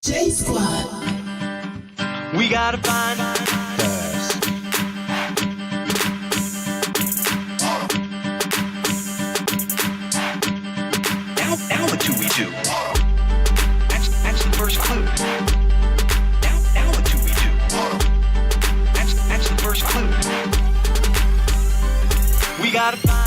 J Squad. We gotta find Now what do we do? That's the first clue. Now what do we do? That's the first clue. We gotta find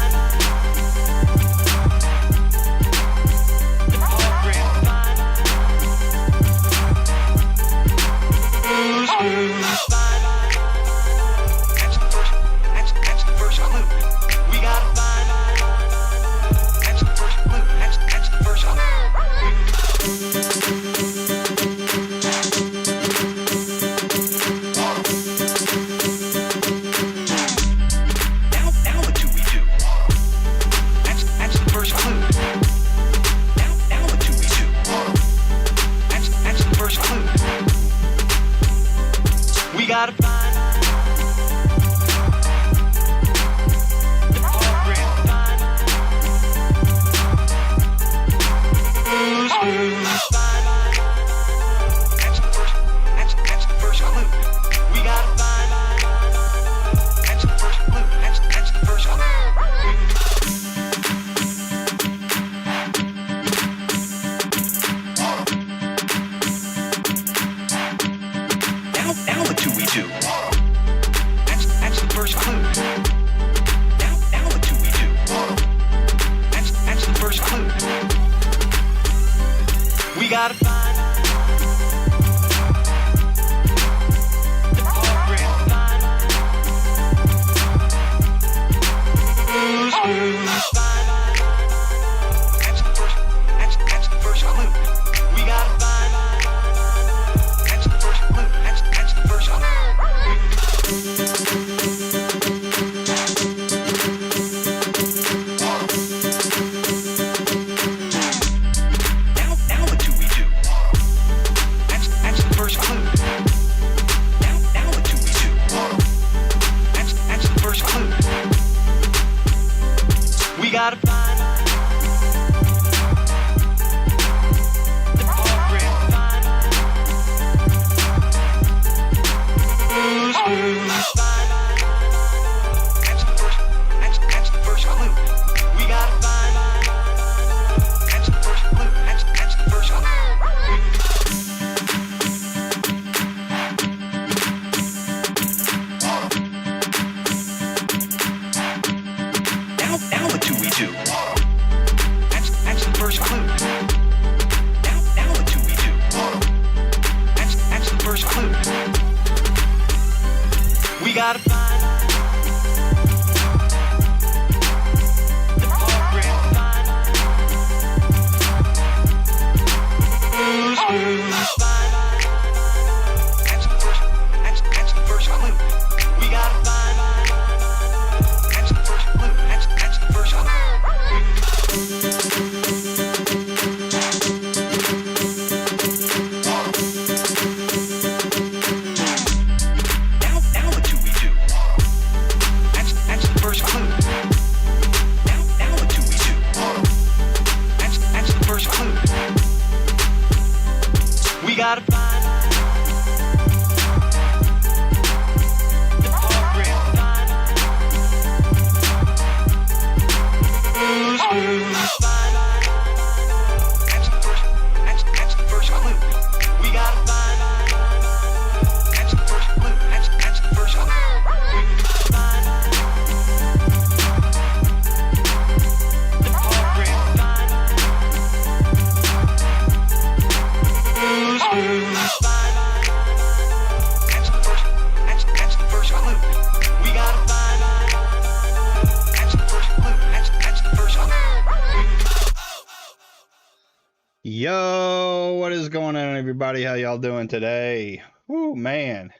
Yo, what is going on, everybody? How y'all doing today? Woo, man.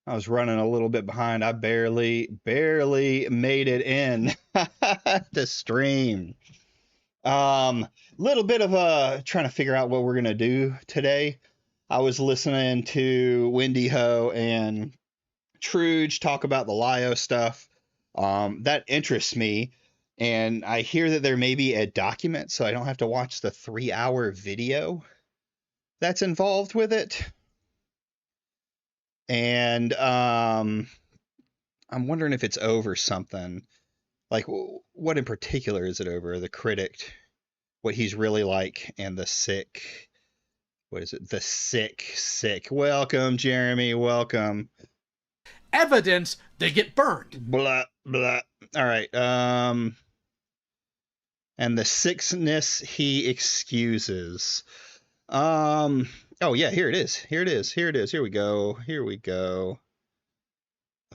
I was running a little bit behind. I barely made it in to stream. Little bit of trying to figure out what we're gonna do today. I was listening to Wendy Ho and Truge talk about the Lio stuff. That interests me. And I hear that there may be a document, so I don't have to watch the 3-hour video that's involved with it. And I'm wondering if it's over something. Like, what in particular is it over? The critic, what he's really like, and the sick. What is it? The sick. Welcome, Jeremy. Welcome. Evidence, they get burned. Blah, blah. All right. And the sickness he excuses. Oh yeah, here it is. Here we go.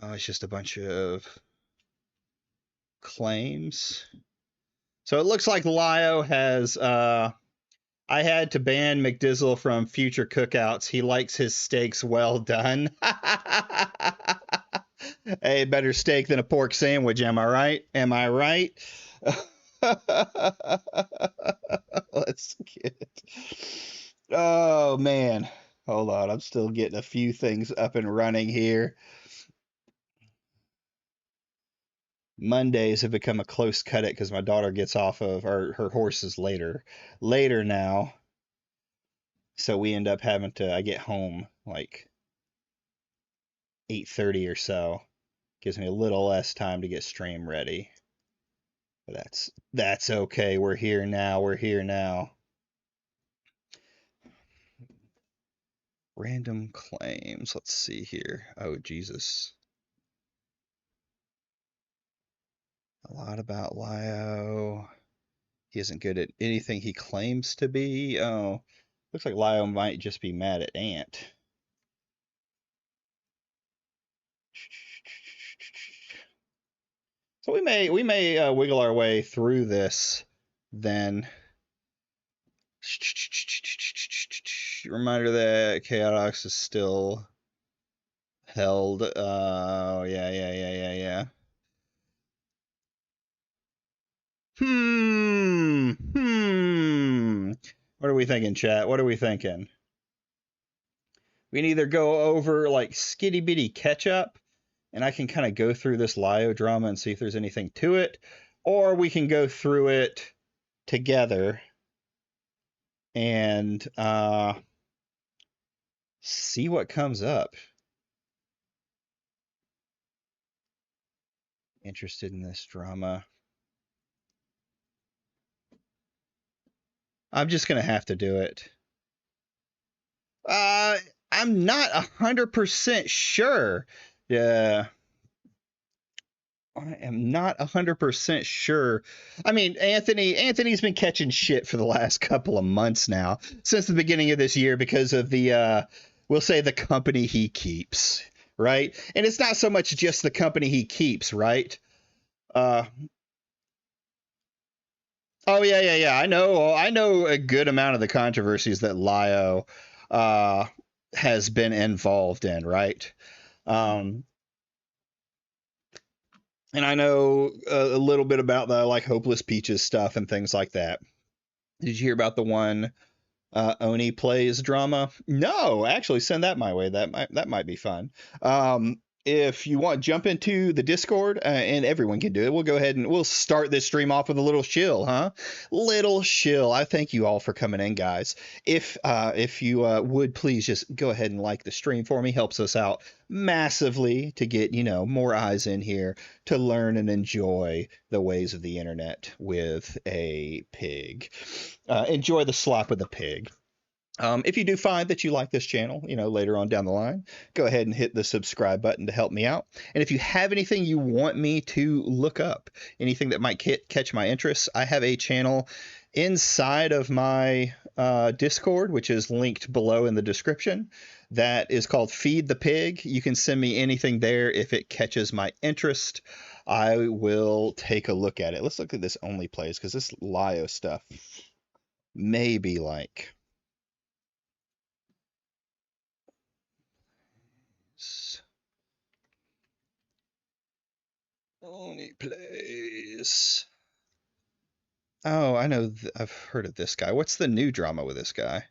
Oh, it's just a bunch of claims. So it looks like Lio has I had to ban McDizzle from future cookouts. He likes his steaks well done. Hey, better steak than a pork sandwich, am I right? Let's get it. Oh, man. Hold on. I'm still getting a few things up and running here. Mondays have become a close cut it because my daughter gets off of her horses later now. So we end up having to, I get home like 8:30 or so. Gives me a little less time to get stream ready. But that's okay. We're here now. Random claims. Let's see here. Oh, Jesus. A lot about Lio. He isn't good at anything he claims to be. Oh, looks like Lio might just be mad at Ant. So we may wiggle our way through this then. Reminder that Chaotix is still held. Oh, yeah. What are we thinking, chat? What are we thinking? We can either go over like skitty bitty catch up, and I can kind of go through this Lio drama and see if there's anything to it, or we can go through it together and see what comes up. Interested in this drama. I'm just gonna have to do it. I'm not 100% sure. Yeah. I am not 100% sure. I mean, Anthony's been catching shit for the last couple of months now, since the beginning of this year, because of the, we'll say, the company he keeps, right? And it's not so much just the company he keeps, right? Oh, yeah. I know a good amount of the controversies that Lio has been involved in, right? And I know a little bit about the like Hopeless Peaches stuff and things like that. Did you hear about the one Oni Plays drama? No, actually send that my way. That might be fun. If you want, jump into the Discord, and everyone can do it. We'll go ahead and we'll start this stream off with a little shill, huh? Little shill. I thank you all for coming in, guys. If you would please just go ahead and like the stream for me, helps us out massively to get more eyes in here to learn and enjoy the ways of the internet with a pig. Enjoy the slop with a pig. If you do find that you like this channel, later on down the line, go ahead and hit the subscribe button to help me out. And if you have anything you want me to look up, anything that might catch my interest, I have a channel inside of my Discord, which is linked below in the description, that is called Feed the Pig. You can send me anything there if it catches my interest. I will take a look at it. Let's look at this Only Plays, because this Lio stuff may be like... Only Plays. Oh, I know. I've heard of this guy. What's the new drama with this guy?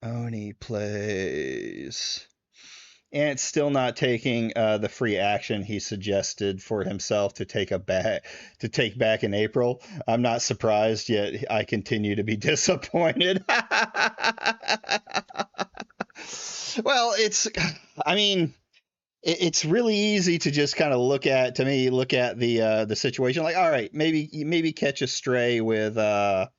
Only Plays. Ant's still not taking the free action he suggested for himself to take back in April. I'm not surprised, yet I continue to be disappointed. Well, it's really easy to just kind of look at the situation like, all right, maybe catch a stray with Noah,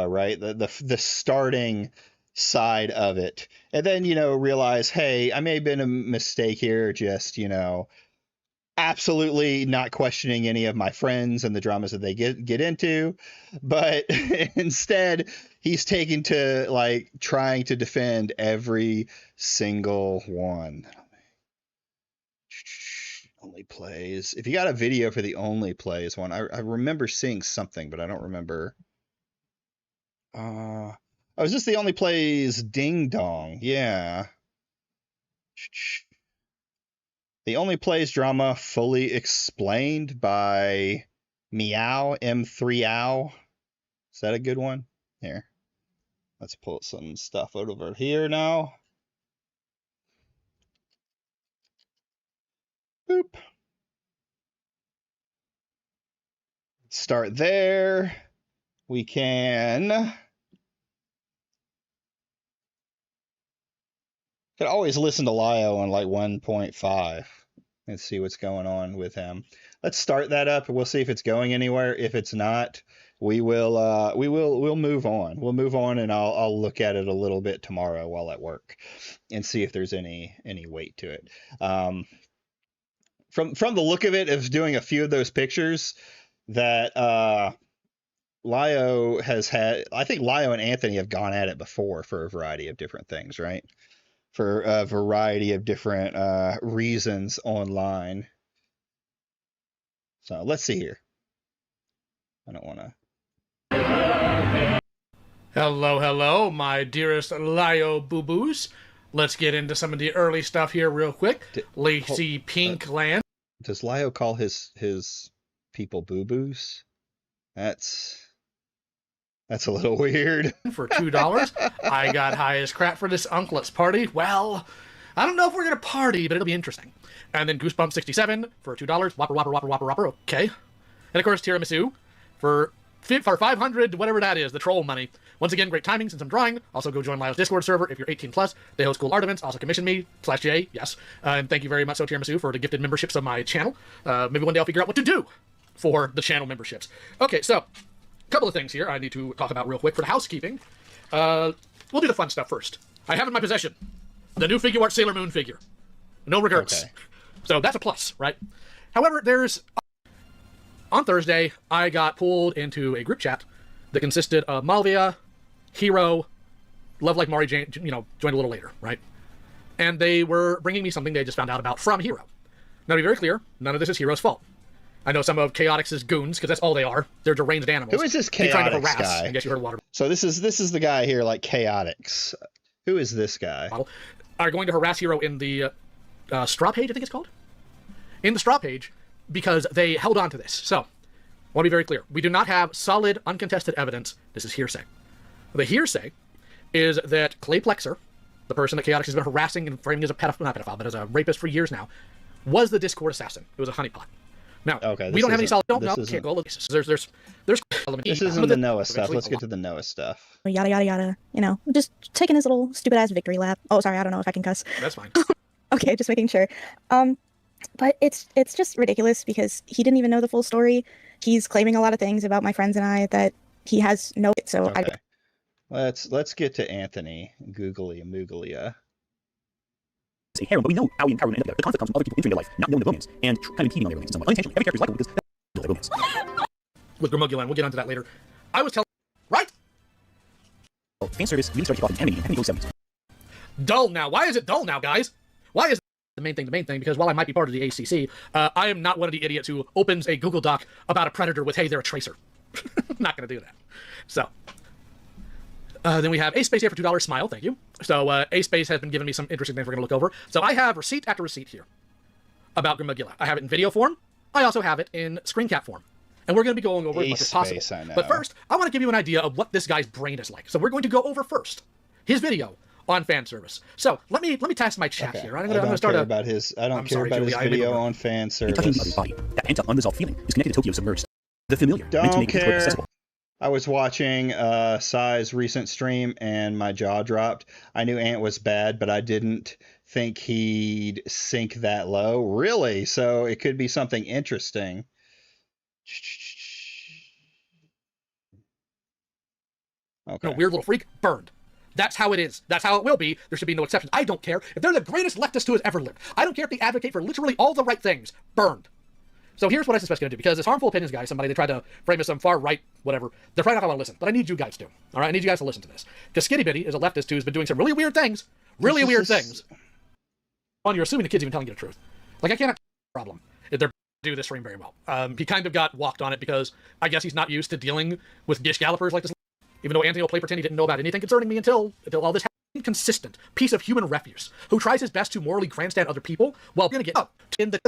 right? The starting side of it, and then realize, hey, I may have been a mistake here, just absolutely not questioning any of my friends and the dramas that they get into, but instead he's taken to like trying to defend every single one. Only plays. If you got a video for the only plays one, I remember seeing something, but I don't remember. Oh, is this the only plays Ding Dong? Yeah. The only plays drama fully explained by Meow M3ow. Is that a good one? Here. Let's pull some stuff out over here now. Boop. Start there. We can could always listen to Lio on like 1.5 and see what's going on with him. Let's start that up and we'll see if it's going anywhere. If it's not, we'll move on. We'll move on, and I'll look at it a little bit tomorrow while at work and see if there's any weight to it. From the look of it, of doing a few of those pictures that Lio has had, I think Lio and Anthony have gone at it before for a variety of different things, right? For a variety of different reasons online. So let's see here. I don't want to. Hello, my dearest Lio boo-boos. Let's get into some of the early stuff here real quick. Lacey Pinkland. Does Lio call his people boo-boos? That's a little weird. For $2. I got high as crap for this uncle's party. Well, I don't know if we're going to party, but it'll be interesting. And then Goosebump 67 for $2. Whopper. Okay. And of course, Tiramisu for 500, whatever that is, the troll money. Once again, great timing since I'm drawing. Also, go join Lio's Discord server if you're 18 plus. They host cool art events. Also, commission me /J. Yes. And thank you very much, Tiramisu, for the gifted memberships of my channel. Maybe one day I'll figure out what to do for the channel memberships. Okay, so couple of things here I need to talk about real quick for the housekeeping. We'll do the fun stuff first. I have in my possession the new Figure Art Sailor Moon figure. No regrets. Okay. So that's a plus, right? However, on Thursday, I got pulled into a group chat that consisted of Malvia, Hero, Love Like Mari, joined a little later, right? And they were bringing me something they just found out about from Hero. Now, to be very clear, none of this is Hero's fault. I know some of Chaotix's goons, because that's all they are. They're deranged animals. Who is this Chaotix trying to harass, guy? I guess you heard water. So this is the guy here, like Chaotix. Who is this guy? Are going to harass Hero in the straw page, I think it's called? In the straw page, because they held on to this. So, I want to be very clear. We do not have solid, uncontested evidence. This is hearsay. The hearsay is that Clay Plexer, the person that Chaotix has been harassing and framing as a pedophile, but as a rapist for years now, was the Discord assassin. It was a honeypot. Now, okay, we don't have any solid. Don't know. Can't go. There's. This isn't the Noah stuff. Let's get to the Noah stuff. Yada yada yada. Just taking his little stupid ass victory lap. Oh, sorry, I don't know if I can cuss. That's fine. Okay, just making sure. But it's just ridiculous because he didn't even know the full story. He's claiming a lot of things about my friends and I that he has no. So okay. Let's get to Anthony Googly Mooglia. A harem, but we know how we empower one another. The conflict comes from other people entering their life, not knowing their romance, and kind of impeding on their romance in some way. Unintentionally, every character is likable because they their romance. With Gramuglia, we'll get onto that later. I was telling, right? Fan service really started to kick off in anime and 70s. Dull now. Why is it dull now, guys? Why is the main thing? Because while I might be part of the ACC, I am not one of the idiots who opens a Google Doc about a predator with, hey, they're a tracer. Not going to do that. So, then we have A-Space here for $2. Smile, thank you. So, A-Space has been giving me some interesting things we're going to look over. So, I have receipt after receipt here about Gramuglia. I have it in video form. I also have it in screen cap form. And we're going to be going over as much as possible. But first, I want to give you an idea of what this guy's brain is like. So, we're going to go over first his video on fan service. So let me test my chat Okay. here. I'm I gonna don't start care a. about his. I don't I'm care sorry, about Julie, his I didn't video mean to- on fan In touching the other's service. body, that unresolved feeling is connected to Tokyo's submerged. The familiar, meant to Don't make each word care. accessible. I was watching Sai's recent stream and my jaw dropped. I knew Ant was bad, but I didn't think he'd sink that low. Really? So it could be something interesting. Okay. No, weird little freak, burned. That's how it is. That's how it will be. There should be no exceptions. I don't care if they're the greatest leftist who has ever lived. I don't care if they advocate for literally all the right things. Burned. So here's what I suspect going to do, because this harmful opinions guy, somebody they tried to frame as some far right, whatever, they're probably not going to listen. But I need you guys to. All right, I need you guys to listen to this. Because Skitty Bitty is a leftist who's been doing some really weird things. Really weird things. On, you're assuming the kid's even telling you the truth. Like, I cannot problem. They're do this stream very well. He kind of got walked on it because I guess he's not used to dealing with gish gallopers like this. Even though Anthony will play pretend he didn't know about anything concerning me until all this inconsistent piece of human refuse who tries his best to morally grandstand other people while going to get up in the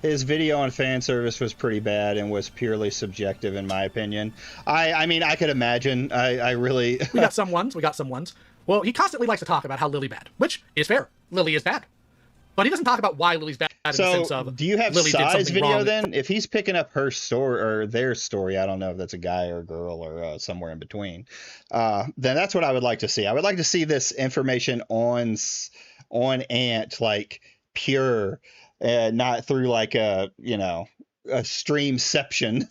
His video on fan service was pretty bad and was purely subjective, in my opinion. I mean, I could imagine. I really. We got some ones. Well, he constantly likes to talk about how Lily bad, which is fair. Lily is bad. But he doesn't talk about why Lily's bad in the sense So, of do you have Lily did Sai's something video wrong. then? If he's picking up her story or their story, I don't know if that's a guy or a girl or somewhere in between. Then that's what I would like to see. I would like to see this information on Ant, like pure, not through like a streamception.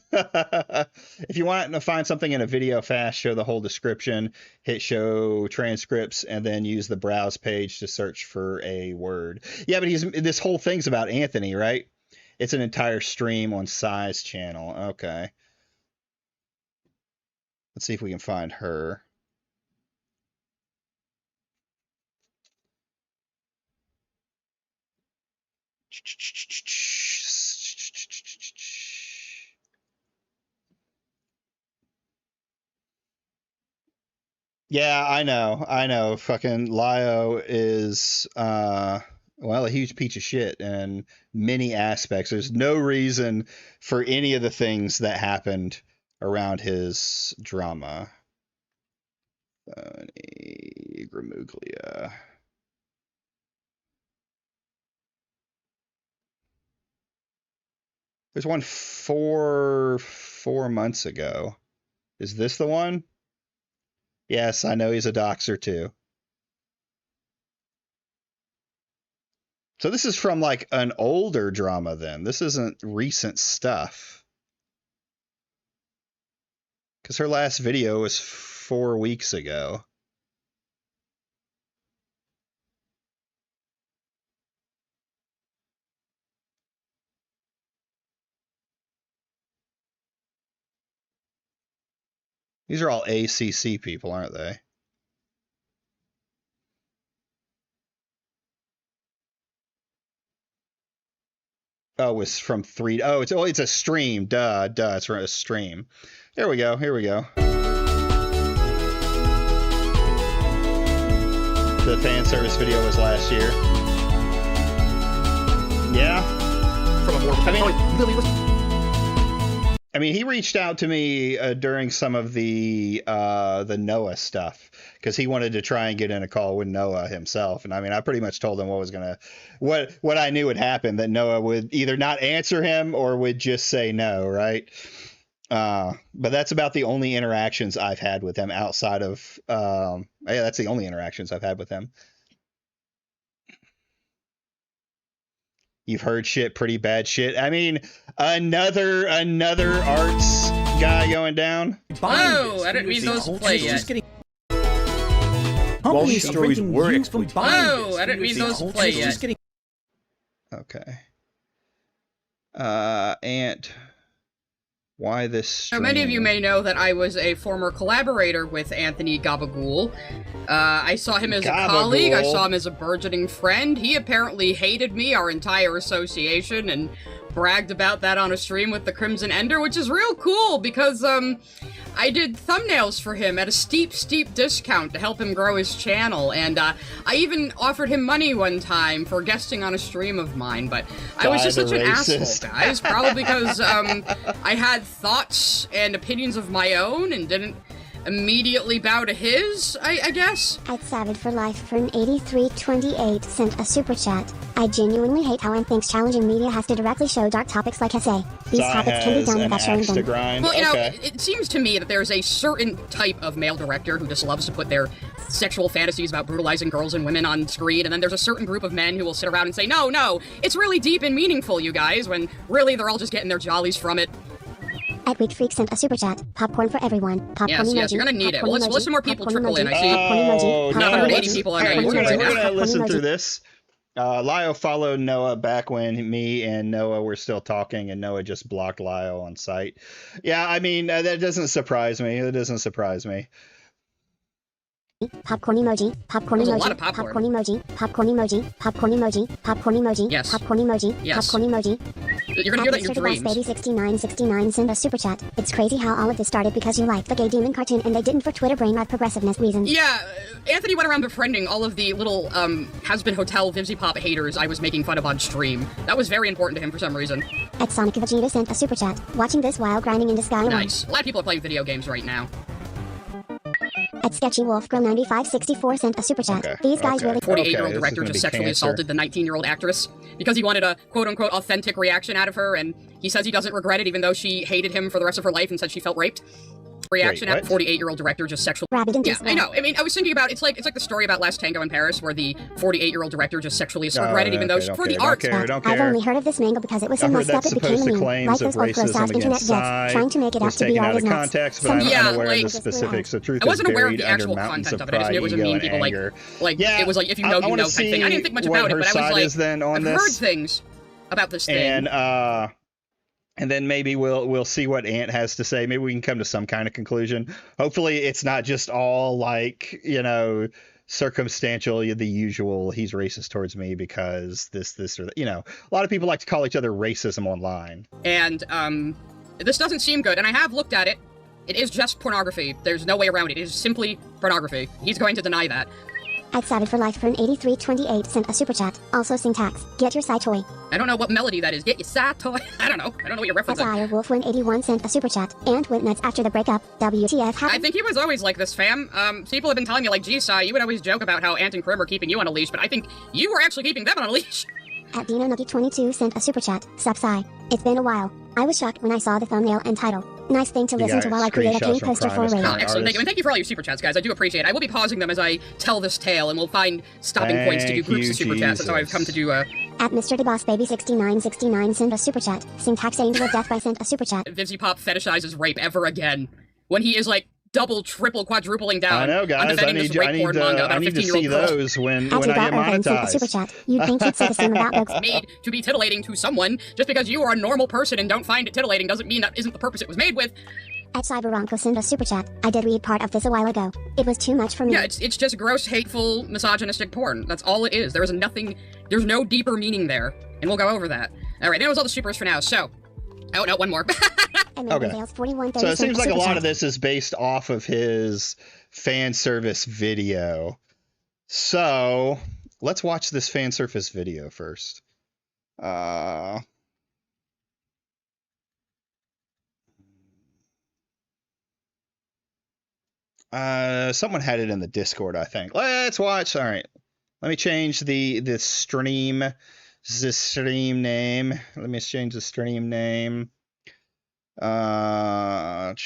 If you want to find something in a video fast, show the whole description, hit show transcripts, and then use the browse page to search for a word. Yeah, but this whole thing's about Anthony, right? It's an entire stream on Sai's channel. Okay. Let's see if we can find her. Yeah, I know. Fucking Lio is, well, a huge piece of shit in many aspects. There's no reason for any of the things that happened around his drama. Gramuglia. There's one 4 months ago. Is this the one? Yes, I know he's a doxer too. So this is from like an older drama then. This isn't recent stuff. Because her last video was 4 weeks ago. These are all ACC people, aren't they? Oh, it was from 3. Oh, it's a stream. Duh. It's from a stream. Here we go. The fan service video was last year. Yeah. From a more Lily was. I mean, he reached out to me during some of the Noah stuff because he wanted to try and get in a call with Noah himself. And I mean, I pretty much told him what I knew would happen, that Noah would either not answer him or would just say no, right? But that's about the only interactions I've had with him outside of that's the only interactions I've had with him. You've heard shit, pretty bad shit. I mean, another arts guy going down. Oh, I didn't mean those to play yet. While these stories were exploited. Oh, I didn't mean those to play yet. Okay. Ant. Why this stream? So many of you may know that I was a former collaborator with Anthony Gabagool. I saw him as a colleague, I saw him as a burgeoning friend. He apparently hated me, our entire association, and bragged about that on a stream with the Crimson Ender, which is real cool because, I did thumbnails for him at a steep discount to help him grow his channel, and, I even offered him money one time for guesting on a stream of mine, but I was just such an asshole, guys, probably because, I had thoughts and opinions of my own and didn't immediately bow to his, I guess? I'd Savage for Life for an 8328 sent a super chat. I genuinely hate how Ann thinks challenging media has to directly show dark topics like essay. These topics can be done without showing them. Well, you know, it seems to me that there's a certain type of male director who just loves to put their sexual fantasies about brutalizing girls and women on screen, and then there's a certain group of men who will sit around and say, no, it's really deep and meaningful, you guys, when really they're all just getting their jollies from it. At Week Freak sent a super chat. Popcorn for everyone. Popcorn emoji. Yes, you're gonna need it. Well, let's listen more people popcorn trickle in. emoji. I see Popcorn emoji. 180 people on Alright, YouTube right we're now. gonna listen through this. Lio followed Noah back when me and Noah were still talking, and Noah just blocked Lio on sight. Yeah, I mean, that doesn't surprise me. It doesn't surprise me. Popcorn emoji. Popcorn There's a emoji. lot of popcorn. Popcorn emoji. Popcorn emoji. Popcorn emoji. Popcorn emoji. Yes. Popcorn emoji. Yes. Popcorn emoji. You're gonna hear that in your dreams. Baby 6969 sent a super chat. It's crazy how all of this started because you liked the gay demon cartoon and they didn't for Twitter brainwave progressiveness reasons. Yeah, Anthony went around befriending all of the little has-been hotel Vivzy Pop haters I was making fun of on stream. That was very important to him for some reason. At Sonic Vegeta sent a super chat. Watching this while grinding into Sky Nice. A lot of people are playing video games right now. At Sketchy Wolf Girl 9564 sent a super chat. Okay, These guys really 48-year-old this is director gonna just be sexually cancer. assaulted the 19-year-old actress because he wanted a quote-unquote authentic reaction out of her, and he says he doesn't regret it even though she hated him for the rest of her life and said she felt raped. Reaction Wait, at 48-year-old director just sexually. Rabid and Yeah, I know. I mean, I was thinking about it's like the story about Last Tango in Paris where the 48-year-old director just sexually regretted even though she, for the art. Don't I've care. only heard of this mangle because it was so I've heard messed up that's it became a supposed to meme. claims Like of those old gross ass racism internet against gets, Psy trying to make it out was to be taken art out is of not. context, but Some I'm people unaware like- of the specifics. The truth I wasn't is aware of buried the under actual mountains content of of it. I just pride, knew it was a ego, meme and people anger. like Yeah, it was like if you I know, you wanna know type thing. I didn't think much see about it, what but I her was side like, is then on I've this. heard things about this thing. And then maybe we'll see what Ant has to say. Maybe we can come to some kind of conclusion. Hopefully it's not just all like, circumstantial, the usual, he's racist towards me because this or that. A lot of people like to call each other racism online. And this doesn't seem good, and I have looked at it. It is just pornography. There's no way around it. It is simply pornography. He's going to deny that. I'd Savage for Life for an 8328 sent a super chat. Also syntax. Get your Psy toy. I don't know what melody that is. Get your side toy. I don't know what you're At referencing. Ire Wolf 181 sent a super chat. And went nuts after the breakup. WTF I happened? think he was always like this, fam. People have been telling me, like, geez, Sai, you would always joke about how Ant and Krim are keeping you on a leash, but I think you were actually keeping them on a leash. At Dino Nuggy 22 sent a super chat. Sup Psy. It's been a while. I was shocked when I saw the thumbnail and title. Nice thing to listen to while I create a game poster for a raid. Excellent, thank you. And thank you for all your super chats, guys. I do appreciate it. I will be pausing them as I tell this tale, and we'll find stopping points to do groups of super chats. That's how I've come to do, At Mr. DeBossBaby 6969 sent a super chat. Syntax Angel of Death by sent a super chat. Vivzy Pop fetishizes rape ever again. When he is, like, double, triple, quadrupling down. I know, guys. On defending this rape porn manga about a I need to 15-year-old see girl. those when At I get Irvine sent a super monetized. chat. You'd think he'd say the same about books. Made to be titillating to someone. Just because you are a normal person and don't find it titillating doesn't mean that isn't the purpose it was made with. At Cyberonko sent a super chat. I did read part of this a while ago. It was too much for me. Yeah, it's just gross, hateful, misogynistic porn. That's all it is. There's no deeper meaning there. And we'll go over that. Alright, that was all the supers for now, so. Oh, no, one more. Okay. So it seems like a lot of this is based off of his fan service video. So let's watch this fan service video first. Someone had it in the Discord, I think. Let's watch. All right. Let me change the stream name. Let me change the stream name. What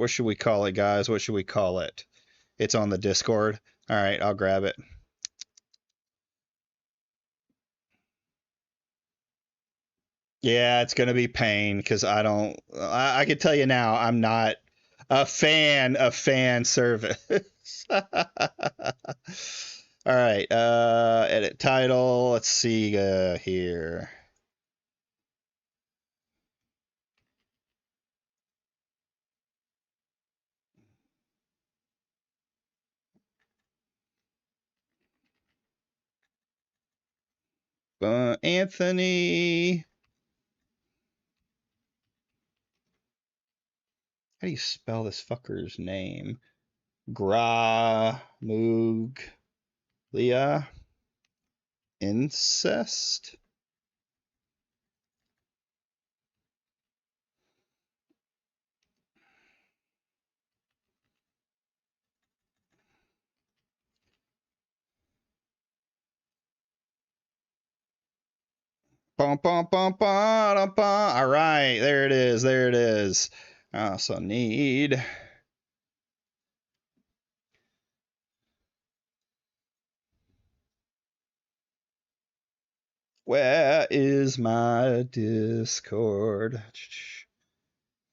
should we call it, guys? What should we call it? It's on the Discord. All right, I'll grab it. Yeah, it's gonna be pain because I can tell you now, I'm not a fan of fan service. All right, edit title. Let's see here. Anthony. How do you spell this fucker's name? Gramuglia. Incest. Bum, bum, bum, bum, bum. All right, there it is. There it is. I also need. Where is my Discord?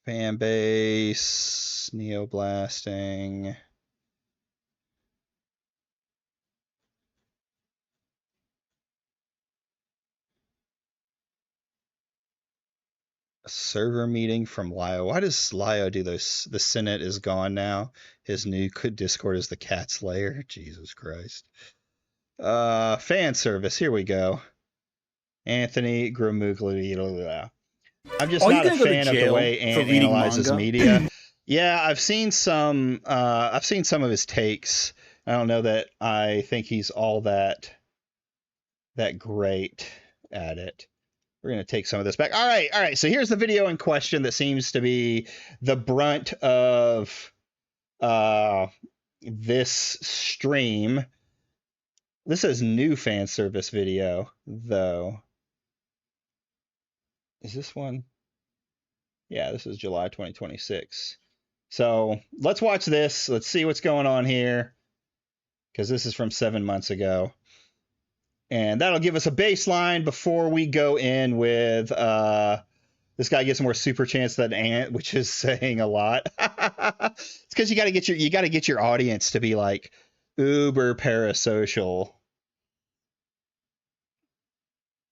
Fan base, neoblasting. A server meeting from Lio. Why does Lio do this? The Senate is gone now. His new Discord is the cat's lair. Jesus Christ. Fan service. Here we go. Anthony Gramuglia. I'm just not a fan of the way Ant analyzes media. Yeah, I've seen some of his takes. I don't know that I think he's all that great at it. We're going to take some of this back. All right. So here's the video in question that seems to be the brunt of this stream. This is new fan service video, though. Is this one? Yeah, this is July 2026. So let's watch this. Let's see what's going on here, because this is from 7 months ago. And that'll give us a baseline before we go in with this guy gets more super chance than Ant, which is saying a lot. It's because you got to get your audience to be like uber parasocial.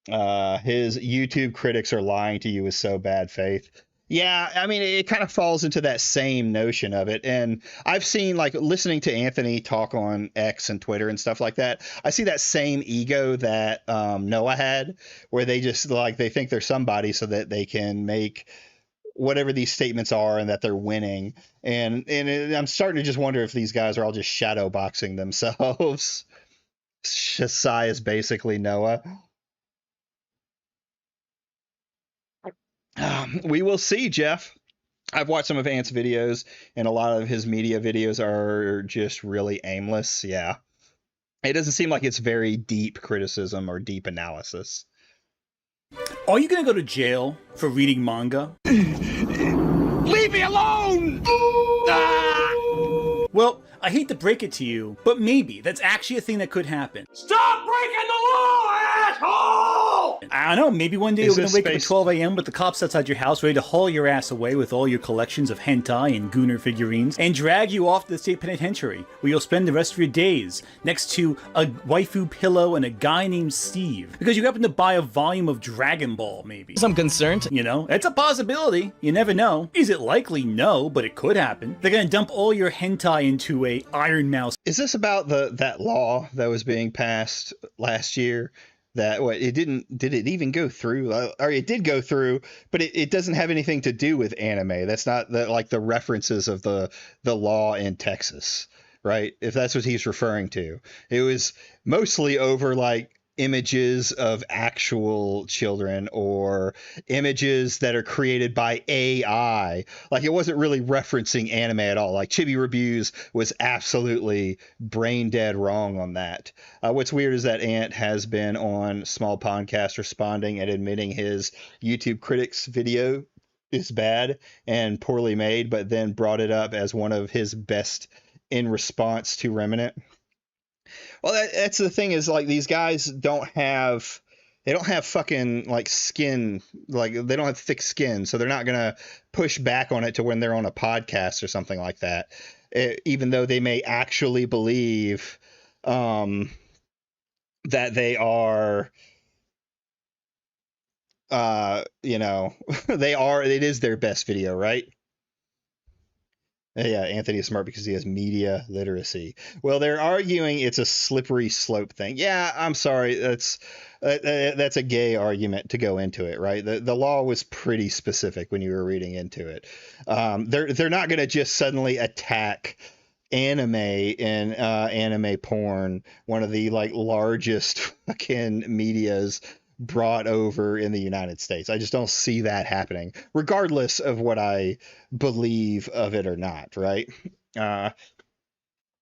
His YouTube critics are lying to you with so bad faith. Yeah, I mean, it kind of falls into that same notion of it. And I've seen, like, listening to Anthony talk on X and Twitter and stuff like that, I see that same ego that Noah had, where they just, like, they think they're somebody so that they can make whatever these statements are and that they're winning. And I'm starting to just wonder if these guys are all just shadow boxing themselves. Shasai is basically Noah. We will see, Jeff. I've watched some of Ant's videos, and a lot of his media videos are just really aimless. Yeah. It doesn't seem like it's very deep criticism or deep analysis. Are you going to go to jail for reading manga? Leave me alone! Well, I hate to break it to you, but maybe that's actually a thing that could happen. Stop breaking the law, asshole! I don't know, maybe one day you're going to wake up at 12 a.m. with the cops outside your house ready to haul your ass away with all your collections of hentai and gooner figurines and drag you off to the state penitentiary, where you'll spend the rest of your days next to a waifu pillow and a guy named Steve, because you happen to buy a volume of Dragon Ball, maybe. I'm concerned. You know, it's a possibility. You never know. Is it likely? No, but it could happen. They're going to dump all your hentai into a Iron Mouse. Is this about that law that was being passed last year? That did it even go through? Or it did go through, but it doesn't have anything to do with anime. That's not like the references of the law in Texas, right? If that's what he's referring to. It was mostly over like images of actual children or images that are created by AI. Like, it wasn't really referencing anime at all. Like, Chibi Reviews was absolutely brain dead wrong on that. What's weird is that Ant has been on Small Podcast responding and admitting his YouTube critics video is bad and poorly made, but then brought it up as one of his best in response to Remnant. Well, that's the thing, is like these guys don't have fucking like skin, like they don't have thick skin, so they're not gonna push back on it to when they're on a podcast or something like that, even though they may actually believe that they are it is their best video, right? Yeah, Anthony is smart because he has media literacy. Well, they're arguing it's a slippery slope thing. Yeah, I'm sorry. That's a gay argument to go into it, right? The law was pretty specific when you were reading into it. They're not going to just suddenly attack anime and anime porn, one of the like largest fucking medias brought over in the United States. I just don't see that happening, regardless of what I believe of it or not, right? Yeah,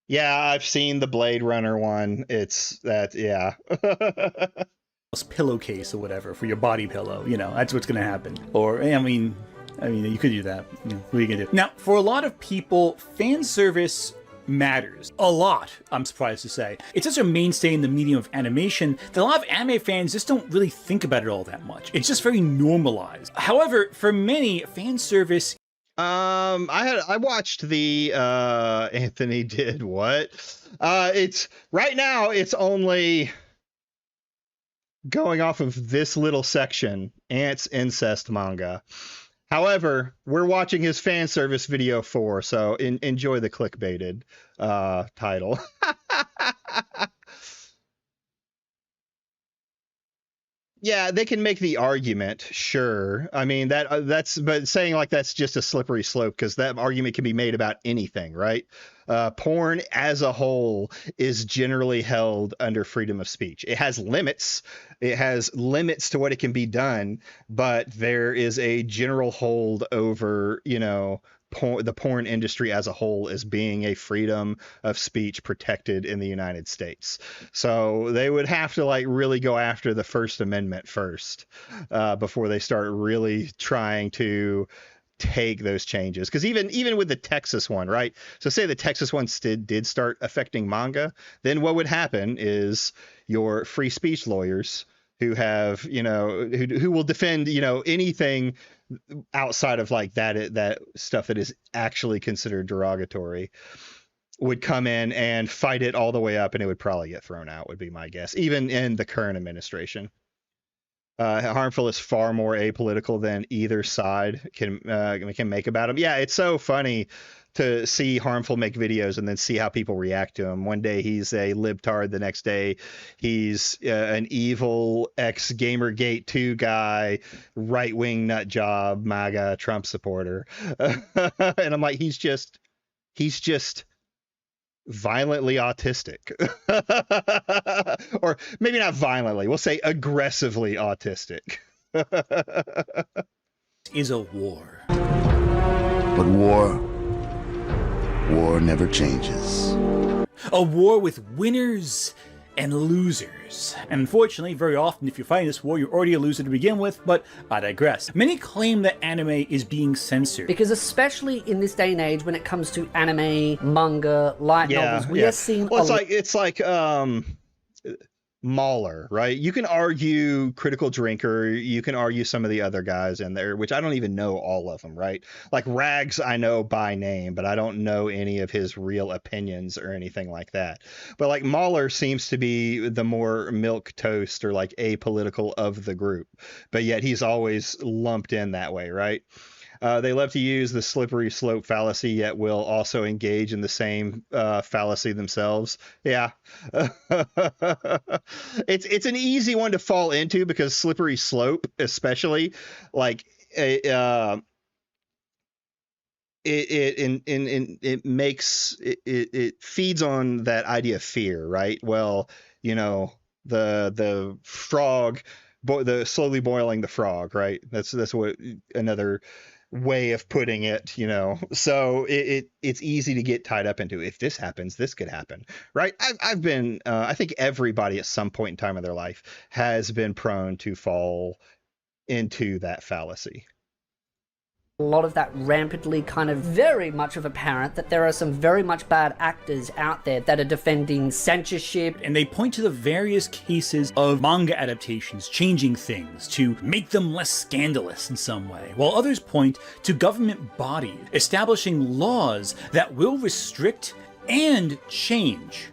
I've seen the Blade Runner one. It's that, yeah. pillowcase or whatever for your body pillow. You know, that's what's going to happen. Or, I mean, you could do that. You know, what are you going to do? Now, for a lot of people, fan service matters a lot, I'm surprised to say. It's such a mainstay in the medium of animation that a lot of anime fans just don't really think about it all that much. It's just very normalized. However, for many, fan service... I watched the Anthony did what? It's right now it's only going off of this little section, Ant's incest manga. However, we're watching his fan service video 4, so enjoy the clickbaited title. Yeah, they can make the argument, sure. I mean, but saying like that's just a slippery slope, because that argument can be made about anything, right? Porn as a whole is generally held under freedom of speech. It has limits. It has limits to what it can be done, but there is a general hold over, you know, the porn industry as a whole as being a freedom of speech protected in the United States. So they would have to like really go after the First Amendment first before they start really trying to take those changes. Because even with the Texas one, right? So say the Texas one did start affecting manga, then what would happen is your free speech lawyers who have, you know, who will defend, you know, anything outside of like that stuff that is actually considered derogatory would come in and fight it all the way up, and it would probably get thrown out, would be my guess, even in the current administration. Harmful is far more apolitical than either side can make about him. Yeah, it's so funny to see Harmful make videos and then see how people react to him. One day he's a libtard, the next day he's an evil ex-Gamergate 2 guy, right-wing nut job, MAGA Trump supporter. And I'm like, he's just violently autistic. Or maybe not violently, we'll say aggressively autistic. Is a war. But war never changes. A war with winners and losers. And unfortunately, very often if you're fighting this war, you're already a loser to begin with, but I digress. Many claim that anime is being censored. Because especially in this day and age, when it comes to anime, manga, light novels, we are seeing... Well, it's like Mahler, right? You can argue Critical Drinker, you can argue some of the other guys in there, which I don't even know all of them, right? Like Rags I know by name, but I don't know any of his real opinions or anything like that. But like Mahler seems to be the more milquetoast or like apolitical of the group, but yet he's always lumped in that way, right? They love to use the slippery slope fallacy, yet will also engage in the same fallacy themselves. Yeah. It's an easy one to fall into because slippery slope, especially, like it feeds on that idea of fear, right? Well, you know, the frog, the slowly boiling the frog, right? That's what another way of putting it, you know. So it's easy to get tied up into, if this happens, this could happen, right? I've been I think everybody at some point in time of their life has been prone to fall into that fallacy. A lot of that rampantly kind of very much of apparent that there are some very much bad actors out there that are defending censorship. And they point to the various cases of manga adaptations changing things to make them less scandalous in some way, while others point to government bodies establishing laws that will restrict and change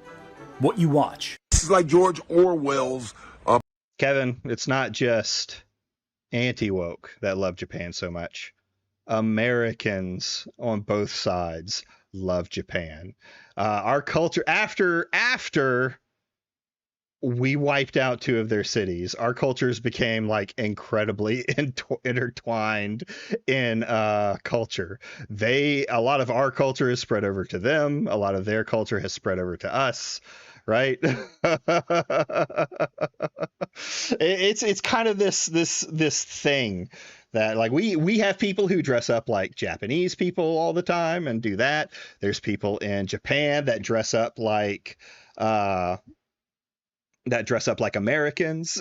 what you watch. This is like George Orwell's... Kevin, it's not just anti-woke that love Japan so much. Americans on both sides love Japan. Our culture, after we wiped out 2 of their cities, our cultures became like incredibly intertwined in culture. A lot of our culture has spread over to them. A lot of their culture has spread over to us. Right? It's kind of this thing that like we have people who dress up like Japanese people all the time and do that. There's people in Japan that dress up like that dress up like Americans.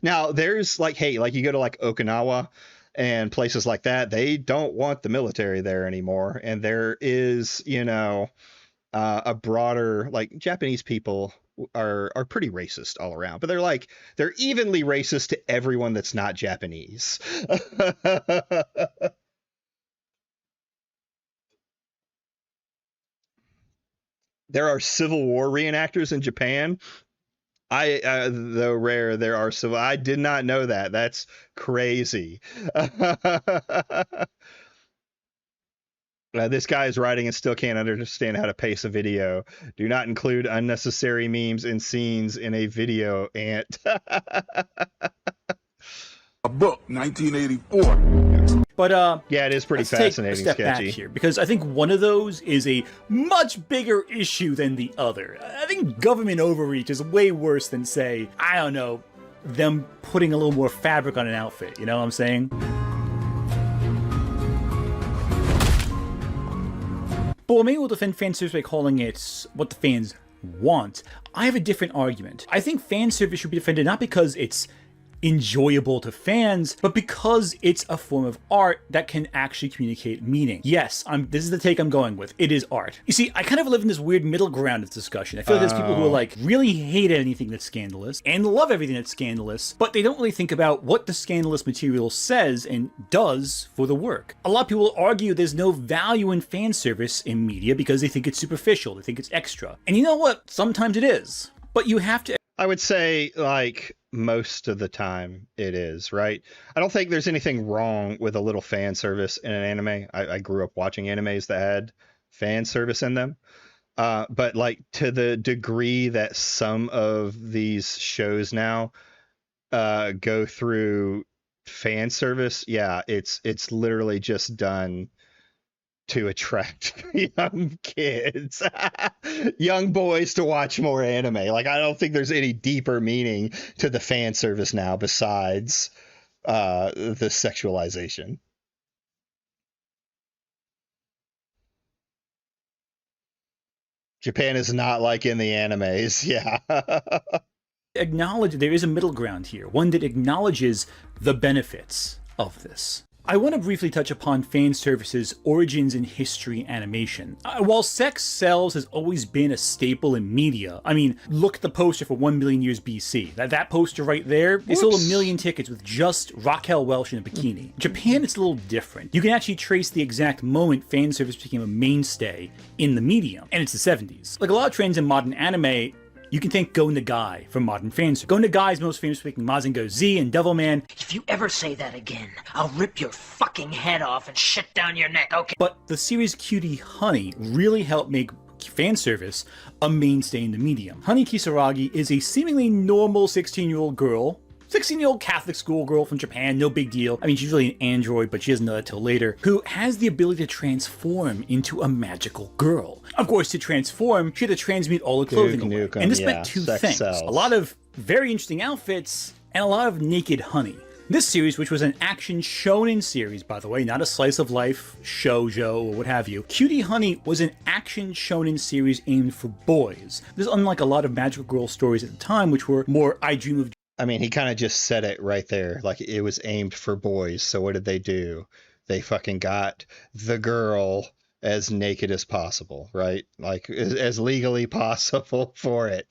Now there's like, hey, like you go to like Okinawa and places like that, they don't want the military there anymore. And there is, you know, a broader, like, Japanese people are pretty racist all around, but they're evenly racist to everyone that's not Japanese. There are Civil War reenactors in Japan. Though rare, there are civil. I did not know that. That's crazy. This guy is writing and still can't understand how to pace a video. Do not include unnecessary memes and scenes in a video, Ant. A book, 1984. But yeah, it is pretty fascinating. Take a step sketchy. back here, because I think one of those is a much bigger issue than the other. I think government overreach is way worse than, say, I don't know, them putting a little more fabric on an outfit. You know what I'm saying? But while many will defend fan service by calling it what the fans want, I have a different argument. I think fan service should be defended not because it's enjoyable to fans, but because it's a form of art that can actually communicate meaning. Yes, this is the take I'm going with. It is art. You see, I kind of live in this weird middle ground of discussion. I feel like there's people who are like, really hate anything that's scandalous and love everything that's scandalous, but they don't really think about what the scandalous material says and does for the work. A lot of people argue there's no value in fan service in media because they think it's superficial, they think it's extra. And you know what? Sometimes it is. But you have to... I would say, like, most of the time it is, right? I don't think there's anything wrong with a little fan service in an anime. I grew up watching animes that had fan service in them. But, like, to the degree that some of these shows now go through fan service, yeah, it's literally just done to attract young kids, young boys to watch more anime. Like, I don't think there's any deeper meaning to the fan service now besides the sexualization. Japan is not like in the animes. Yeah. Acknowledge there is a middle ground here, one that acknowledges the benefits of this. I want to briefly touch upon fan service's origins in history animation. While sex sells has always been a staple in media, I mean, look at the poster for 1 million years BC. That poster right there, they sold 1 million tickets with just Raquel Welch in a bikini. Japan, it's a little different. You can actually trace the exact moment fan service became a mainstay in the medium, and it's the 70s. Like a lot of trends in modern anime, you can thank Go Nagai for modern fans. Go Nagai is most famous for making Mazinger Z and Devilman. If you ever say that again, I'll rip your fucking head off and shit down your neck, okay? But the series Cutie Honey really helped make fan service a mainstay in the medium. Honey Kisaragi is a seemingly normal 16-year-old girl, 16-year-old Catholic schoolgirl from Japan, no big deal. I mean, she's really an android, but she doesn't know that till later, who has the ability to transform into a magical girl. Of course, to transform, she had to transmute all the clothing away. And this meant two things. Sells. A lot of very interesting outfits and a lot of naked honey. This series, which was an action shonen series, by the way, not a slice of life shoujo or what have you, Cutie Honey was an action shonen series aimed for boys. This is unlike a lot of magical girl stories at the time, which were more I Dream of... I mean, he kind of just said it right there. Like, it was aimed for boys. So what did they do? They fucking got the girl as naked as possible, right? Like, as legally possible for it.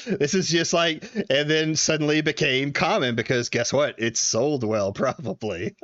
This is just like, and then suddenly became common because guess what? It sold well, probably.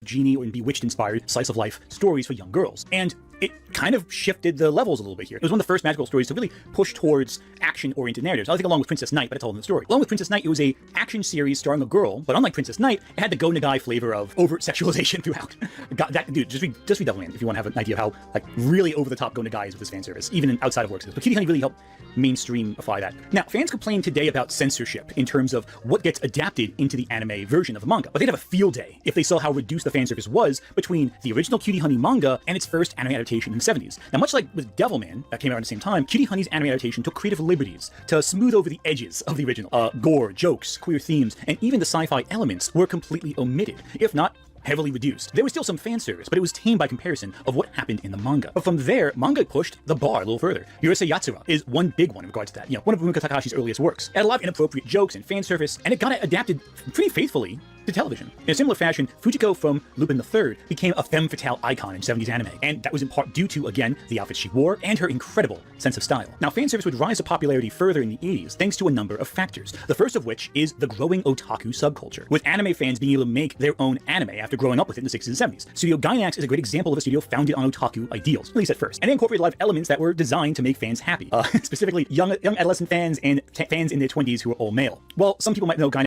Genie or Bewitched-inspired slice-of-life stories for young girls. And it kind of shifted the levels a little bit here. It was one of the first magical stories to really push towards action-oriented narratives. I think along with Princess Knight, but it's all in the story. Along with Princess Knight, it was a action series starring a girl, but unlike Princess Knight, it had the Go Nagai flavor of overt sexualization throughout. God, that, dude, just read Devilman if you want to have an idea of how, like, really over-the-top Go Nagai is with this fan service, even outside of works. But Cutie Honey really helped mainstreamify that. Now, fans complain today about censorship in terms of what gets adapted into the anime version of the manga, but they'd have a field day if they saw how reduced the fan service was between the original Cutie Honey manga and its first anime adaptation in the 70s. Now, much like with Devilman, that came out at the same time, Cutie Honey's anime adaptation took creative liberties to smooth over the edges of the original. Gore, jokes, queer themes, and even the sci-fi elements were completely omitted, if not heavily reduced. There was still some fan service, but it was tame by comparison of what happened in the manga. But from there, manga pushed the bar a little further. Yurusei Yatsura is one big one in regards to that. One of Rumiko Takahashi's earliest works. It had a lot of inappropriate jokes and fan service, and it got adapted pretty faithfully to television. In a similar fashion, Fujiko from Lupin III became a femme fatale icon in 70s anime, and that was in part due to, again, the outfits she wore and her incredible sense of style. Now, fan service would rise to popularity further in the 80s thanks to a number of factors. The first of which is the growing otaku subculture, with anime fans being able to make their own anime after growing up with it in the 60s and 70s. Studio Gainax is a great example of a studio founded on otaku ideals, at least at first, and they incorporated a lot of elements that were designed to make fans happy, specifically young adolescent fans and fans in their 20s who are all male. Well, some people might know Gainax.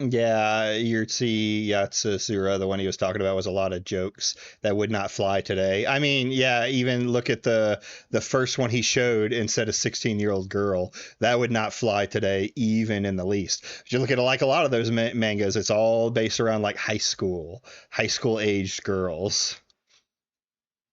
Yeah, Yurusei Yatsura, the one he was talking about, was a lot of jokes that would not fly today. I mean, yeah, even look at the first one he showed instead of 16-year-old girl. That would not fly today, even in the least. If you look at like a lot of those mangas, it's all based around like high school aged girls.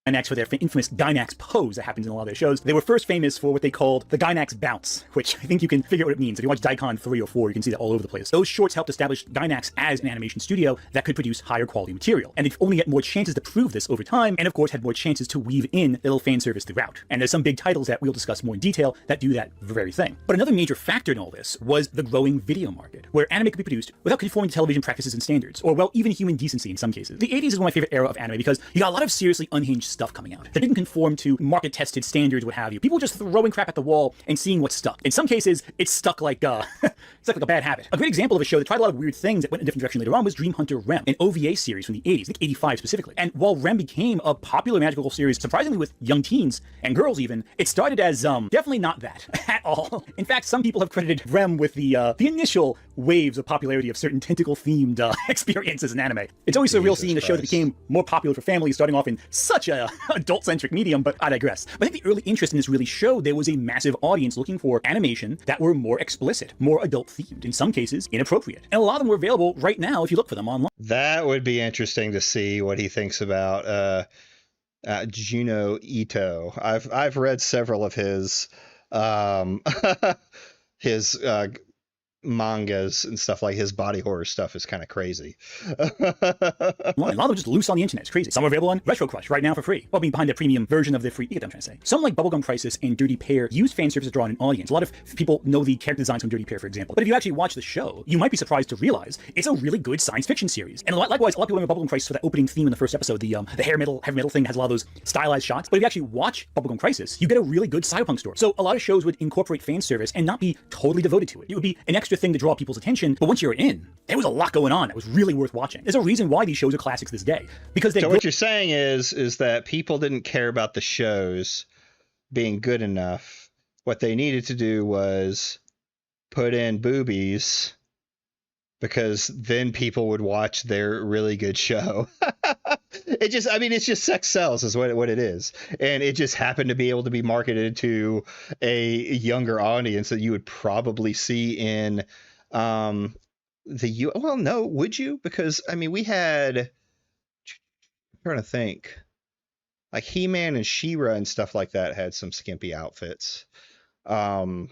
Gainax for their infamous Gainax pose that happens in a lot of their shows. They were first famous for what they called the Gainax bounce, which I think you can figure out what it means. If you watch Daikon 3 or 4, you can see that all over the place. Those shorts helped establish Gainax as an animation studio that could produce higher quality material. And they've only had more chances to prove this over time, and of course had more chances to weave in the little fan service throughout. And there's some big titles that we'll discuss more in detail that do that very thing. But another major factor in all this was the growing video market, where anime could be produced without conforming to television practices and standards, or well, even human decency in some cases. The 80s is one of my favorite era of anime because you got a lot of seriously unhinged stuff coming out that didn't conform to market-tested standards, what have you. People just throwing crap at the wall and seeing what stuck. In some cases, it's stuck like a bad habit. A great example of a show that tried a lot of weird things that went in a different direction later on was Dream Hunter Rem, an OVA series from the 80s, I think 85 specifically. And while Rem became a popular magical series, surprisingly with young teens and girls even, it started as definitely not that at all. In fact, some people have credited Rem with the initial waves of popularity of certain tentacle-themed experiences in anime. It's always surreal seeing a show that became more popular for families starting off in such a adult-centric medium, but I digress. But I think the early interest in this really showed there was a massive audience looking for animation that were more explicit, more adult-themed, in some cases inappropriate. And a lot of them were available right now if you look for them online. That would be interesting to see what he thinks about Juno Ito. I've read several of his his mangas and stuff. Like his body horror stuff is kind of crazy. A lot of them just loose on the internet. It's crazy. Some are available on Retro Crush right now for free. Well, being behind the premium version of the free, you get what I'm trying to say. Some like Bubblegum Crisis and Dirty Pair use fan service to draw in an audience. A lot of people know the character designs from Dirty Pair, for example. But if you actually watch the show, you might be surprised to realize it's a really good science fiction series. And likewise, a lot of people remember Bubblegum Crisis for that opening theme in the first episode. The heavy metal thing has a lot of those stylized shots. But if you actually watch Bubblegum Crisis, you get a really good cyberpunk story. So a lot of shows would incorporate fan service and not be totally devoted to it. It would be an extra thing to draw people's attention. But once you're in, there was a lot going on that was really worth watching. There's a reason why these shows are classics this day. Because they. So what you're saying is that people didn't care about the shows being good enough. What they needed to do was put in boobies, because then people would watch their really good show. It's just sex sells is what it is. And it just happened to be able to be marketed to a younger audience that you would probably see in would you? Because I mean, we had, I'm trying to think, like He-Man and She-Ra and stuff like that had some skimpy outfits. But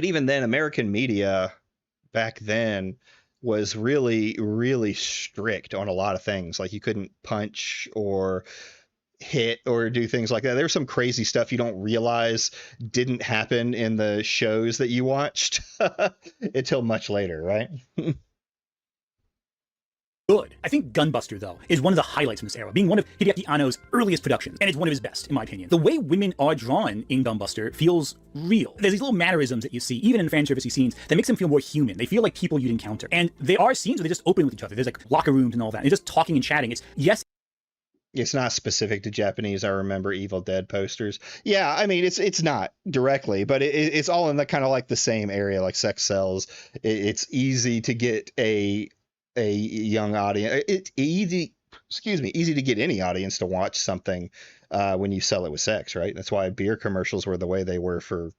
even then, American media back then was really, really strict on a lot of things. Like you couldn't punch or hit or do things like that. There's some crazy stuff you don't realize didn't happen in the shows that you watched until much later, right? Good. I think Gunbuster, though, is one of the highlights from this era, being one of Hideaki Anno's earliest productions, and it's one of his best, in my opinion. The way women are drawn in Gunbuster feels real. There's these little mannerisms that you see, even in fan servicey scenes, that makes them feel more human. They feel like people you'd encounter. And there are scenes where they just open with each other. There's like locker rooms and all that. And they're just talking and chatting. It's not specific to Japanese. I remember Evil Dead posters. Yeah, I mean, it's not directly, but it's all in the kind of like the same area, like sex sells. It's easy to get a young audience. It's easy to get any audience to watch something when you sell it with sex, right? That's why beer commercials were the way they were for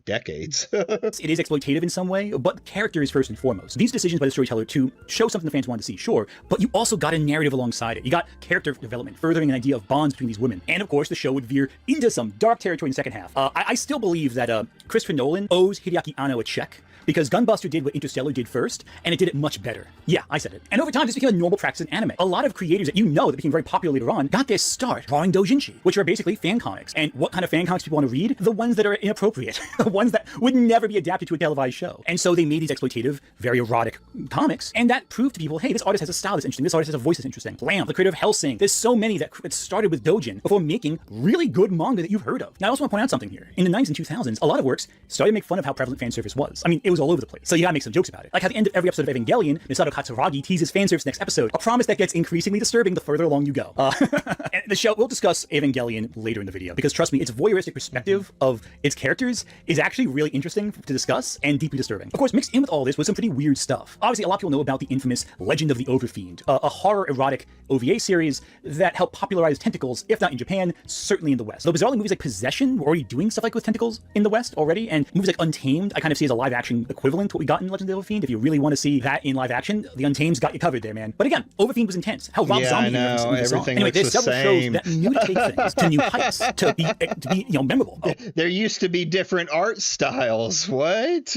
decades. It is exploitative in some way, but character is first and foremost. These decisions by the storyteller to show something the fans wanted to see, sure, but you also got a narrative alongside it. You got character development, furthering an idea of bonds between these women. And of course, the show would veer into some dark territory in the second half. I still believe that Christopher Nolan owes Hideaki Anno a check because Gunbuster did what Interstellar did first, and it did it much better. Yeah, I said it. And over time, this became a normal practice in anime. A lot of creators that that became very popular later on got their start drawing doujinshi, which are basically fan comics. And what kind of fan comics people want to read? The ones that are inappropriate, the ones that would never be adapted to a televised show. And so they made these exploitative, very erotic comics, and that proved to people, hey, this artist has a style that's interesting, this artist has a voice that's interesting. Lamb, the creator of Hellsing. There's so many that started with doujin before making really good manga that you've heard of. Now, I also want to point out something here. In the 90s and 2000s, a lot of works started to make fun of how prevalent fan service was. I mean, it was all over the place. So you gotta make some jokes about it. Like at the end of every episode of Evangelion, Misato Katsuragi teases fan service next episode, a promise that gets increasingly disturbing the further along you go. And the show, we'll discuss Evangelion later in the video, because trust me, its voyeuristic perspective of its characters is actually really interesting to discuss and deeply disturbing. Of course, mixed in with all this was some pretty weird stuff. Obviously, a lot of people know about the infamous Legend of the Overfiend, a horror erotic OVA series that helped popularize tentacles, if not in Japan, certainly in the West. Though bizarrely, movies like Possession were already doing stuff like with tentacles in the West already, and movies like Untamed, I kind of see as a live action equivalent to what we got in Legend of the Overfiend. If you really want to see that in live action, the Untamed's got you covered there, man. But again, Overfiend was intense. How Rob Zombie everything anyway, there's the several same. shows that knew to take things to new heights to be memorable. Oh. There used to be different art styles. What?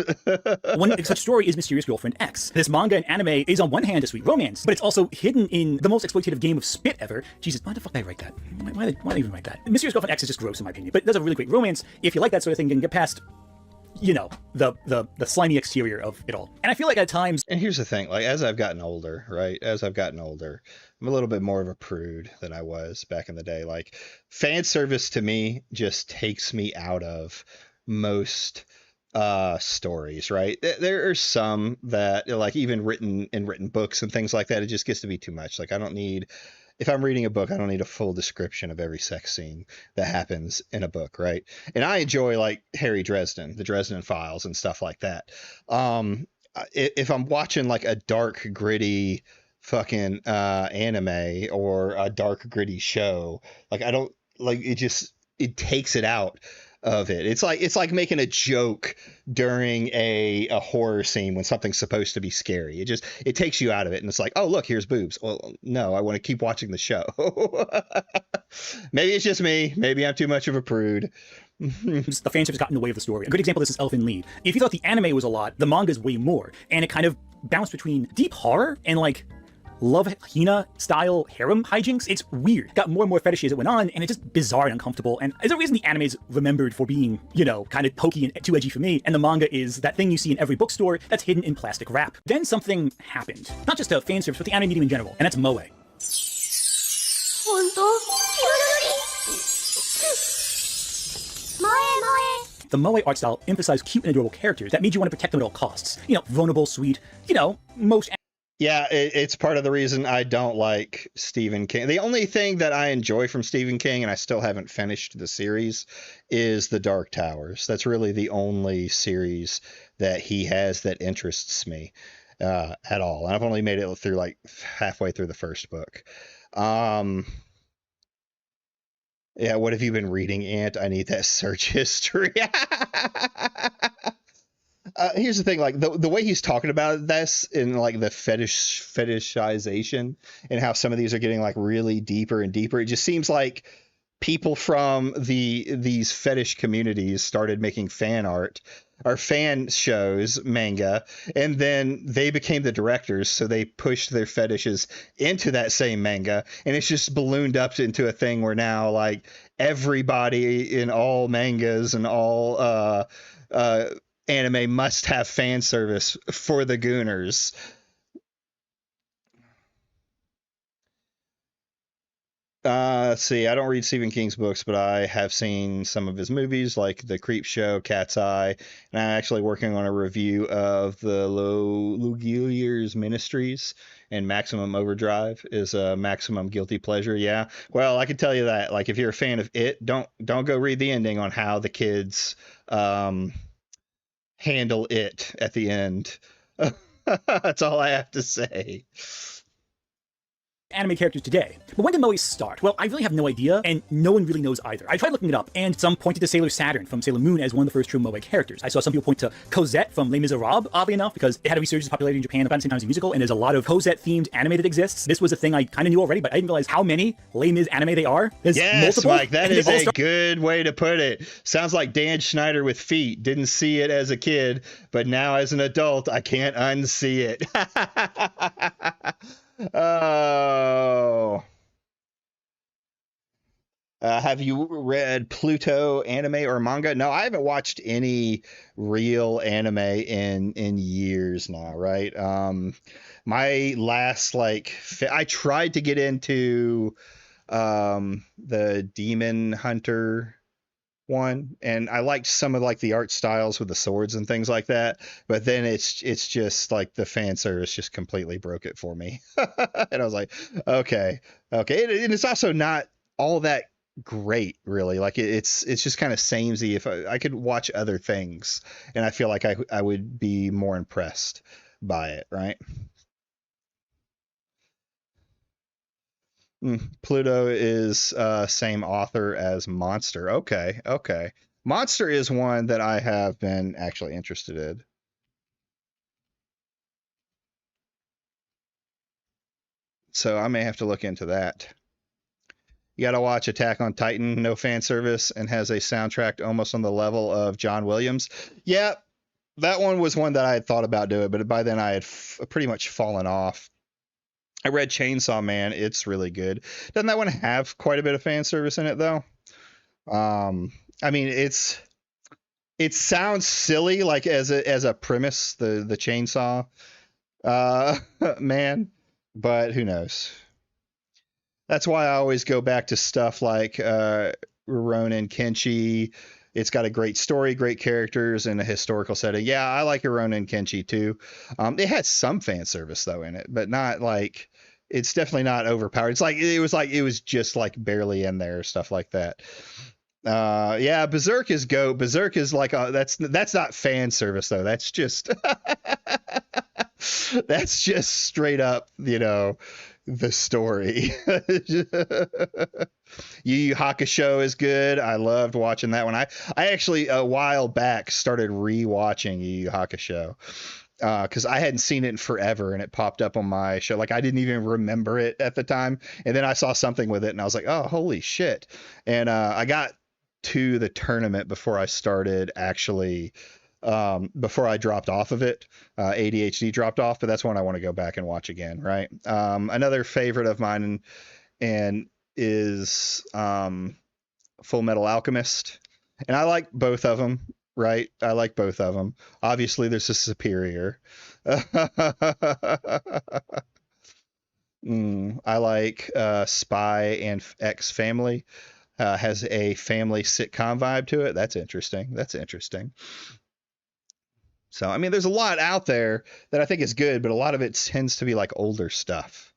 One such story is Mysterious Girlfriend X. This manga and anime is on one hand a sweet romance, but it's also hidden in the most exploitative game of spit ever. Jesus, why the fuck did I write that? Why did I even write that? Mysterious Girlfriend X is just gross in my opinion, but it does a really great romance. If you like that sort of thing, you can get past, you know, the slimy exterior of it all. And I feel like at times... And here's the thing, like, as I've gotten older, right? As I've gotten older, I'm a little bit more of a prude than I was back in the day. Like, fan service to me just takes me out of most stories, right? There are some that, like, even written books and things like that, it just gets to be too much. Like, I don't need... If I'm reading a book, I don't need a full description of every sex scene that happens in a book, right? And I enjoy, like, Harry Dresden, the Dresden Files and stuff like that. If I'm watching, like, a dark, gritty fucking anime or a dark, gritty show, like, I don't, like, it takes it out of it. It's like making a joke during a horror scene when something's supposed to be scary. It takes you out of it, and it's like, oh, look, here's boobs. Well, no, I want to keep watching the show. Maybe it's just me. Maybe I'm too much of a prude. The fan service got in the way of the story. A good example of this is Elfen Lied. If you thought the anime was a lot, the manga is way more, and it kind of bounced between deep horror and, like, Love Hina style harem hijinks. It's weird. Got more and more fetishy as it went on, and it's just bizarre and uncomfortable. And there's a reason the anime is remembered for being, you know, kind of pokey and too edgy for me, and the manga is that thing you see in every bookstore that's hidden in plastic wrap. Then something happened. Not just to fan service, but the anime medium in general, and that's moe. The moe art style emphasized cute and adorable characters that made you want to protect them at all costs. You know, vulnerable, sweet, you know, most... Yeah, it's part of the reason I don't like Stephen King. The only thing that I enjoy from Stephen King, and I still haven't finished the series, is The Dark Towers. That's really the only series that he has that interests me at all. And I've only made it through, like, halfway through the first book. Yeah, what have you been reading, Ant? I need that search history. Here's the thing, like, the way he's talking about this in, like, the fetishization and how some of these are getting, like, really deeper and deeper, it just seems like people from these fetish communities started making fan art or fan shows, manga, and then they became the directors, so they pushed their fetishes into that same manga, and it's just ballooned up into a thing where now, like, everybody in all mangas and all anime must have fan service for the Gooners. Let's see. I don't read Stephen King's books, but I have seen some of his movies, like The Creep Show, Cat's Eye, and I'm actually working on a review of the Lugilier's Ministries, and Maximum Overdrive is a maximum guilty pleasure. Yeah. Well, I can tell you that, like, if you're a fan of it, don't go read the ending on how the kids handle it at the end. That's all I have to say. anime characters today. But when did Moe start? Well, I really have no idea, and no one really knows either. I tried looking it up, and some pointed to Sailor Saturn from Sailor Moon as one of the first true Moe characters. I saw some people point to Cosette from Les Miserables, oddly enough, because it had a resurgence of popularity in Japan about the same time as the musical, and there's a lot of Cosette-themed anime that exists. This was a thing I kind of knew already, but I didn't realize how many Les Mis anime they are. There's multiple. Mike, that is a good way to put it. Sounds like Dan Schneider with feet. Didn't see it as a kid, but now as an adult, I can't unsee it. Oh. Have you read Pluto anime or manga? No, I haven't watched any real anime in years now, right? My last I tried to get into the Demon Hunter one, and I liked some of the art styles with the swords and things like that, but then it's just the fan service just completely broke it for me. And I was like, okay, and it's also not all that great, really. It's just kind of samey. If I could watch other things, and I feel like I would be more impressed by it, right? Pluto is same author as Monster. Okay. Monster is one that I have been actually interested in. So I may have to look into that. You got to watch Attack on Titan, no fan service, and has a soundtrack almost on the level of John Williams. Yeah, that one was one that I had thought about doing, but by then I had pretty much fallen off. I read Chainsaw Man. It's really good. Doesn't that one have quite a bit of fan service in it, though? I mean, it sounds silly, as a premise, the Chainsaw Man, but who knows? That's why I always go back to stuff like Rurouni Kenshi. It's got a great story, great characters, and a historical setting. Yeah, I like Rurouni Kenshi too. It had some fan service though in it, but not it's definitely not overpowered. It was just barely in there, stuff like that. Yeah, Berserk is GOAT. Berserk is that's not fan service though. That's just that's just straight up, the story. Yu Yu Hakusho is good. I loved watching that one. I actually a while back started rewatching Yu Yu Hakusho because I hadn't seen it in forever, and it popped up on my show. I didn't even remember it at the time, and then I saw something with it, and I was like, oh, holy shit. And I got to the tournament before I started actually before I dropped off of it. ADHD dropped off, but that's one I want to go back and watch again, right? Another favorite of mine and is Full Metal Alchemist, and I like both of them, right? I like both of them. Obviously, there's a superior. I like Spy and X Family. Has a family sitcom vibe to it. That's interesting. So, I mean, there's a lot out there that I think is good, but a lot of it tends to be older stuff.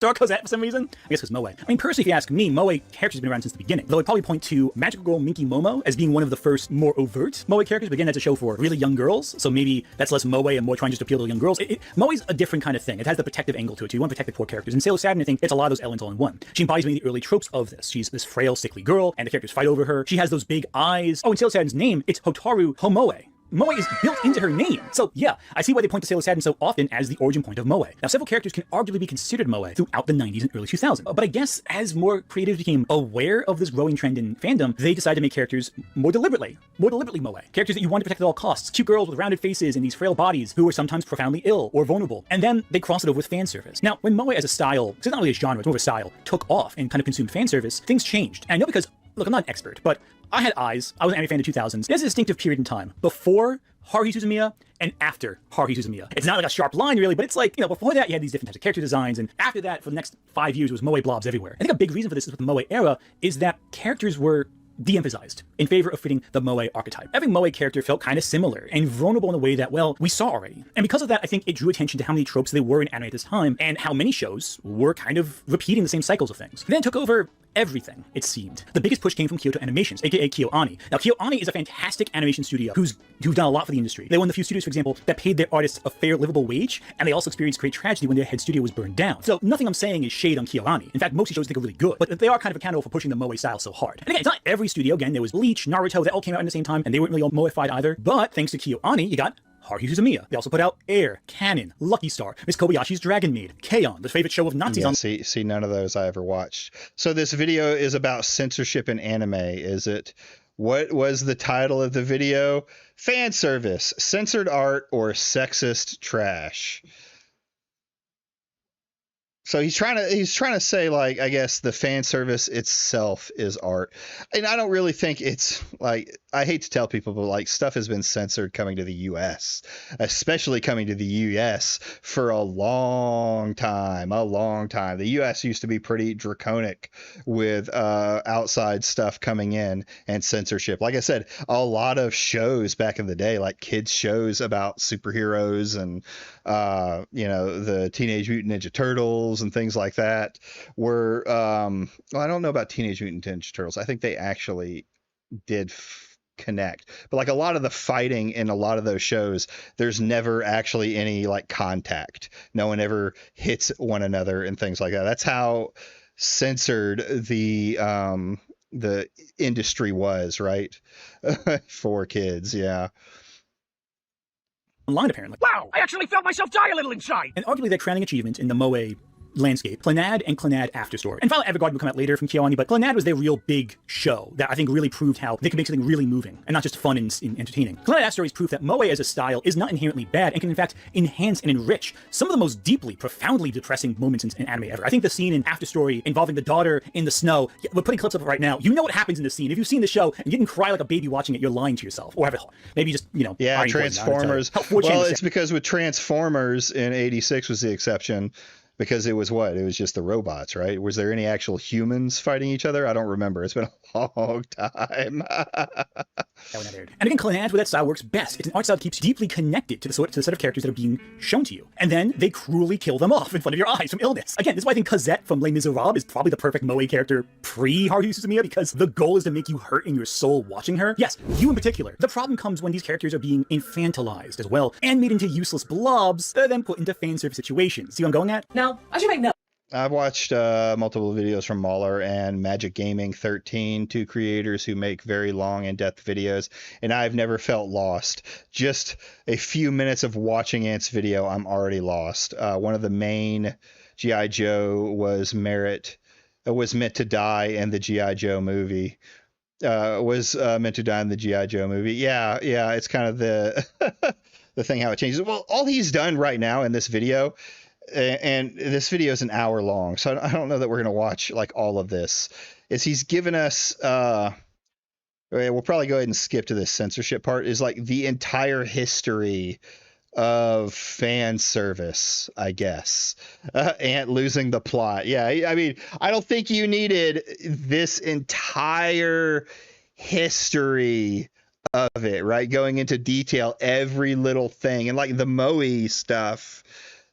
Dark Cosette for some reason? I guess because Moe. I mean, personally, if you ask me, Moe characters have been around since the beginning. Though I'd probably point to Magical Girl Minky Momo as being one of the first more overt Moe characters. But again, that's a show for really young girls, so maybe that's less Moe and more trying just to appeal to young girls. Moe's a different kind of thing. It has the protective angle to it, too. You want to protect the poor characters. And Sailor Saturn, I think, it's a lot of those elements all in one. She embodies many of the early tropes of this. She's this frail, sickly girl, and the characters fight over her. She has those big eyes. Oh, and Sailor Saturn's name, it's Hotaru Homoe. Moe is built into her name. So yeah, I see why they point to Sailor Saturn so often as the origin point of Moe. Now, several characters can arguably be considered Moe throughout the 90s and early 2000s. But I guess as more creatives became aware of this growing trend in fandom, they decided to make characters more deliberately Moe. Characters that you want to protect at all costs. Cute girls with rounded faces and these frail bodies who are sometimes profoundly ill or vulnerable. And then they cross it over with fan service. Now, when Moe as a style, because it's not really a genre, it's more of a style, took off and kind of consumed fan service, things changed. And I know because, look, I'm not an expert, but I had eyes. I was an anime fan in the 2000s. There's a distinctive period in time before Haruhi Suzumiya and after Haruhi Suzumiya. It's not like a sharp line really, but it's before that you had these different types of character designs, and after that, for the next 5 years, it was Moe blobs everywhere. I think a big reason for this is with the Moe era is that characters were de-emphasized in favor of fitting the Moe archetype. Every Moe character felt kind of similar and vulnerable in a way that, well, we saw already. And because of that, I think it drew attention to how many tropes there were in anime at this time and how many shows were kind of repeating the same cycles of things. And then it took over everything, it seemed. The biggest push came from Kyoto Animations, aka KyoAni. Now, KyoAni is a fantastic animation studio who's done a lot for the industry. They were one of the few studios, for example, that paid their artists a fair, livable wage, and they also experienced great tragedy when their head studio was burned down. So nothing I'm saying is shade on KyoAni. In fact, most of the shows I think are really good, but they are kind of accountable for pushing the moe style so hard. And again, it's not every studio. Again, there was Bleach, Naruto, they all came out at the same time, and they weren't really all moeified either. But thanks to KyoAni, you got Haruhi Suzumiya. They also put out Air, Cannon, Lucky Star, Miss Kobayashi's Dragon Maid, K-On!, the favorite show of Nazis on... See, none of those I ever watched. So this video is about censorship in anime, is it? What was the title of the video? Fan service, censored art, or sexist trash? So he's trying to say, like, I guess the fan service itself is art. And I don't really think it's like, I hate to tell people, but like stuff has been censored coming to the US, especially coming to the US for a long time. The US used to be pretty draconic with outside stuff coming in and censorship. Like I said, a lot of shows back in the day, like kids shows about superheroes and the Teenage Mutant Ninja Turtles and things like that were well, I don't know about Teenage Mutant Ninja Turtles. I think they actually did connect, but like a lot of the fighting in a lot of those shows, there's never actually any like contact. No one ever hits one another and things like that. That's how censored the industry was, right? For kids. Yeah. Online, apparently. Wow, I actually felt myself die a little inside. And arguably their crowning achievement in the moe landscape, Clannad and Clannad Afterstory. And finally, Everguard would come out later from KyoAni, but Clannad was their real big show that I think really proved how they could make something really moving and not just fun and entertaining. Clannad Afterstory is proof that moe as a style is not inherently bad and can in fact enhance and enrich some of the most deeply, profoundly depressing moments in anime ever. I think the scene in Afterstory involving the daughter in the snow, we're putting clips of it right now. You know what happens in the scene. If you've seen the show and you didn't cry like a baby watching it, you're lying to yourself. Or have it, maybe just, Yeah, Transformers. Well, it's because with Transformers in '86 was the exception. Because it was what? It was just the robots, right? Was there any actual humans fighting each other? I don't remember. It's been a long time. And again, Clannad, where that style works best. It's an art style that keeps deeply connected to the set of characters that are being shown to you. And then they cruelly kill them off in front of your eyes from illness. Again, this is why I think Cosette from Les Miserables is probably the perfect moe character pre-Haruhi Suzumiya, because the goal is to make you hurt in your soul watching her. Yes, you in particular. The problem comes when these characters are being infantilized as well, and made into useless blobs that are then put into fan service situations. See what I'm going at? Now, as you might know, I've watched multiple videos from Mauler and Magic Gaming 13, two creators who make very long, in-depth videos, and I've never felt lost. Just a few minutes of watching Ant's video, I'm already lost. One of the main G.I. Joe was meant to die in the G.I. Joe movie. Meant to die in the G.I. Joe movie. Yeah, it's kind of the the thing how it changes. Well, all he's done right now in this video, and this video is an hour long, so I don't know that we're going to watch like all of this, is he's given us we'll probably go ahead and skip to this censorship part, is like the entire history of fan service, I guess, and losing the plot. Yeah, I mean, I don't think you needed this entire history of it, right? Going into detail, every little thing, and like the moe stuff,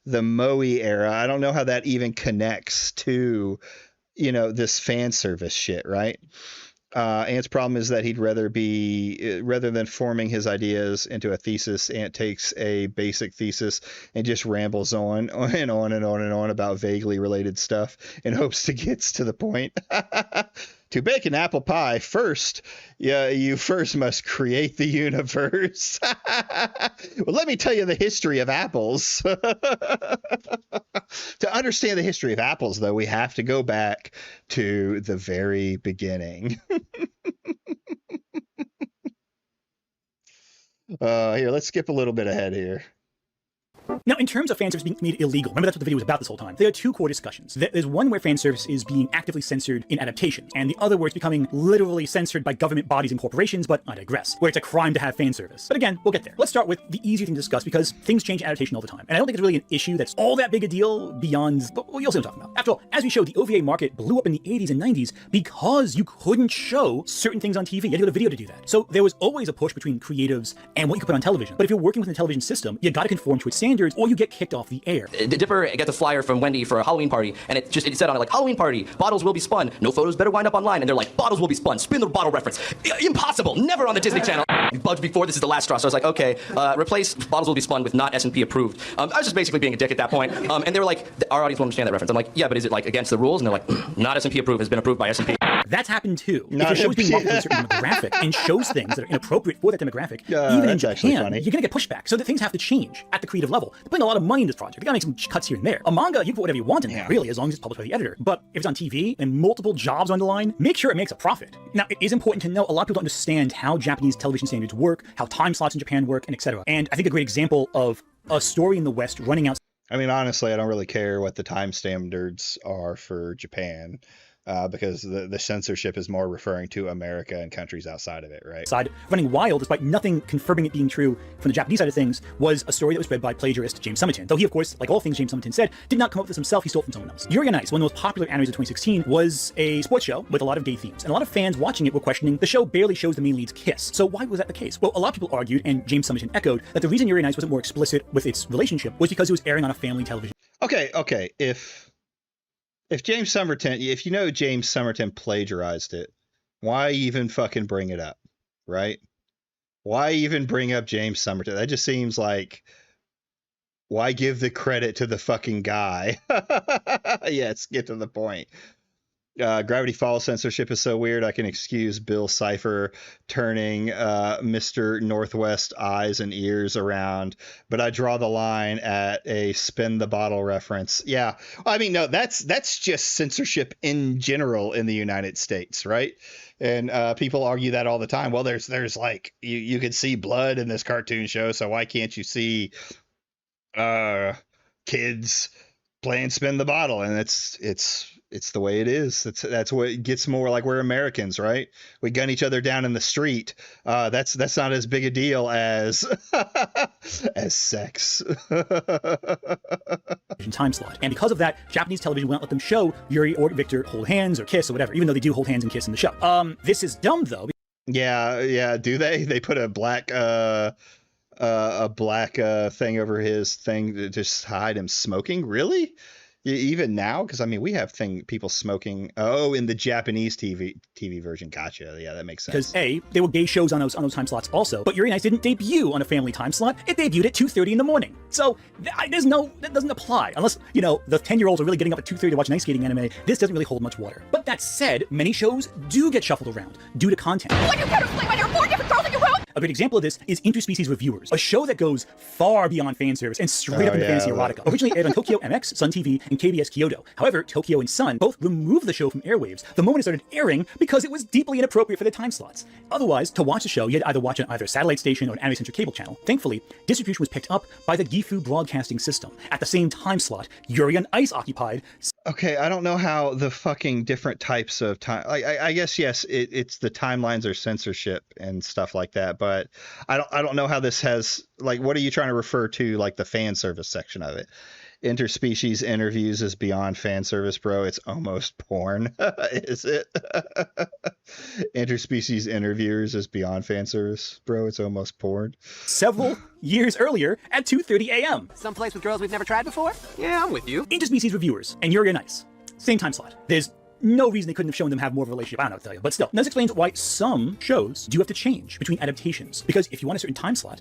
the moe era, I don't know how that even connects to, this fan service shit, right? Ant's problem is that he'd rather than forming his ideas into a thesis, Ant takes a basic thesis and just rambles on and on and on and on about vaguely related stuff in hopes to get to the point. To bake an apple pie, you first must create the universe. Well, let me tell you the history of apples. To understand the history of apples, though, we have to go back to the very beginning. Here, let's skip a little bit ahead here. Now, in terms of fan service being made illegal, remember that's what the video was about this whole time. There are two core discussions. There's one where fan service is being actively censored in adaptation, and the other where it's becoming literally censored by government bodies and corporations, but I digress, where it's a crime to have fan service. But again, we'll get there. Let's start with the easier thing to discuss, because things change in adaptation all the time. And I don't think it's really an issue that's all that big a deal beyond, but you'll see what I'm talking about. After all, as we showed, the OVA market blew up in the 80s and 90s because you couldn't show certain things on TV. You had to go to video to do that. So there was always a push between creatives and what you could put on television. But if you're working with a television system, you gotta conform to its standards. standards, or you get kicked off the air. Dipper gets a flyer from Wendy for a Halloween party, and it said on it, like, Halloween party, bottles will be spun, no photos better wind up online, and they're like, bottles will be spun, spin the bottle reference. Impossible, never on the Disney Channel. Bugged before, this is the last straw, so I was like, okay, replace bottles will be spun with not S&P approved. I was just basically being a dick at that point, and they were like, our audience won't understand that reference. I'm like, yeah, but is it like against the rules? And they're like, not S&P approved, has been approved by S&P. That's happened too. If your show's being marketed to a certain demographic and shows things that are inappropriate for that demographic, even in Japan, you're gonna get pushback. So that things have to change at the creative level. They're putting a lot of money in this project. They gotta make some cuts here and there. A manga, you can put whatever you want in there, really, as long as it's published by the editor. But if it's on TV and multiple jobs on the line, make sure it makes a profit. Now, it is important to know a lot of people don't understand how Japanese television standards work, how time slots in Japan work, and etc. And I think a great example of a story in the West running out. I mean, honestly, I don't really care what the time standards are for Japan. Because the censorship is more referring to America and countries outside of it, right? Side running wild, despite nothing confirming it being true from the Japanese side of things, was a story that was spread by plagiarist James Summerton. Though he, of course, like all things James Summerton said, did not come up with this himself, he stole it from someone else. Yuri on Ice, one of the most popular animes of 2016, was a sports show with a lot of gay themes. And a lot of fans watching it were questioning, the show barely shows the main lead's kiss. So why was that the case? Well, a lot of people argued, and James Summerton echoed, that the reason Yuri on Ice wasn't more explicit with its relationship was because it was airing on a family television. Okay, if James Summerton, if you know James Summerton plagiarized it, why even fucking bring it up, right? Why even bring up James Summerton? That just seems like, why give the credit to the fucking guy? Yes, get to the point. Gravity Falls censorship is so weird. I can excuse Bill Cipher turning Mr. Northwest eyes and ears around, but I draw the line at a spin the bottle reference. Yeah, I mean, no, that's just censorship in general in the United States, right? And people argue that all the time. Well, there's like you could see blood in this cartoon show, so why can't you see kids playing spin the bottle? And it's the way it is. That's what it gets more like we're Americans, right? We gun each other down in the street. That's not as big a deal as as sex. Time slot. And because of that, Japanese television won't let them show Yuri or Victor hold hands or kiss or whatever, even though they do hold hands and kiss in the show. This is dumb though. Yeah. Do they? They put a black thing over his thing to just hide him smoking? Really? Even now? Because, I mean, we have people smoking. Oh, in the Japanese TV version. Gotcha. Yeah, that makes sense. Because A, there were gay shows on those time slots also, but Yuri on Ice didn't debut on a family time slot. It debuted at 2:30 in the morning. So that doesn't apply. Unless, the 10-year-olds are really getting up at 2:30 to watch an ice skating anime. This doesn't really hold much water. But that said, many shows do get shuffled around due to content. Like you can't explain why there are 4 different girls in your room? A great example of this is Interspecies Reviewers, a show that goes far beyond fan service and straight up into fantasy erotica. Originally aired on Tokyo MX, Sun TV, and KBS Kyoto. However, Tokyo and Sun both removed the show from airwaves the moment it started airing because it was deeply inappropriate for the time slots. Otherwise, to watch the show, you had to either watch it on either a satellite station or an anime-centric cable channel. Thankfully, distribution was picked up by the Gifu Broadcasting System. At the same time slot, Yuri on Ice occupied. Okay, I don't know how the fucking different types of time. I guess yes, it's the timelines or censorship and stuff like that. But I don't know how this has, like, what are you trying to refer to, like the fan service section of it? Interspecies interviews is beyond fan service, bro. It's almost porn. Is it? Interspecies interviewers is beyond fan service, bro. It's almost porn. Several years earlier at 2:30 a.m. Someplace with girls we've never tried before? Yeah, I'm with you. Interspecies Reviewers and Yuri on Ice. Same time slot. There's no reason they couldn't have shown them have more of a relationship. I don't know what to tell you. But still, this explains why some shows do have to change between adaptations. Because if you want a certain time slot,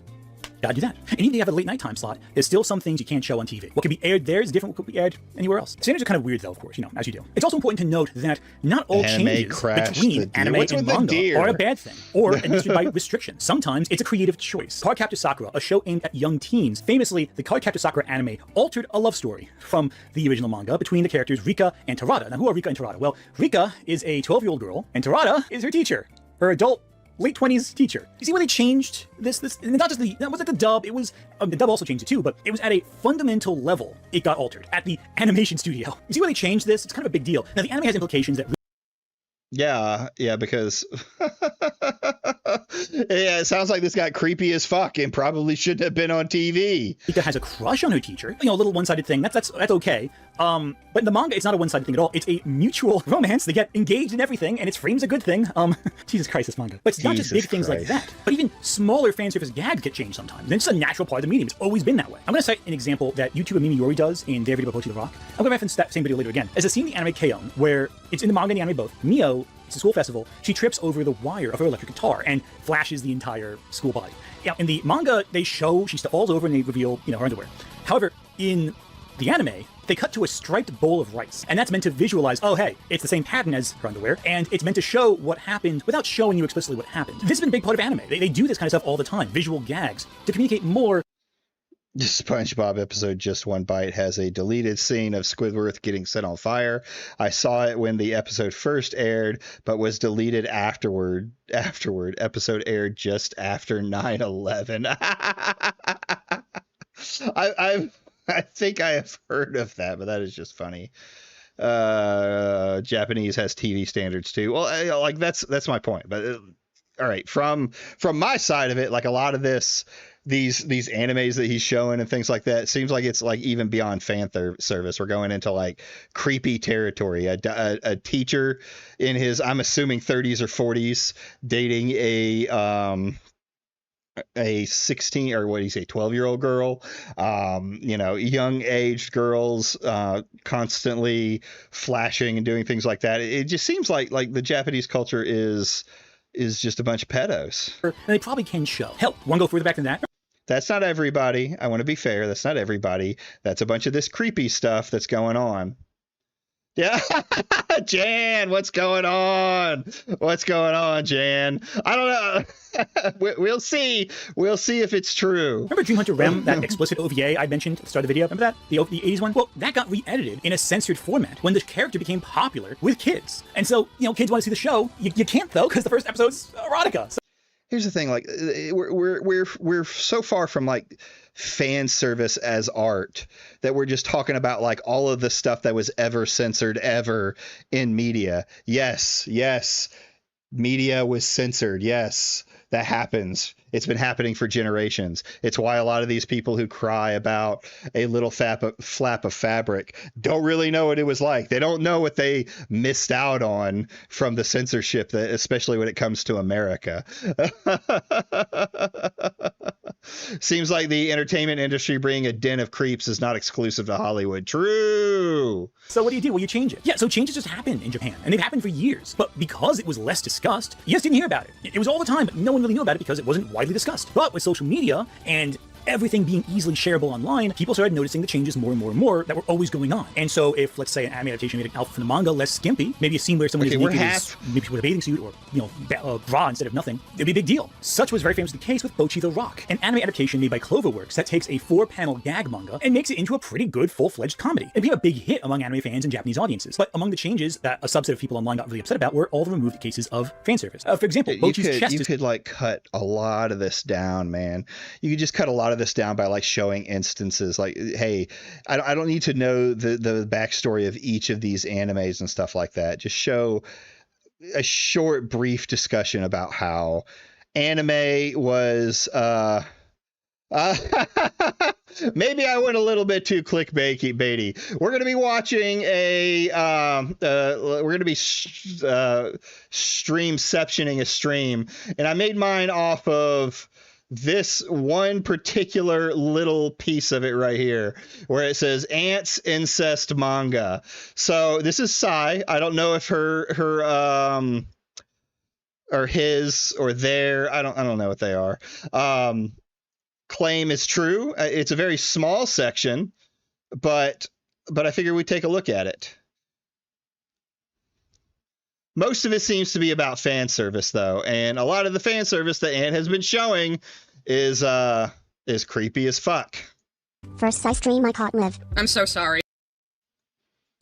gotta do that. And even if you have a late night time slot, there's still some things you can't show on TV. What can be aired there is different from what could be aired anywhere else. Standards are kind of weird though, of course, as you do. It's also important to note that not all changes between anime and manga are a bad thing, or administered by restriction. Sometimes it's a creative choice. Cardcaptor Sakura, a show aimed at young teens. Famously, the Cardcaptor Sakura anime altered a love story from the original manga between the characters Rika and Tarada. Now, who are Rika and Tarada? Well, Rika is a 12-year-old girl, and Tarada is her teacher, her adult late 20s teacher. You see where they changed this, not just that wasn't the dub, it was, the dub also changed it too, but it was at a fundamental level, it got altered at the animation studio. You see where they changed this? It's kind of a big deal. Now the anime has implications that... Yeah, because Yeah, it sounds like this got creepy as fuck and probably shouldn't have been on TV. Rika has a crush on her teacher. You know, a little one-sided thing. That's okay. But in the manga, it's not a one-sided thing at all. It's a mutual romance. They get engaged in everything, and it's framed as a good thing. Jesus Christ, this manga. But it's not just big things like that. But even smaller fan service gags get changed sometimes. And it's a natural part of the medium. It's always been that way. I'm going to cite an example that YouTuber Mimi Yori does in their video about Pochi the Rock. I'm going to reference that same video later again. As a scene in the anime K-On! Where it's in the manga and the anime both. Mio, it's a school festival, she trips over the wire of her electric guitar and flashes the entire school body. Yeah, in the manga, they show she falls over and they reveal, her underwear. However, in the anime, they cut to a striped bowl of rice. And that's meant to visualize, oh, hey, it's the same pattern as her underwear, and it's meant to show what happened without showing you explicitly what happened. This has been a big part of anime. They do this kind of stuff all the time, visual gags, to communicate more. The SpongeBob episode Just One Bite has a deleted scene of Squidward getting set on fire. I saw it when the episode first aired, but was deleted afterward. Episode aired just after 9/11. I think I have heard of that, but that is just funny. Japanese has TV standards too. Well, like that's my point. But all right, from my side of it, like a lot of these animes that he's showing and things like that, it seems like it's like even beyond fan service. We're going into like creepy territory. A teacher in his, I'm assuming 30s or 40s, dating a 16 or what do you say, 12-year-old girl, young aged girls, constantly flashing and doing things like that. It just seems like the Japanese culture is just a bunch of pedos. And they probably can show. Hell, want to go further back than that? That's not everybody. I want to be fair. That's not everybody. That's a bunch of this creepy stuff that's going on. Yeah. Jan, what's going on? What's going on, Jan? I don't know. We'll see. We'll see if it's true. Remember Dream Hunter Rem, that explicit OVA I mentioned at the start of the video? Remember that? The 80s one? Well, that got re-edited in a censored format when the character became popular with kids. And so, kids want to see the show. You can't, though, because the first episode's erotica. So here's the thing, like we're so far from like fan service as art that we're just talking about like all of the stuff that was ever censored ever in media. Yes, media was censored. Yes, that happens. It's been happening for generations. It's why a lot of these people who cry about a little flap of fabric don't really know what it was like. They don't know what they missed out on from the censorship, especially when it comes to America. Seems like the entertainment industry being a den of creeps is not exclusive to Hollywood. True. So what do? Well, you change it. Yeah, so changes just happen in Japan, and they've happened for years. But because it was less discussed, you just didn't hear about it. It was all the time, but no one really knew about it because it wasn't widely discussed. But with social media and everything being easily shareable online, people started noticing the changes more and more and more that were always going on. And so if, let's say, an anime adaptation made an outfit from the manga less skimpy, maybe a scene where someone is naked, maybe with a bathing suit or, bra instead of nothing, it'd be a big deal. Such was very famously the case with Bocchi the Rock, an anime adaptation made by Cloverworks that takes a 4-panel gag manga and makes it into a pretty good full-fledged comedy. It became a big hit among anime fans and Japanese audiences. But among the changes that a subset of people online got really upset about were all the removed cases of fan service. For example, Bocchi's chest you could like cut a lot of this down, man. You could just cut a lot of this down by like showing instances like, hey, I don't need to know the backstory of each of these animes and stuff like that. Just show a short, brief discussion about how anime was maybe I went a little bit too clickbaity. We're going to be watching we're going to be streamceptioning a stream, and I made mine off of this one particular little piece of it right here where it says Ants Incest Manga. So this is Sai. I don't know if her or his or their, I don't know what they are, claim is true. It's a very small section, but I figure we'd take a look at it. Most of it seems to be about fan service, though, and a lot of the fan service that Ant has been showing is creepy as fuck. First I stream I caught live. I'm so sorry.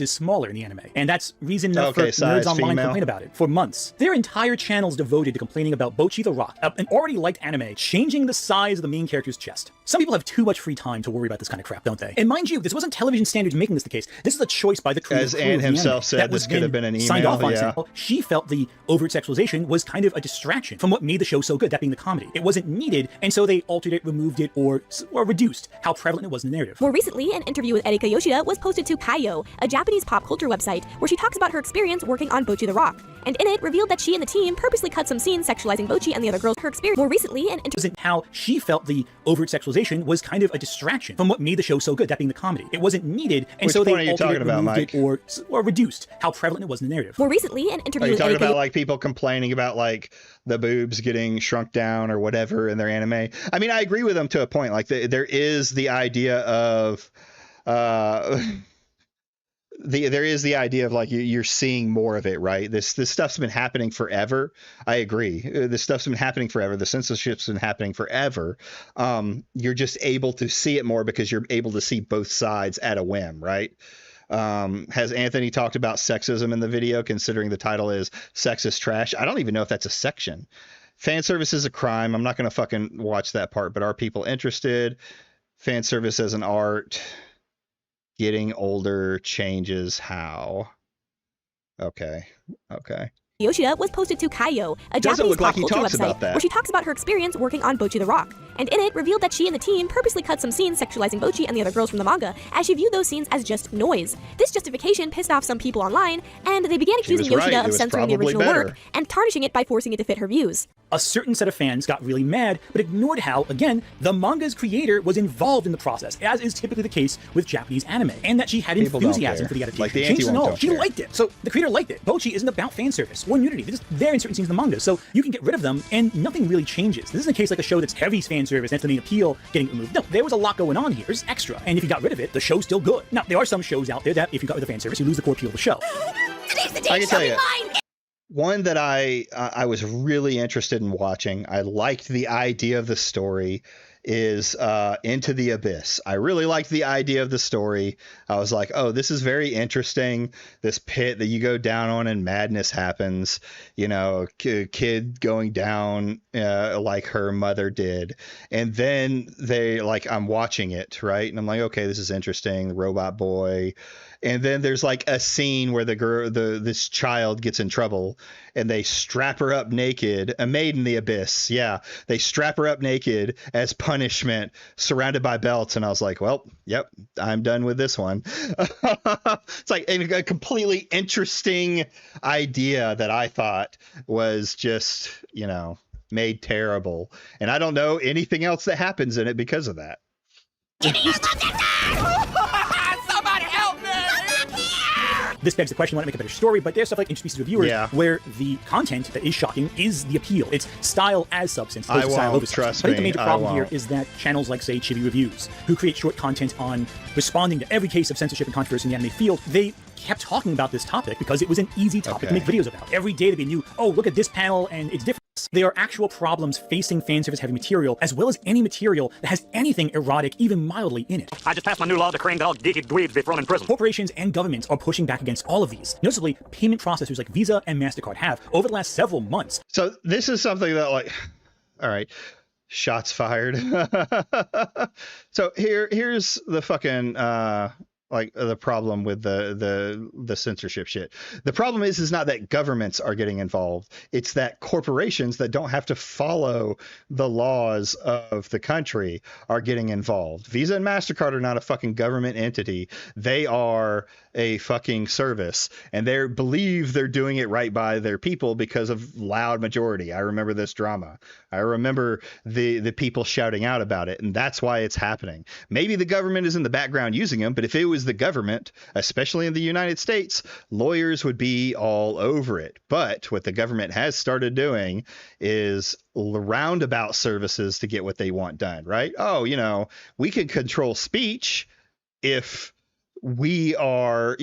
is smaller in the anime, and that's reason enough Okay, for nerds size online to female. complain about it for months. Their entire channels devoted to complaining about Bocchi the Rock, an already liked anime, changing the size of the main character's chest. Some people have too much free time to worry about this kind of crap, don't they? And mind you, this wasn't television standards making this the case. This is a choice by the creator. As Anne himself said, this could have been an signed email, off on yeah. saying, she felt the overt sexualization was kind of a distraction from what made the show so good, that being the comedy. It wasn't needed, and so they altered it, removed it, or reduced how prevalent it was in the narrative. More recently, an interview with Erika Yoshida was posted to Kayo, a Japanese pop culture website, where she talks about her experience working on Bocchi the Rock, and in it revealed that she and the team purposely cut some scenes sexualizing Bocchi and the other girls. Her experience. More recently, an interview Wasn't how she felt the overt sexualization was kind of a distraction from what made the show so good, that being the comedy. It wasn't needed, and Which so they point are you altered talking it, about, removed Mike? it, or reduced how prevalent it was in the narrative. More recently, an interview Are you with talking Erika about like people complaining about like the boobs getting shrunk down or whatever in their anime? I mean, I agree with them to a point. Like there is the idea of there is the idea of like you're seeing more of it, right? This stuff's been happening forever. I agree. This stuff's been happening forever. The censorship's been happening forever. You're just able to see it more because you're able to see both sides at a whim, right? Has Anthony talked about sexism in the video, considering the title is Sexist Trash? I don't even know if that's a section. Fan service is a crime. I'm not going to fucking watch that part, but are people interested? Fan service as an art. Getting older changes how? Okay. Yoshida was posted to Kayo, a Doesn't Japanese look like pop he culture talks about website, that. where she talks about her experience working on Bocchi the Rock, and in it revealed that she and the team purposely cut some scenes sexualizing Bocchi and the other girls from the manga, as she viewed those scenes as just noise. This justification pissed off some people online, and they began accusing Yoshida of censoring the original work and tarnishing it by forcing it to fit her views. A certain set of fans got really mad, but ignored how, again, the manga's creator was involved in the process, as is typically the case with Japanese anime, and that she had People don't enthusiasm care. for the adaptation. Like the Changes and anti-ones all. don't She care. liked it. So the creator liked it. Bocchi isn't about fan service or nudity. They're just there in certain scenes of the manga, so you can get rid of them and nothing really changes. This isn't a case like a show that's heavy fan service and it's the main appeal getting removed. No, there was a lot going on here. There's extra. And if you got rid of it, the show's still good. Now, there are some shows out there that if you got rid of the fan service, you lose the core appeal of the show. I can tell you. One that I was really interested in watching, I liked the idea of the story, is Into the Abyss. I really liked the idea of the story. I was like, oh, this is very interesting. This pit that you go down on and madness happens. You know, kid going down like her mother did. And then I'm watching it, right? And I'm like, okay, this is interesting. The robot boy. And then there's like a scene where this child gets in trouble and they strap her up naked, a maid in the abyss. Yeah. They strap her up naked as punishment, surrounded by belts. And I was like, well, yep, I'm done with this one. It's like a completely interesting idea that I thought was just, made terrible. And I don't know anything else that happens in it because of that. This begs the question, you want to make a better story, but there's stuff like Interesting Pieces of Viewers where the content that is shocking is the appeal. It's style as substance. I Style won't, over trust substance. I think the me, major I problem here won't. is that channels like, say, Chibi Reviews, who create short content on responding to every case of censorship and controversy in the anime field, they kept talking about this topic because it was an easy topic to make videos about. Every day there'd be new, oh, look at this panel and it's different. There are actual problems facing fan service heavy material, as well as any material that has anything erotic, even mildly, in it. I just passed my new law decreeing that all geeky dweebs be thrown in prison. Corporations and governments are pushing back against all of these. Noticeably, payment processors like Visa and MasterCard have, over the last several months. So this is something that, like, all right, shots fired. So here's the fucking the problem with the censorship shit. The problem is not that governments are getting involved. It's that corporations that don't have to follow the laws of the country are getting involved. Visa and MasterCard are not a fucking government entity. They are a fucking service, and they believe they're doing it right by their people because of loud majority. I remember this drama. I remember the people shouting out about it, and that's why it's happening. Maybe the government is in the background using them, but if it was the government, especially in the United States, lawyers would be all over it. But what the government has started doing is roundabout services to get what they want done, right? Oh, we can control speech if we are,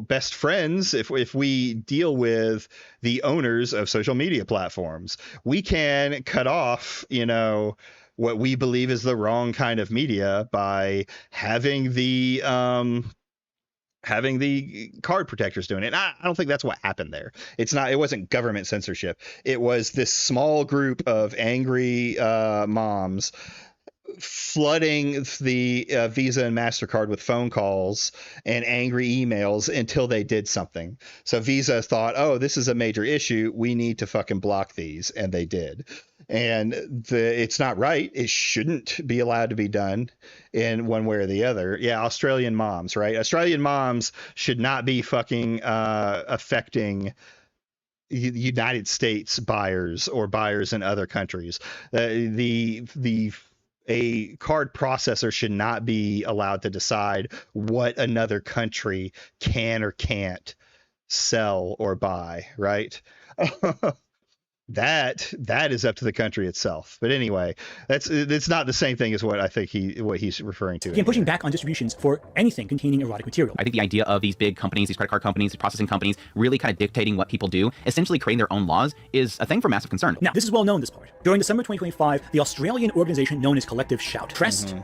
best friends, if we deal with the owners of social media platforms. We can cut off, what we believe is the wrong kind of media by having the having the card protectors doing it. And I don't think that's what happened there. It wasn't government censorship. It was this small group of angry moms flooding the Visa and MasterCard with phone calls and angry emails until they did something. So Visa thought, oh, this is a major issue. We need to fucking block these. And they did. And it's not right. It shouldn't be allowed to be done in one way or the other. Yeah, Australian moms, right? Australian moms should not be fucking affecting United States buyers or buyers in other countries. A card processor should not be allowed to decide what another country can or can't sell or buy, right? That is up to the country itself. But anyway, it's not the same thing as what I think what he's referring to. Again, pushing back on distributions for anything containing erotic material. I think the idea of these big companies, these credit card companies, these processing companies, really kind of dictating what people do, essentially creating their own laws, is a thing for massive concern. Now, this is well known, this part. During December 2025, the Australian organization known as Collective Shout pressed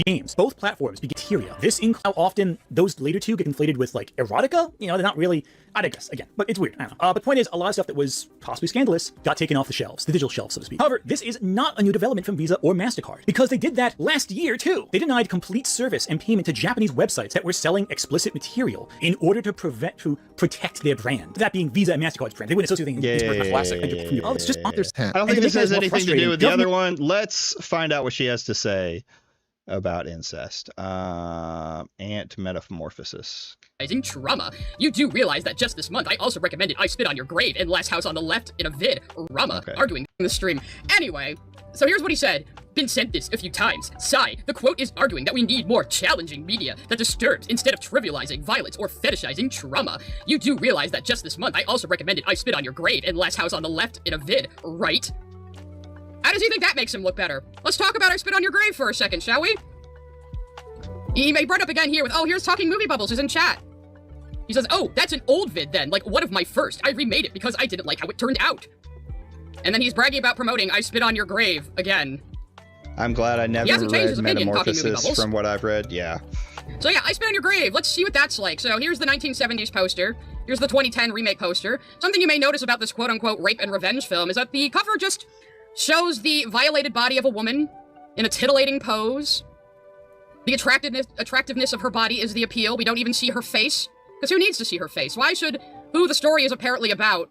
games, both platforms, began criteria. This includes how often those later two get conflated with like erotica. You know, they're not really, I guess, again, but it's weird. I don't know. But the point is, a lot of stuff that was possibly scandalous got taken off the shelves, the digital shelves, so to speak. However, this is not a new development from Visa or MasterCard, because they did that last year too. They denied complete service and payment to Japanese websites that were selling explicit material in order to protect their brand. That being Visa and MasterCard's brand. They wouldn't associate anything with classic. Oh, it's just authors. I don't think this has anything to do with the other one. Let's find out what she has to say about incest. Ant metamorphosis. Trauma. You do realize that just this month I also recommended I Spit on Your Grave in Last House on the Left in a vid. Rama, arguing in the stream. Anyway, so here's what he said. Been sent this a few times. Sigh. The quote is arguing that we need more challenging media that disturbs instead of trivializing violence or fetishizing trauma. You do realize that just this month I also recommended I Spit on Your Grave in Last House on the Left in a vid, right? How does he think that makes him look better? Let's talk about I Spit on Your Grave for a second, shall we? He may brought up again here with, oh, here's Talking Movie Bubbles is in chat. He says, oh, that's an old vid then, like one of my first. I remade it because I didn't like how it turned out. And then he's bragging about promoting I Spit on Your Grave again. I'm glad I never read Metamorphosis from what I've read, yeah. So yeah, I Spit on Your Grave. Let's see what that's like. So here's the 1970s poster. Here's the 2010 remake poster. Something you may notice about this quote-unquote rape and revenge film is that the cover just shows the violated body of a woman in a titillating pose. The attractiveness of her body is the appeal. We don't even see her face. Because who needs to see her face? Why should who the story is apparently about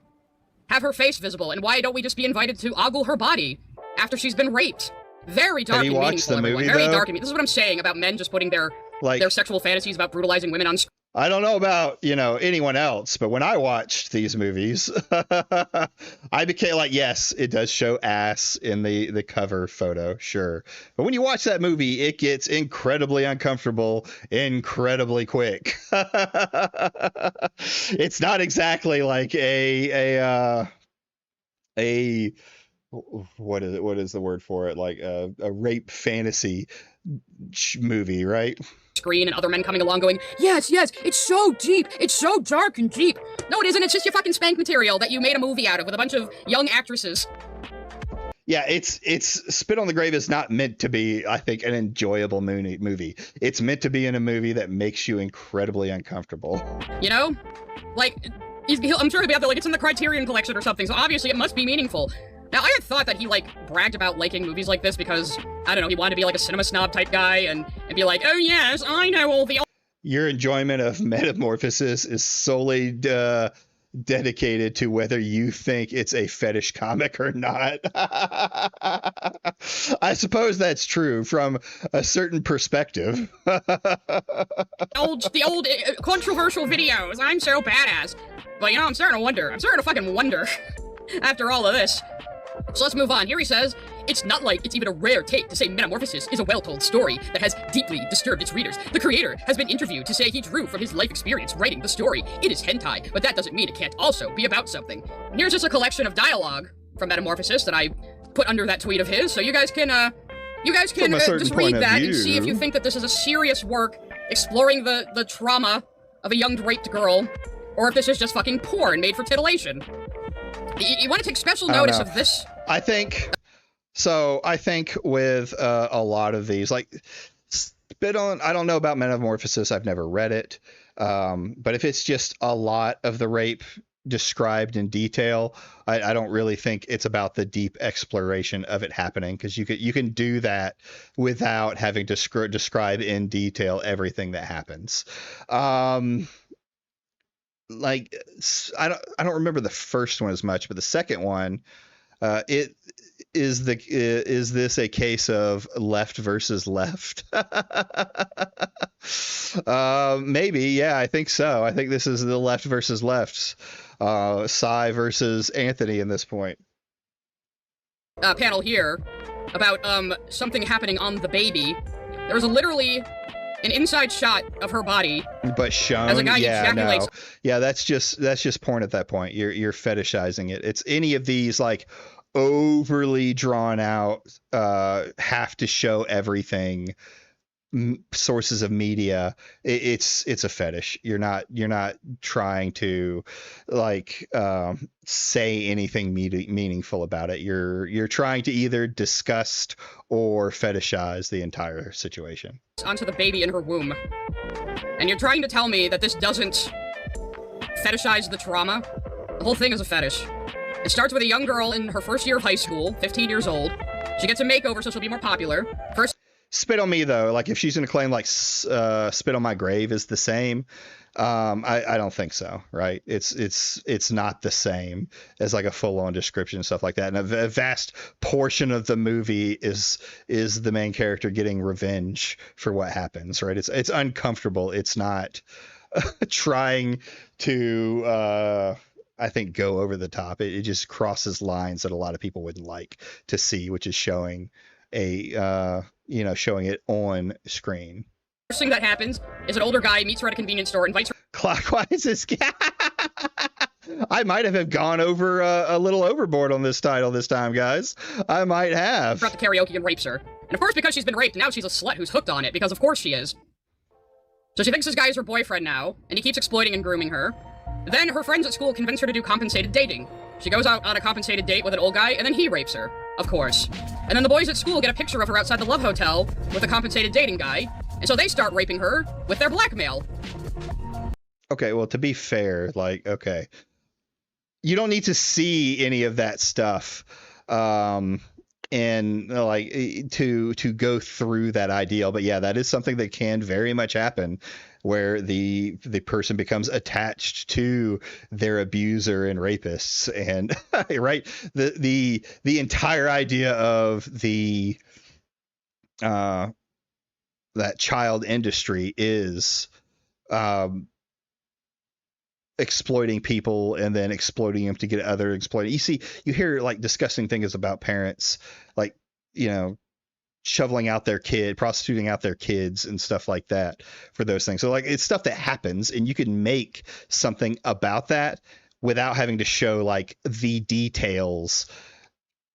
have her face visible? And why don't we just be invited to ogle her body after she's been raped? Very dark and meaningful, everyone. Very dark and meaningful. This is what I'm saying about men just putting their sexual fantasies about brutalizing women on screen. I don't know about, anyone else, but when I watched these movies, I became like, yes, it does show ass in the cover photo, sure. But when you watch that movie, it gets incredibly uncomfortable incredibly quick. It's not exactly like a what is the word for it? Like a rape fantasy movie, right? Screen and other men coming along going, yes, it's so deep, it's so dark and deep. No, it isn't. It's just your fucking spank material that you made a movie out of with a bunch of young actresses. Yeah, it's Spit on the Grave is not meant to be, I think, an enjoyable movie. It's meant to be in a movie that makes you incredibly uncomfortable. Like, I'm sure he'll be out there like it's in the Criterion Collection or something, so obviously it must be meaningful. Now, I had thought that he, bragged about liking movies like this because, I don't know, he wanted to be, a cinema snob type guy and be like, oh, yes, I know all the... Your enjoyment of Metamorphosis is solely dedicated to whether you think it's a fetish comic or not. I suppose that's true from a certain perspective. the old controversial videos. I'm so badass. But, I'm starting to wonder. I'm starting to fucking wonder after all of this. So let's move on. Here he says, it's not like it's even a rare take to say Metamorphosis is a well-told story that has deeply disturbed its readers. The creator has been interviewed to say he drew from his life experience writing the story. It is hentai, but that doesn't mean it can't also be about something. And here's just a collection of dialogue from Metamorphosis that I put under that tweet of his, so you guys can just read that and see if you think that this is a serious work exploring the trauma of a young raped girl, or if this is just fucking porn made for titillation. You want to take special notice of this? I think with a lot of these, I don't know about Metamorphosis. I've never read it. But if it's just a lot of the rape described in detail, I don't really think it's about the deep exploration of it happening, because you can do that without having to describe in detail everything that happens. Like, I don't remember the first one as much, but the second one, is this a case of left versus left? Maybe, yeah, I think so. I think this is the left versus lefts. Cy versus Anthony in this point. Panel here about something happening on the baby. There was literally an inside shot of her body, but shown, as a guy ejaculates. No. Yeah, that's just porn at that point. You're fetishizing it. It's any of these like overly drawn out, have to show everything sources of media. It's a fetish. You're not trying to like say anything meaningful about it. You're trying to either disgust or fetishize the entire situation onto the baby in her womb. And you're trying to tell me that this doesn't fetishize the trauma? The whole thing is a fetish. It starts with a young girl in her first year of high school, 15 years old. She gets a makeover so she'll be more popular. First, spit on me though. Like if she's going to claim like spit on my grave is the same, I don't think so. Right? It's not the same as like a full-on description and stuff like that. And a vast portion of the movie is the main character getting revenge for what happens. Right? It's uncomfortable. It's not trying to I think go over the top. It just crosses lines that a lot of people wouldn't like to see, which is showing showing it on screen. First thing that happens is an older guy meets her at a convenience store, invites her. Clockwise is. I might have gone over a little overboard on this title this time, guys. I might have. Brought the karaoke and rapes her. And of course, because she's been raped, now she's a slut who's hooked on it, because of course she is. So she thinks this guy is her boyfriend now, and he keeps exploiting and grooming her. Then her friends at school convince her to do compensated dating. She goes out on a compensated date with an old guy, and then he rapes her. Of course. And then the boys at school get a picture of her outside the Love Hotel with a compensated dating guy, and so they start raping her with their blackmail. Okay, well, to be fair, like, okay. You don't need to see any of that stuff, and like to go through that ideal. But yeah, that is something that can very much happen, where the person becomes attached to their abuser and rapists, and right, the entire idea of the that child industry is exploiting people and then exploiting them to get other exploited. You hear like disgusting things about parents, like, shoveling out their kid, prostituting out their kids and stuff like that for those things. So like it's stuff that happens, and you can make something about that without having to show like the details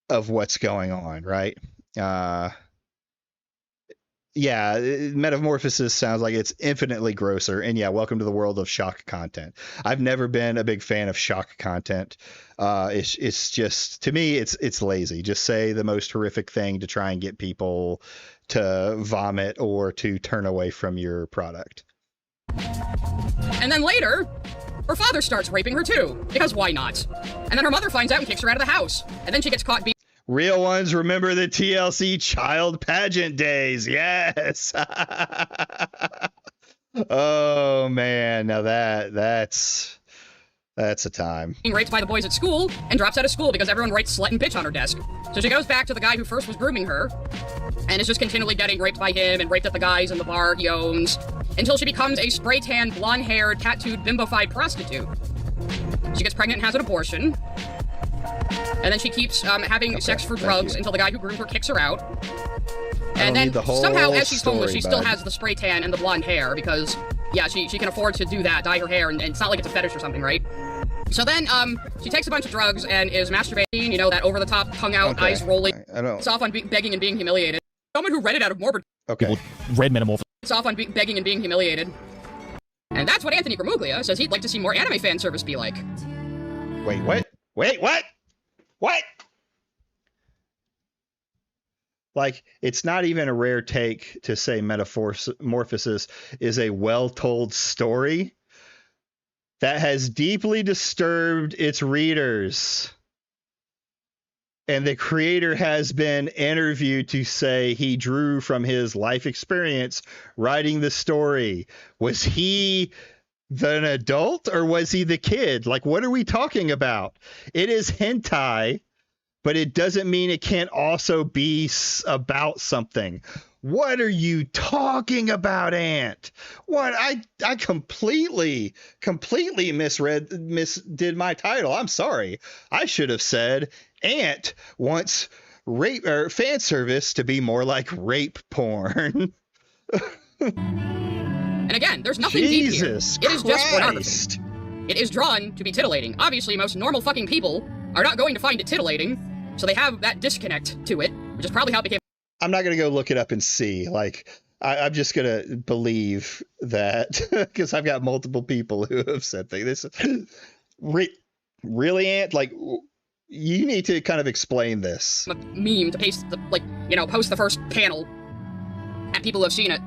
of what's going on. Right. Yeah, Metamorphosis sounds like it's infinitely grosser. And yeah, welcome to the world of shock content. I've never been a big fan of shock content. It's just, to me, it's lazy. Just say the most horrific thing to try and get people to vomit or to turn away from your product. And then later, her father starts raping her too, because why not? And then her mother finds out and kicks her out of the house. And then she gets caught being real ones remember the TLC child pageant days. Yes. Oh man, now that's a time. Being raped by the boys at school and drops out of school because everyone writes slut and bitch on her desk. So she goes back to the guy who first was grooming her and is just continually getting raped by him and raped at the guys in the bar he owns until she becomes a spray tan, blonde-haired, tattooed, bimbofied prostitute. She gets pregnant and has an abortion. And then she keeps having sex for drugs until the guy who groomed her kicks her out. And then somehow, as she's homeless, she still has the spray tan and the blonde hair because, yeah, she can afford to do that, dye her hair, and it's not like it's a fetish or something, right? So then, she takes a bunch of drugs and is masturbating, that over-the-top, tongue-out, eyes rolling. It's off on begging and being humiliated. Someone who read it out of morbid... Okay. Read Metamorphosis. It's off on begging and being humiliated. And that's what Anthony Gramuglia says he'd like to see more anime fan service be like. Wait, what? Wait, what? What? Like, it's not even a rare take to say Metamorphosis is a well-told story that has deeply disturbed its readers. And the creator has been interviewed to say he drew from his life experience writing the story. Was he an adult or was he the kid? Like, what are we talking about? It is hentai, but it doesn't mean it can't also be about something. What are you talking about, Ant? What? I completely misdid my title. I'm sorry. I should have said Ant wants rape or fan service to be more like rape porn. And again, there's nothing deep here. It is just pornography. It is drawn to be titillating. Obviously, most normal fucking people are not going to find it titillating, so they have that disconnect to it, which is probably how it became. I'm not going to go look it up and see. Like, I'm just going to believe that because I've got multiple people who have said things. This really, Ant? Like, you need to kind of explain this. A meme to paste post the first panel at people who have seen it.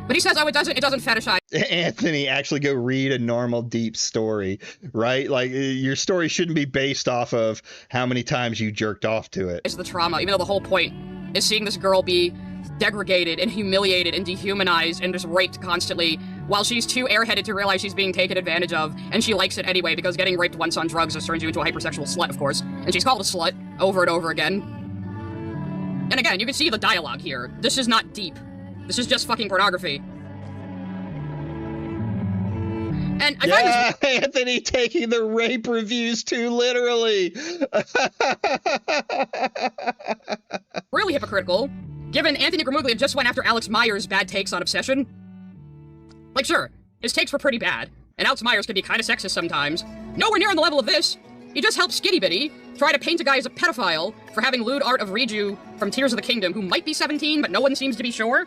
But he says, oh, it doesn't fetishize. Anthony, actually go read a normal deep story, right? Like, your story shouldn't be based off of how many times you jerked off to it. It's the trauma, even though the whole point is seeing this girl be degraded and humiliated and dehumanized and just raped constantly while she's too airheaded to realize she's being taken advantage of, and she likes it anyway because getting raped once on drugs just turns you into a hypersexual slut, of course. And she's called a slut over and over again. And again, you can see the dialogue here. This is not deep. This is just fucking pornography. And I find this... Anthony taking the rape reviews too literally. really hypocritical, given Anthony Gramuglia just went after Alex Myers' bad takes on Obsession. Like, sure, his takes were pretty bad, and Alex Myers can be kind of sexist sometimes. Nowhere near on the level of this. He just helped Skitty Bitty try to paint a guy as a pedophile for having lewd art of Riju from Tears of the Kingdom, who might be 17, but no one seems to be sure.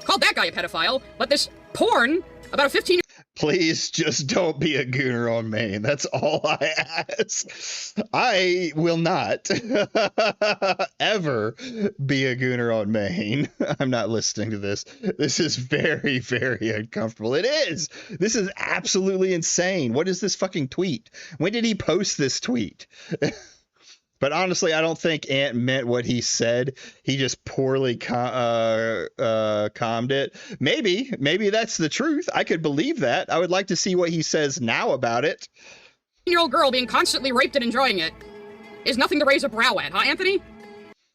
Called that guy a pedophile, but this porn about a 15-year-old... Please just don't be a gooner on Maine. That's all I ask. I will not ever be a gooner on Maine. I'm not listening to this. This is very, very uncomfortable. It is. This is absolutely insane. What is this fucking tweet? When did he post this tweet? But honestly, I don't think Ant meant what he said. He just poorly calmed it. Maybe that's the truth. I could believe that. I would like to see what he says now about it. 15-year-old girl being constantly raped and enjoying it is nothing to raise a brow at, huh, Anthony?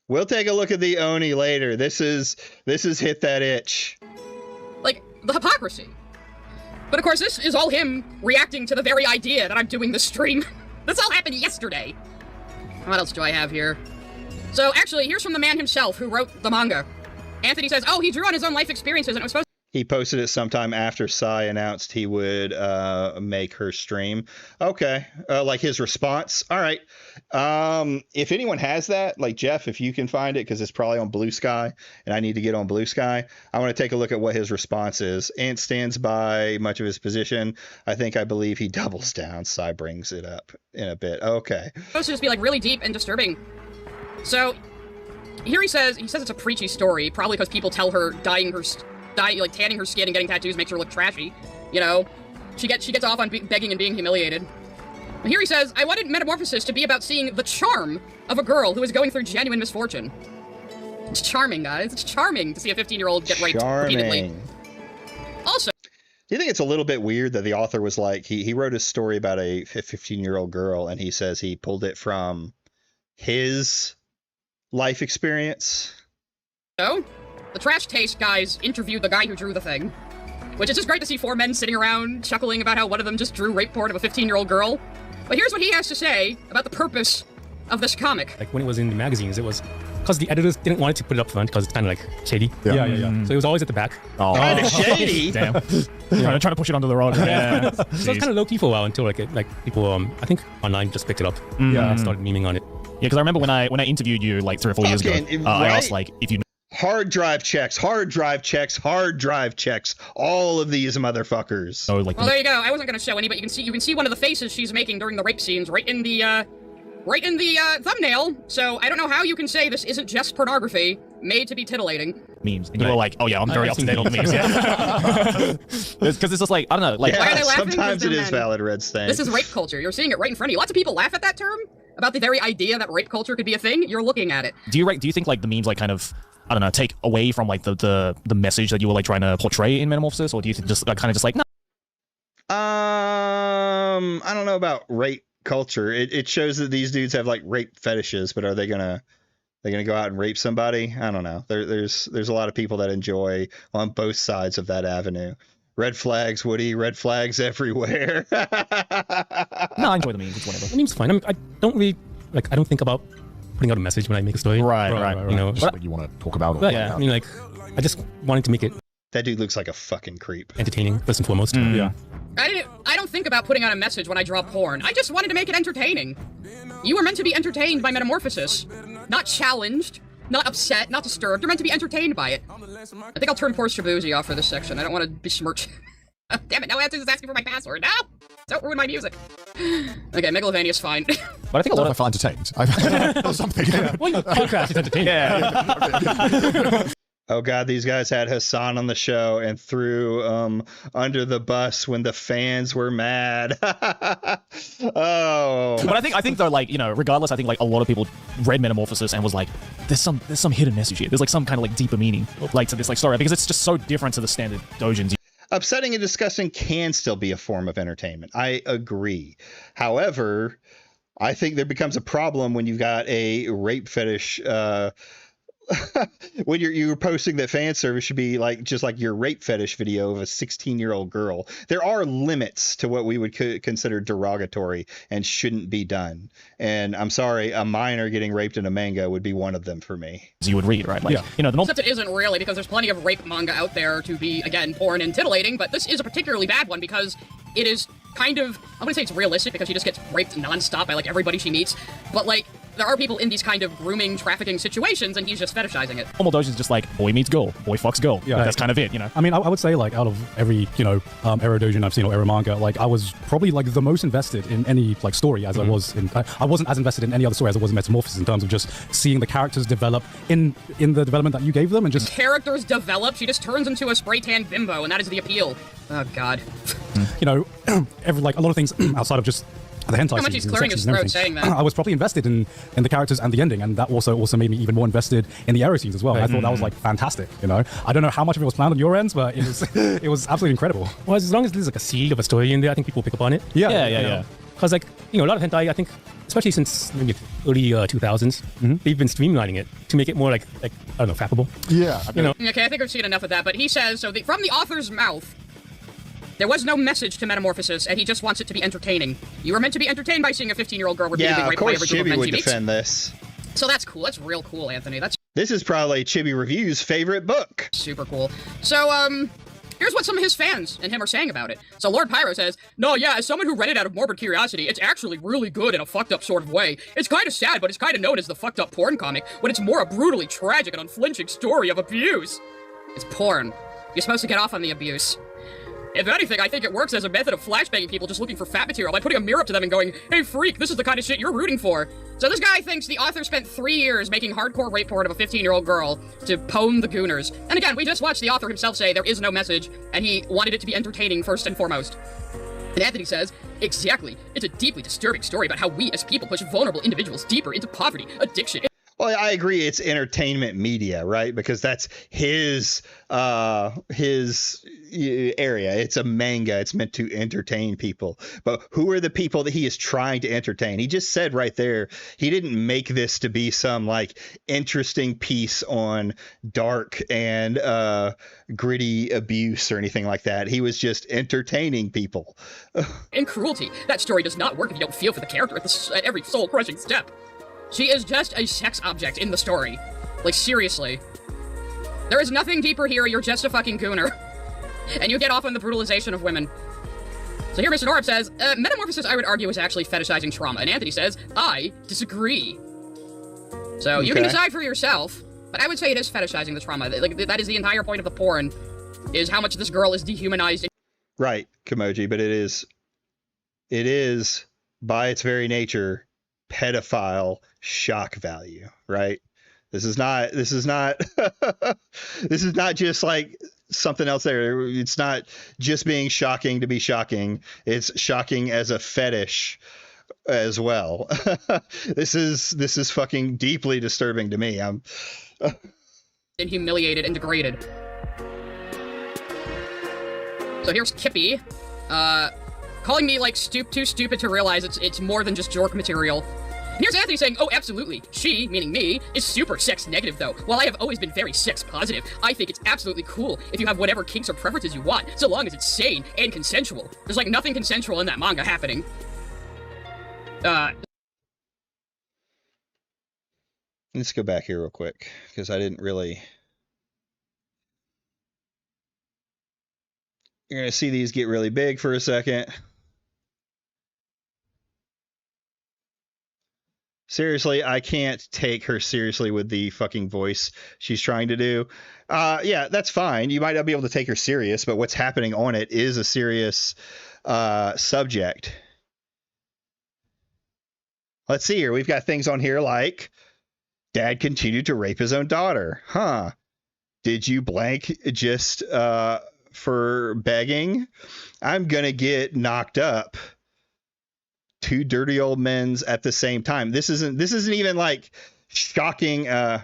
We'll take a look at the Oni later. This is hit that itch. Like, the hypocrisy. But of course, this is all him reacting to the very idea that I'm doing this stream. This all happened yesterday. What else do I have here? So, actually, here's from the man himself who wrote the manga. Anthony says, oh, he drew on his own life experiences and it was supposed He posted it sometime after Sai announced he would make her stream. Okay, like his response. All right. If anyone has that, like Jeff, if you can find it, because it's probably on Blue Sky, and I need to get on Blue Sky, I want to take a look at what his response is. Ant stands by much of his position. I believe he doubles down. Sai brings it up in a bit. Okay. It's supposed to just be like really deep and disturbing. So here he says it's a preachy story, probably because people tell her tanning her skin and getting tattoos makes her look trashy. You know, she gets off on begging and being humiliated. And here he says, I wanted Metamorphosis to be about seeing the charm of a girl who is going through genuine misfortune. It's charming, guys. It's charming to see a 15-year-old get raped repeatedly. Also, do you think it's a little bit weird that the author was like, he wrote a story about a 15-year-old girl, and he says he pulled it from his life experience? So, the Trash Taste guys interviewed the guy who drew the thing, which is just great to see four men sitting around chuckling about how one of them just drew rape porn of a 15-year-old girl. But here's what he has to say about the purpose of this comic. Like when it was in the magazines, it was because the editors didn't want to put it up front because it's kind of like shady. Yeah. So it was always at the back. Oh, kind of shady. Damn. Trying to push it under the rug. Yeah. So it's kind of low key for a while until like people I think online just picked it up and started memeing on it. Yeah, because I remember when I interviewed you like 3 or 4 years ago, I asked like if you. Hard drive checks, all of these motherfuckers. So like, well, there you go. I wasn't going to show any, but you can see one of the faces she's making during the rape scenes right in the thumbnail. So I don't know how you can say this isn't just pornography made to be titillating. Memes. And you were like, oh yeah, I'm very up to date on the memes. Because it's just like, I don't know. Like, Why are they laughing? Sometimes it is valid, Red Stain. This is rape culture. You're seeing it right in front of you. Lots of people laugh at that term, about the very idea that rape culture could be a thing. You're looking at it. Do you think like the memes like kind of, I don't know, take away from like the message that you were like trying to portray in Metamorphosis, or do you think just kind of just like no? I don't know about rape culture. It shows that these dudes have like rape fetishes, but are they gonna go out and rape somebody? I don't know. There's a lot of people that enjoy on both sides of that avenue. Red flags, Woody. Red flags everywhere. No, I enjoy the memes. It's whatever. The meme's fine. I mean, I don't think about putting out a message when I make a story. Right. You know, just like you want to talk about it. But yeah, I mean, like, I just wanted to make it. That dude looks like a fucking creep. Entertaining, first and foremost. Yeah. I don't think about putting out a message when I draw porn. I just wanted to make it entertaining. You were meant to be entertained by Metamorphosis. Not challenged, not upset, not disturbed. You're meant to be entertained by it. I think I'll turn poor Shabuzi off for this section. I don't want to besmirch. Damn it, now Anthony's is asking for my password. No! Don't ruin my music. Okay, Megalovania's fine. But I think a lot of I find entertained. Or something. Well, podcast is entertaining. Yeah. Oh god, these guys had Hassan on the show and threw under the bus when the fans were mad. Oh. But I think though, like, you know, regardless, I think like a lot of people read Metamorphosis and was like, there's some hidden message here. There's like some kind of like deeper meaning like to this like story, because it's just so different to the standard doujins. Upsetting and disgusting can still be a form of entertainment. I agree. However, I think there becomes a problem when you've got a rape fetish. When you're posting that fan service should be like just like your rape fetish video of a 16-year-old girl. There are limits to what we would consider derogatory and shouldn't be done. And I'm sorry, a minor getting raped in a manga would be one of them for me. You would read, right? Like, yeah. You know, Except it isn't really, because there's plenty of rape manga out there to be, again, porn and titillating, but this is a particularly bad one because it is kind of, I'm gonna say it's realistic because she just gets raped nonstop by like everybody she meets, but like, there are people in these kind of grooming, trafficking situations, and he's just fetishizing it. Normal doujin's just like, boy meets girl, boy fucks girl. Yeah, that's kind of it, you know? I mean, I would say, like, out of every, you know, era doujin I've seen or era manga, like, I was probably, like, the most invested in any, like, story as I was in... I wasn't as invested in any other story as I was in Metamorphosis in terms of just seeing the characters develop in the development that you gave them and just... Characters develop, she just turns into a spray-tan bimbo, and that is the appeal. Oh, God. You know, a lot of things outside of just... the hentai how much he's clearing his throat saying that. I was probably invested in the characters and the ending, and that also made me even more invested in the arrow scenes as well. I thought that was like fantastic, you know. I don't know how much of it was planned on your ends, but it was absolutely incredible. Well, as long as there's like a seed of a story in there, I think people pick up on it. Yeah. Because like, you know, a lot of hentai, I think, especially since maybe early 2000s, they've been streamlining it to make it more like I don't know, fappable. Yeah. You know. Okay, I think I've seen enough of that, but he says, so from the author's mouth, there was no message to Metamorphosis, and he just wants it to be entertaining. You were meant to be entertained by seeing a 15-year-old girl repeatedly raped by every group of men she meets. Defend this. So that's cool. That's real cool, Anthony. This is probably Chibi Review's favorite book. Super cool. So, here's what some of his fans and him are saying about it. So Lord Pyro says, no, yeah, as someone who read it out of morbid curiosity, it's actually really good in a fucked up sort of way. It's kind of sad, but it's kind of known as the fucked up porn comic, when it's more a brutally tragic and unflinching story of abuse. It's porn. You're supposed to get off on the abuse. If anything, I think it works as a method of flashbanging people just looking for fat material by putting a mirror up to them and going, hey freak, this is the kind of shit you're rooting for. So this guy thinks the author spent 3 years making hardcore rape porn of a 15-year-old girl to pwn the gooners. And again, we just watched the author himself say there is no message, and he wanted it to be entertaining first and foremost. And Anthony says, exactly, it's a deeply disturbing story about how we as people push vulnerable individuals deeper into poverty, addiction. Well, I agree. It's entertainment media, right? Because that's his area. It's a manga. It's meant to entertain people. But who are the people that he is trying to entertain? He just said right there, he didn't make this to be some like interesting piece on dark and gritty abuse or anything like that. He was just entertaining people. And cruelty. That story does not work if you don't feel for the character at every soul-crushing step. She is just a sex object in the story. Like, seriously. There is nothing deeper here, you're just a fucking gooner. And you get off on the brutalization of women. So here Mr. Norb says, Metamorphosis, I would argue, is actually fetishizing trauma. And Anthony says, I disagree. So you can decide for yourself, but I would say it is fetishizing the trauma. Like, that is the entire point of the porn, is how much this girl is dehumanized. Right, Kimoji, but it is, by its very nature, pedophile shock value, right? This is not this is not just like something else there. It's not just being shocking to be shocking. It's shocking as a fetish as well. This is fucking deeply disturbing to me. I'm and humiliated and degraded. So here's Kippy, calling me like too stupid to realize it's more than just jork material. And here's Anthony saying, oh, absolutely. She, meaning me, is super sex negative, though. While I have always been very sex positive, I think it's absolutely cool if you have whatever kinks or preferences you want, so long as it's sane and consensual. There's like nothing consensual in that manga happening. Let's go back here real quick, because I didn't really... You're going to see these get really big for a second. Seriously, I can't take her seriously with the fucking voice she's trying to do. Yeah, that's fine. You might not be able to take her serious, but what's happening on it is a serious subject. Let's see here. We've got things on here like, Dad continued to rape his own daughter. Huh. Did you blank just for begging? I'm gonna get knocked up. Two dirty old men's at the same time. This isn't even like shocking. Yeah,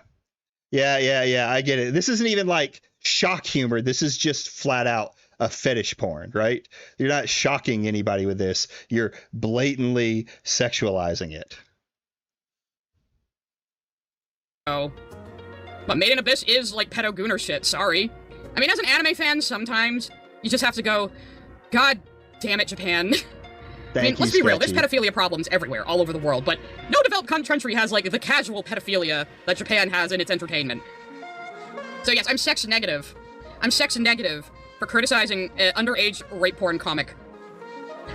I get it. This isn't even like shock humor. This is just flat out a fetish porn, right? You're not shocking anybody with this. You're blatantly sexualizing it. Oh, but Made in Abyss is like pedo gooner shit. Sorry. I mean, as an anime fan, sometimes you just have to go, God damn it, Japan. I mean, let's be real, there's pedophilia problems everywhere, all over the world, but no developed country has, like, the casual pedophilia that Japan has in its entertainment. So yes, I'm sex negative. I'm sex negative for criticizing underage rape porn comic.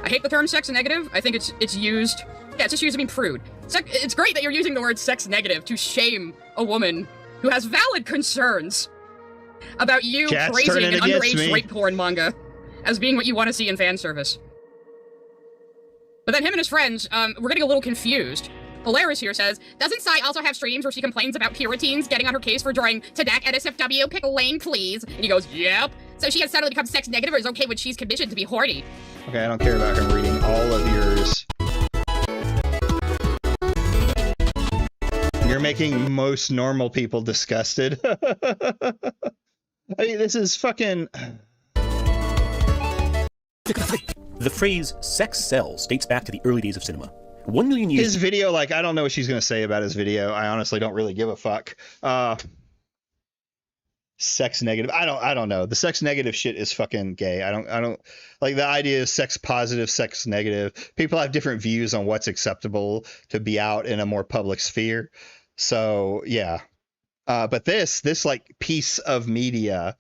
I hate the term sex negative. I think it's used... Yeah, it's just used to be prude. It's great that you're using the word sex negative to shame a woman who has valid concerns about you praising an underage rape porn manga as being what you want to see in fan service. But then him and his friends, we're getting a little confused. Polaris here says, doesn't Sai also have streams where she complains about Puritines getting on her case for drawing Tadak at SFW? Pick a lane, please. And he goes, yep. So she has suddenly become sex negative, or is okay when she's commissioned to be horny? Okay, I don't care about him reading all of yours. You're making most normal people disgusted. I mean, this is fucking... The phrase sex sells dates back to the early days of cinema. 1 million years... His video, like, I don't know what she's going to say about his video. I honestly don't really give a fuck. Sex negative. I don't know. The sex negative shit is fucking gay. I don't like the idea of sex positive, sex negative. People have different views on what's acceptable to be out in a more public sphere. So, yeah. But this like piece of media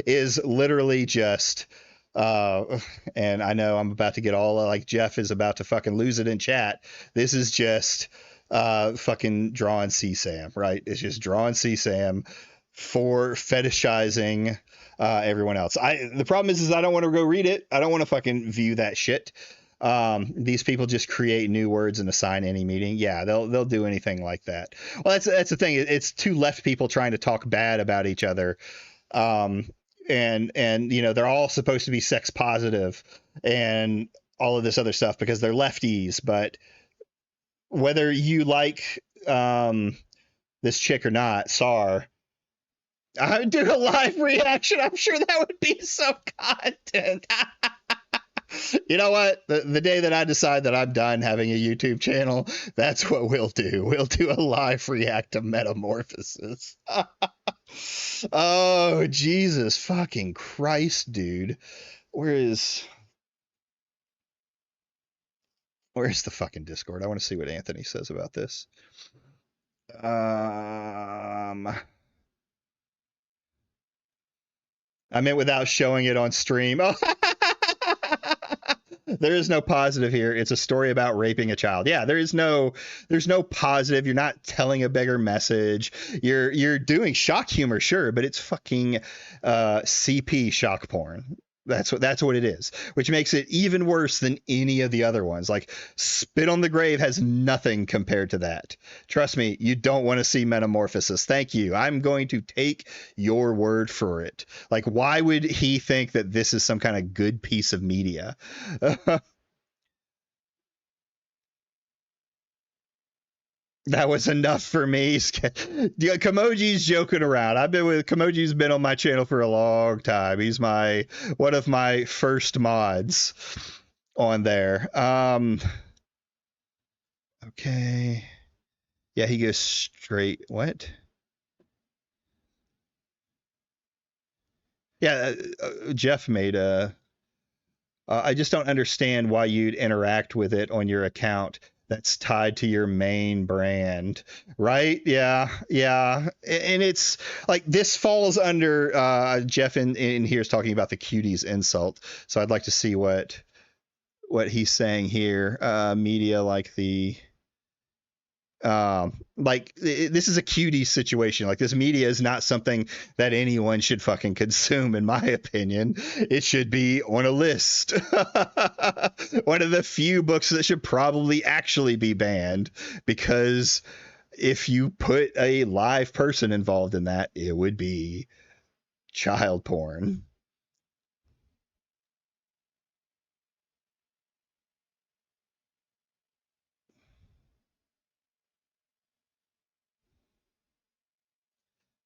is literally just... and I know I'm about to get all like Jeff is about to fucking lose it in chat. This is just fucking drawing CSAM, right? It's just drawing CSAM for fetishizing everyone else. The problem is I don't want to go read it. I don't want to fucking view that shit. These people just create new words and assign any meaning. Yeah, they'll do anything like that. Well, that's the thing. It's two left people trying to talk bad about each other. And you know, they're all supposed to be sex positive and all of this other stuff because they're lefties. But whether you like this chick or not, SAR, I would do a live reaction. I'm sure that would be some content. You know what? The day that I decide that I'm done having a YouTube channel, that's what we'll do. We'll do a live react to Metamorphosis. Oh, Jesus fucking Christ, dude. Where's the fucking Discord? I want to see what Anthony says about this. I meant without showing it on stream. Oh, there is no positive here. It's a story about raping a child. Yeah, there's no positive. You're not telling a bigger message. You're doing shock humor, sure, but it's fucking CP shock porn. That's what it is, which makes it even worse than any of the other ones. Like Spit on the Grave has nothing compared to that. Trust me, you don't want to see Metamorphosis. Thank you. I'm going to take your word for it. Like, why would he think that this is some kind of good piece of media? That was enough for me. Kamoji's joking around. Kamoji's been on my channel for a long time. He's one of my first mods on there. Okay. Yeah, he goes straight. What? Yeah, Jeff made I just don't understand why you'd interact with it on your account that's tied to your main brand, right? Yeah. And it's like this falls under Jeff in here is talking about the cuties insult. So I'd like to see what he's saying here. Media like this is a cutie situation. Like, this media is not something that anyone should fucking consume, in my opinion. It should be on a list. One of the few books that should probably actually be banned, because if you put a live person involved in that, it would be child porn.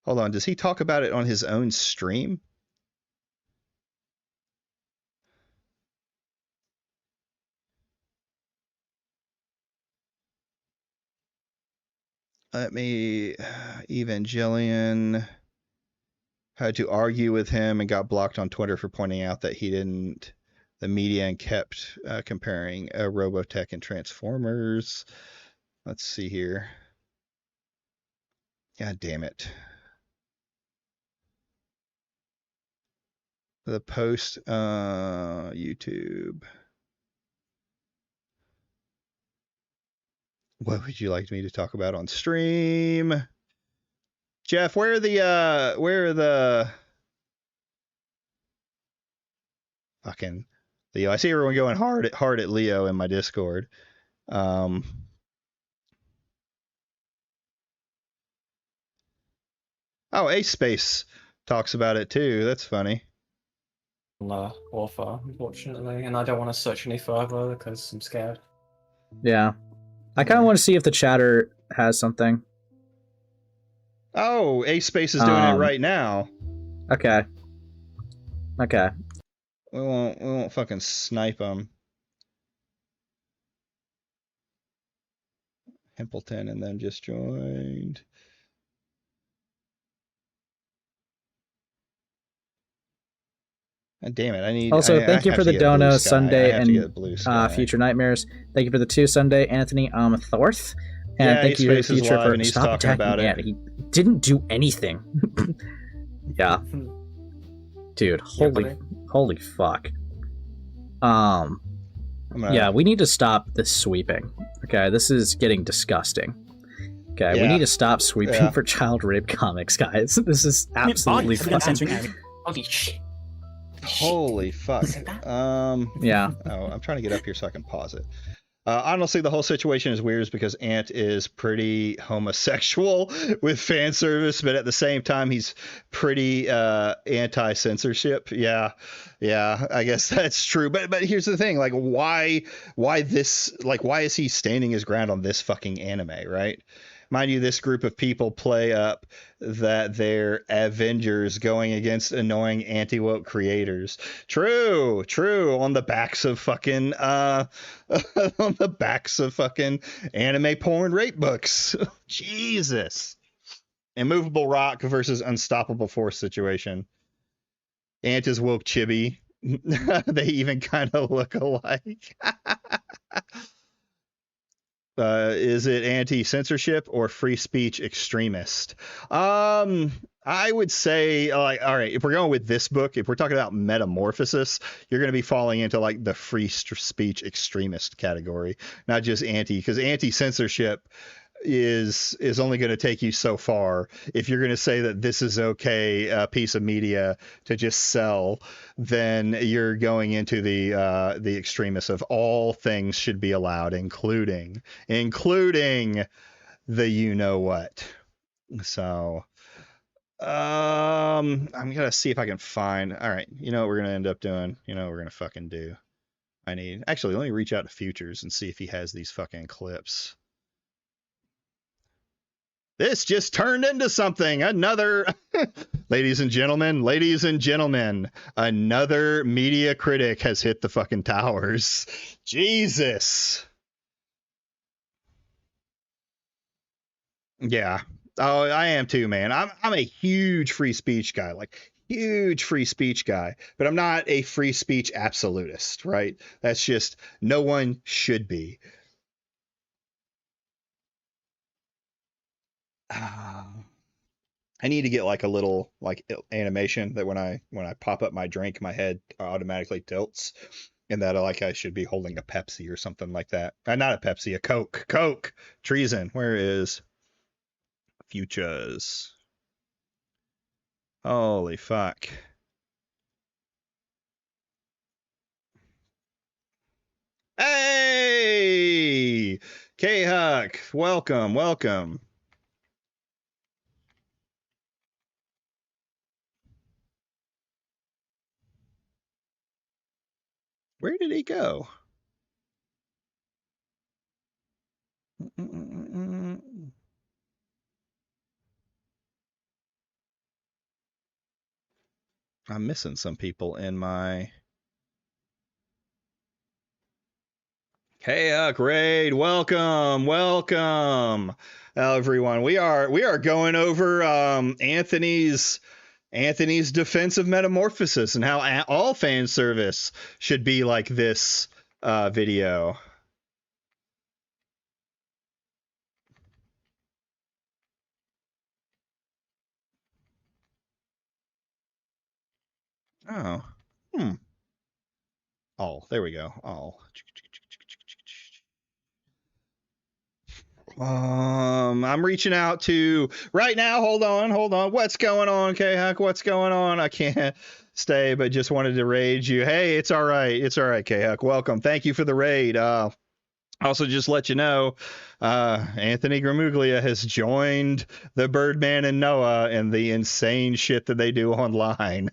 Hold on, does he talk about it on his own stream? Let me... Evangelion had to argue with him and got blocked on Twitter for pointing out that he didn't... The media and kept comparing Robotech and Transformers. Let's see here. God damn it. The post, YouTube. What would you like me to talk about on stream? Jeff, where are the fucking Leo? I see everyone going hard at Leo in my Discord. Oh, Ace Space talks about it too. That's funny. Author, unfortunately, and I don't want to search any further because I'm scared. Yeah. I kind of want to see if the chatter has something. Oh, Ace Space is doing it right now. Okay. We won't fucking snipe them. Hempleton and then just joined. Damn it! I need. Also, I thank you have for to the get Blue dono Sky. Sunday I have to get Blue Sky. and Future Nightmares. Thank you for the 2 Sunday, Anthony Thorth. And Yeah, thank you, Ace Space is Future, live for and he's stop talking attacking about Ant. it. He didn't do anything. Yeah, dude, holy fuck. Yeah, we need to stop this sweeping. Okay, this is getting disgusting. Okay, we Yeah. need to stop sweeping Yeah. for child rape comics, guys. This is absolutely fucking. Holy shit. Holy fuck. Yeah. Oh, I'm trying to get up here so I can pause it. Honestly, the whole situation is weird because Ant is pretty homosexual with fan service, but at the same time, he's pretty anti-censorship. Yeah, I guess that's true. But here's the thing: like, why is he standing his ground on this fucking anime, right? Mind you, this group of people play up that they're Avengers going against annoying anti-woke creators. True. On the backs of fucking anime porn rape books. Jesus. Immovable Rock versus Unstoppable Force situation. Ant is woke chibi. They even kind of look alike. Is it anti-censorship or free speech extremist? I would say, like, all right, if we're going with this book, if we're talking about Metamorphosis, you're going to be falling into like the free speech extremist category, not just anti, because anti-censorship is only going to take you so far. If you're going to say that this is okay, a piece of media to just sell, then you're going into the extremists of all things should be allowed, including the you know what. So I'm gonna see if I can find. All right, you know what we're gonna end up doing. You know what we're gonna fucking do. Let me reach out to Futures and see if he has these fucking clips. This just turned into something. Another, ladies and gentlemen, another media critic has hit the fucking towers. Jesus. Yeah. Oh, I am too, man. I'm a huge free speech guy, like huge free speech guy, but I'm not a free speech absolutist, right? That's just, no one should be. I need to get like a little like animation that when I pop up my drink, my head automatically tilts, and that like I should be holding a Pepsi or something like that. Not a Pepsi, a Coke. Coke. Treason. Where is Futures? Holy fuck. Hey! K-Huck, welcome, welcome. Where did he go? I'm missing some people in my... Hey, Raid, welcome, welcome, everyone. We are going over Anthony's defense of Metamorphosis and how all fan service should be like this video. Oh, all, there we go. All. I'm reaching out to right now. Hold on. What's going on, K-Huck? What's going on? I can't stay, but just wanted to raid you. Hey, it's all right, K-Huck. Welcome. Thank you for the raid. Also, just let you know, Anthony Gramuglia has joined the Birdman and Noah and the insane shit that they do online.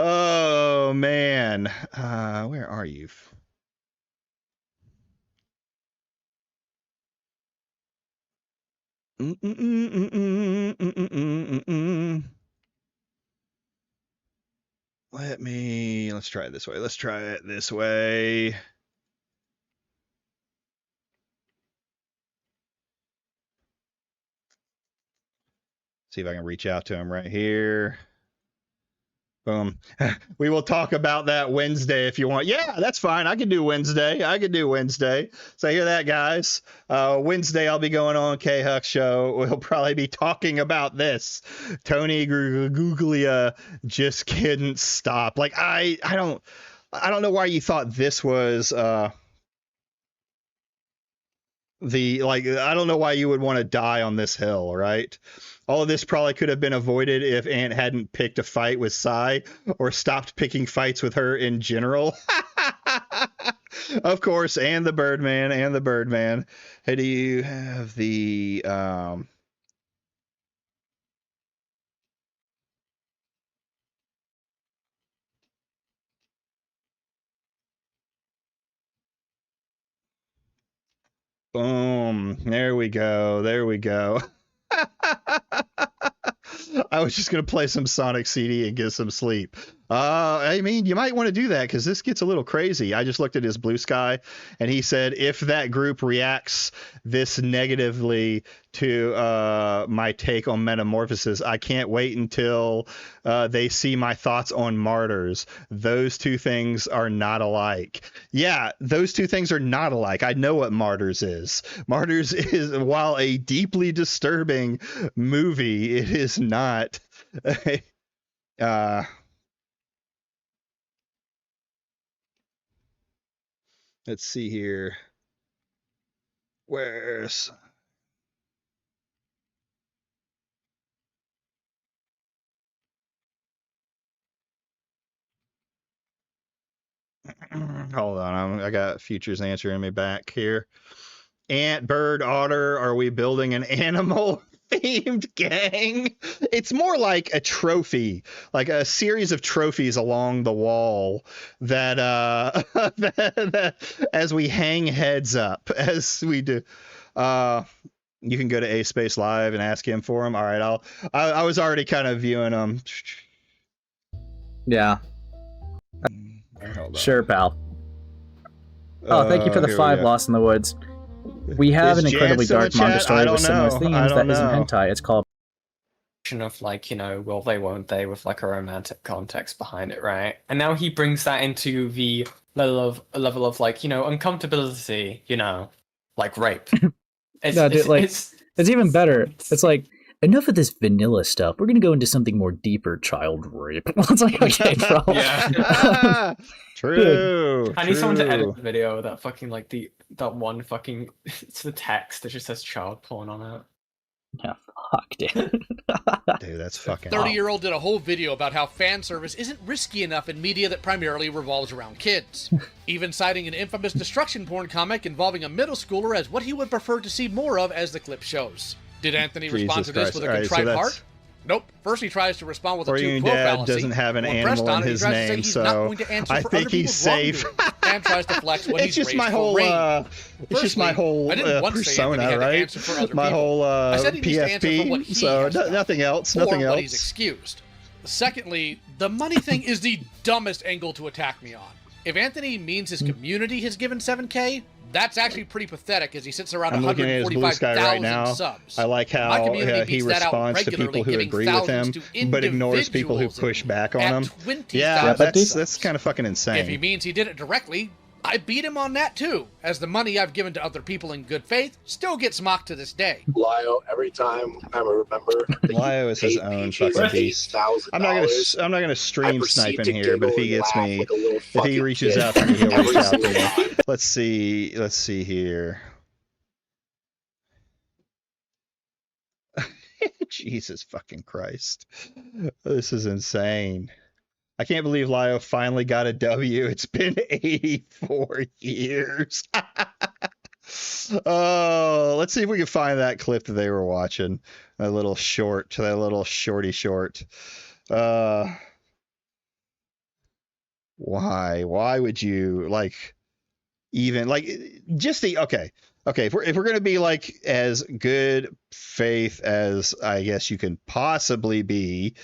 Oh man, where are you? Let's try it this way. Let's try it this way. See if I can reach out to him right here. Boom. We will talk about that Wednesday if you want. Yeah, that's fine. I can do Wednesday. So hear that, guys. Wednesday I'll be going on K-Huck show. We'll probably be talking about this. Tony Guglia just couldn't stop. Like I don't know why you thought this was I don't know why you would want to die on this hill, right? All of this probably could have been avoided if Ant hadn't picked a fight with Sai or stopped picking fights with her in general. Of course, and the Birdman. Hey, do you have the boom. There we go. I was just going to play some Sonic CD and get some sleep. I mean, you might want to do that because this gets a little crazy. I just looked at his Blue Sky and he said, if that group reacts this negatively to my take on Metamorphosis, I can't wait until they see my thoughts on Martyrs. Those two things are not alike. Yeah, those two things are not alike. I know what Martyrs is. Martyrs is, while a deeply disturbing movie, it is not let's see here. Where's... Hold on, I got Futures answering me back here. Ant, bird, otter, are we building an animal themed gang? It's more like a trophy, like a series of trophies along the wall that that as we hang heads up as we do. You can go to A Space Live and ask him for them. All right, I was already kind of viewing them. Yeah. Sure, pal. Oh, thank you for the 5 Lost in the Woods. We have an incredibly dark manga story with similar themes that isn't hentai. It's called of like, you know, will they, won't they, with like a romantic context behind it, right? And now he brings that into the level of like, you know, uncomfortability, you know, like rape. It's even better. It's like, enough of this vanilla stuff. We're gonna go into something more deeper, child rape. It's like, okay, bro. Yeah. True. I need someone to edit the video that fucking like that one fucking it's the text that just says child porn on it. Yeah, fuck, dude. Dude, that's fucking 30-year-old did a whole video about how fan service isn't risky enough in media that primarily revolves around kids. Even citing an infamous destruction porn comic involving a middle schooler as what he would prefer to see more of, as the clip shows. Did Anthony respond to this with a contrite heart? Nope. First he tries to respond with a Orion two-quote Dad fallacy. doesn't have an animal in his name, so I think he's safe. And tries to flex what It's he's just my whole it's just my whole persona, right? My whole PFP. So nothing else. Nothing else. But he's excused. Secondly, the money thing is the dumbest angle to attack me on. If Anthony means his community has given 7K, that's actually pretty pathetic, as he sits around 145,000 subs. I like how he responds to people who agree with him, but ignores people who push back on him. Yeah, that's kind of fucking insane. If he means he did it directly, I beat him on that too, as the money I've given to other people in good faith still gets mocked to this day. Lio, every time I remember. Lio is his own fucking beast. I'm not gonna stream snipe in here, but if he gets me, if he reaches out to me, he'll reach out to me. Let's see here. Jesus fucking Christ. This is insane. I can't believe Lio finally got a W. It's been 84 years. Oh, let's see if we can find that clip that they were watching. That little shorty short. Why would you okay. If we're gonna be like as good faith as I guess you can possibly be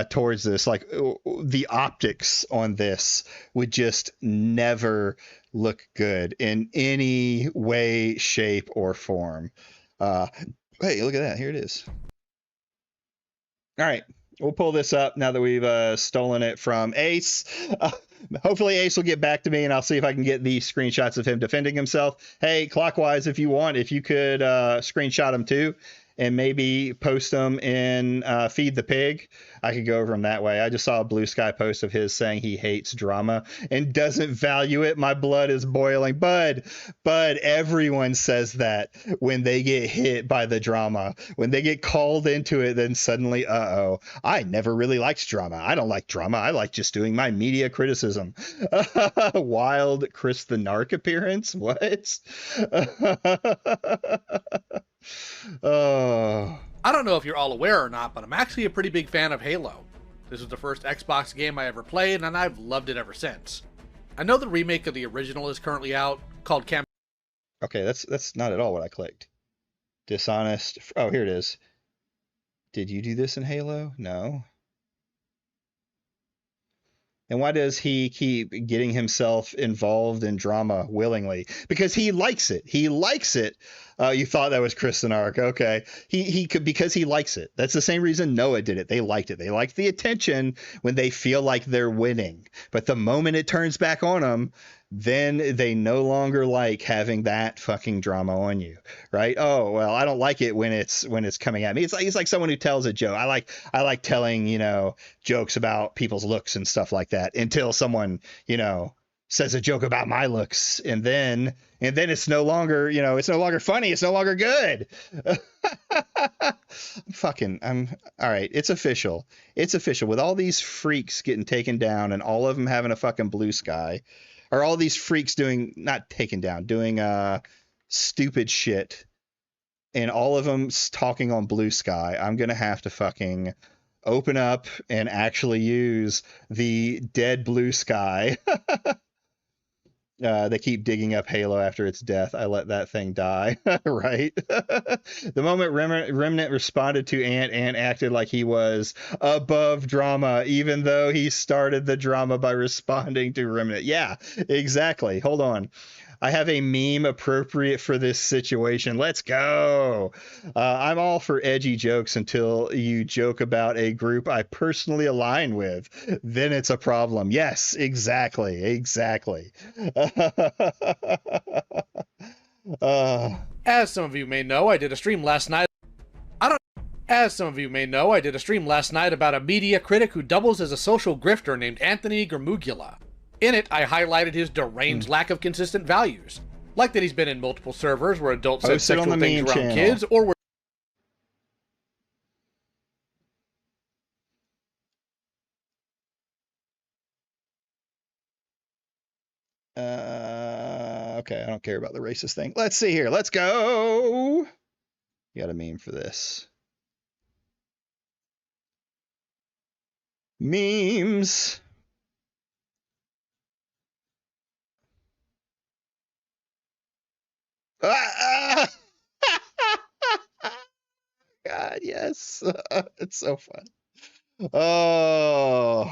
towards this, like the optics on this would just never look good in any way, shape, or form. Hey, look at that. Here it is. All right. We'll pull this up now that we've stolen it from Ace. Hopefully Ace will get back to me and I'll see if I can get the screenshots of him defending himself. Hey, Clockwise, if you want, if you could screenshot him too and maybe post them in Feed the Pig, I could go over them that way. I just saw a Blue Sky post of his saying he hates drama and doesn't value it. My blood is boiling. Bud, everyone says that when they get hit by the drama. When they get called into it, then suddenly, I never really liked drama. I don't like drama. I like just doing my media criticism. Wild Chris the Narc appearance? What? I don't know if you're all aware or not, but I'm actually a pretty big fan of Halo. This was the first Xbox game I ever played, and I've loved it ever since. I know the remake of the original is currently out, called Cam... Okay, that's not at all what I clicked. Dishonest... Oh, here it is. Did you do this in Halo? No. And why does he keep getting himself involved in drama willingly? Because he likes it. He likes it. You thought that was Chris and Ark. Okay. He could, because he likes it. That's the same reason Noah did it. They liked it. They liked the attention when they feel like they're winning. But the moment it turns back on them, then they no longer like having that fucking drama on you, right? Oh, well, I don't like it when it's coming at me. It's like someone who tells a joke. I like telling, jokes about people's looks and stuff like that until someone, says a joke about my looks, and then it's no longer, it's no longer funny, it's no longer good. I'm all right, it's official. It's official. With all these freaks getting taken down and all of them having a fucking blue sky, or all these freaks doing stupid shit, and all of them talking on blue sky, I'm gonna have to fucking open up and actually use the dead blue sky. They keep digging up Halo after its death. I let that thing die, right? The moment Remnant responded to Ant acted like he was above drama, even though he started the drama by responding to Remnant. Yeah, exactly. Hold on. I have a meme appropriate for this situation. Let's go. I'm all for edgy jokes until you joke about a group I personally align with. Then it's a problem. Yes, exactly. As some of you may know, I did a stream last night. As some of you may know, I did a stream last night about a media critic who doubles as a social grifter named Anthony Gramuglia. In it, I highlighted his deranged lack of consistent values, like that he's been in multiple servers where adults said sexual things around kids, or where okay, I don't care about the racist thing. Let's see here. Let's go. You got a meme for this. Memes. God, yes. It's so fun. Oh.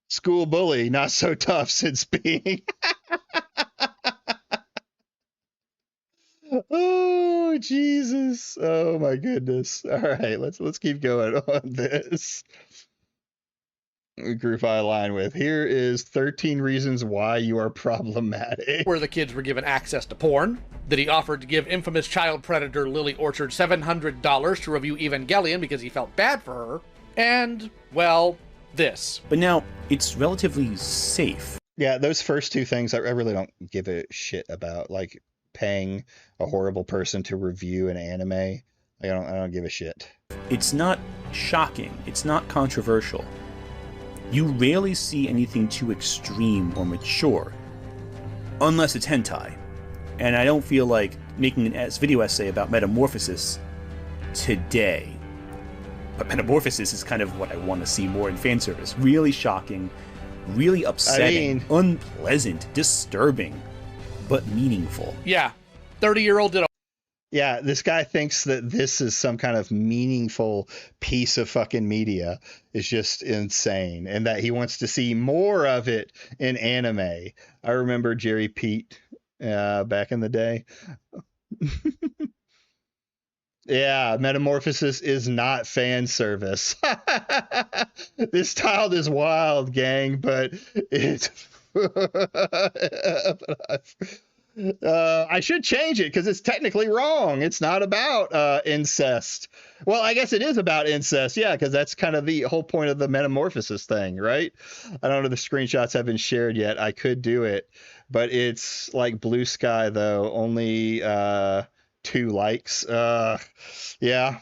School bully, not so tough since being. Oh, Jesus. Oh, my goodness. All right, let's keep going on this. Group I align with. Here is 13 reasons why you are problematic. Where the kids were given access to porn, that he offered to give infamous child predator Lily Orchard $700 to review Evangelion because he felt bad for her, and, well, this. But now, it's relatively safe. Yeah, those first two things I really don't give a shit about, like paying a horrible person to review an anime. Like, I don't give a shit. It's not shocking. It's not controversial. You rarely see anything too extreme or mature, unless it's hentai. And I don't feel like making a video essay about Metamorphosis today. But Metamorphosis is kind of what I want to see more in fan service. Really shocking, really upsetting, unpleasant, disturbing, but meaningful. Yeah, 30-year-old did a... Yeah, this guy thinks that this is some kind of meaningful piece of fucking media. Is just insane. And that he wants to see more of it in anime. I remember Jerry Pete back in the day. Yeah, Metamorphosis is not fan service. This child is wild, gang, but it's... I should change it because it's technically wrong. It's not about incest. Well, I guess it is about incest, yeah, because that's kind of the whole point of the Metamorphosis thing, right? I don't know if the screenshots have been shared yet. I could do it, but it's like Blue Sky, though. Only 2 likes. Yeah.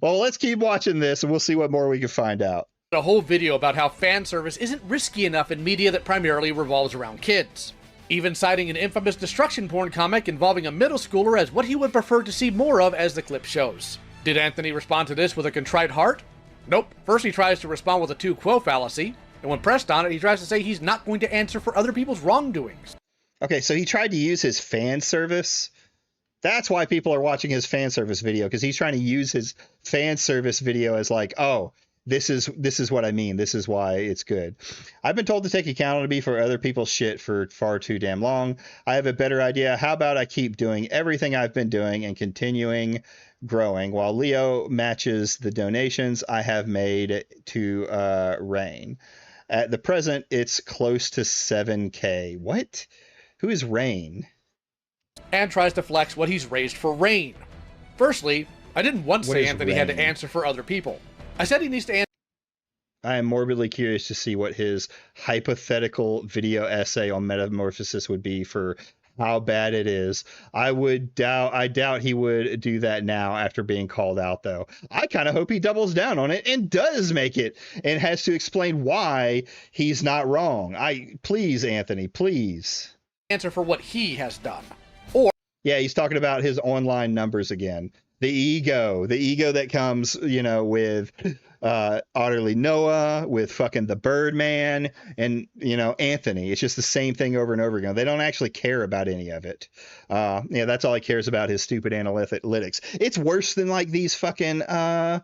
Well, let's keep watching this, and we'll see what more we can find out. A whole video about how fan service isn't risky enough in media that primarily revolves around kids. Even citing an infamous destruction porn comic involving a middle schooler as what he would prefer to see more of, as the clip shows. Did Anthony respond to this with a contrite heart? Nope. First he tries to respond with a tu quo fallacy, and when pressed on it, he tries to say he's not going to answer for other people's wrongdoings. Okay, so he tried to use his fan service. That's why people are watching his fan service video, because he's trying to use his fan service video as like, oh, this is what I mean. This is why it's good. I've been told to take accountability for other people's shit for far too damn long. I have a better idea. How about I keep doing everything I've been doing and continuing growing while Leo matches the donations I have made to Rain. At the present, it's close to 7K. What? Who is Rain? And tries to flex what he's raised for Rain. Firstly, I didn't once say Anthony had to answer for other people. I said he needs to answer. I am morbidly curious to see what his hypothetical video essay on metamorphosis would be for how bad it is. I doubt he would do that now after being called out, though. I kind of hope he doubles down on it and does make it and has to explain why he's not wrong. Please, Anthony, please. Answer for what he has done. Or yeah, he's talking about his online numbers again. The ego that comes, with Otterly Noah, with fucking the Birdman, and Anthony. It's just the same thing over and over again. They don't actually care about any of it. That's all he cares about, his stupid analytics. It's worse than like these fucking the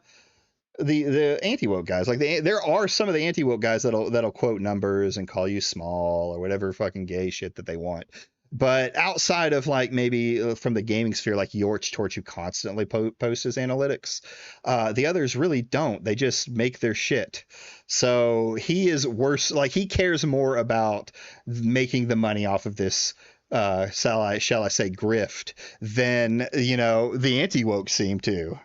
anti-woke guys. Like there are some of the anti-woke guys that'll quote numbers and call you small or whatever fucking gay shit that they want. But outside of like maybe from the gaming sphere, like Yorch Torch, who constantly posts his analytics, the others really don't. They just make their shit. So he is worse. Like he cares more about making the money off of this, shall I say, grift than, the anti-woke seem to.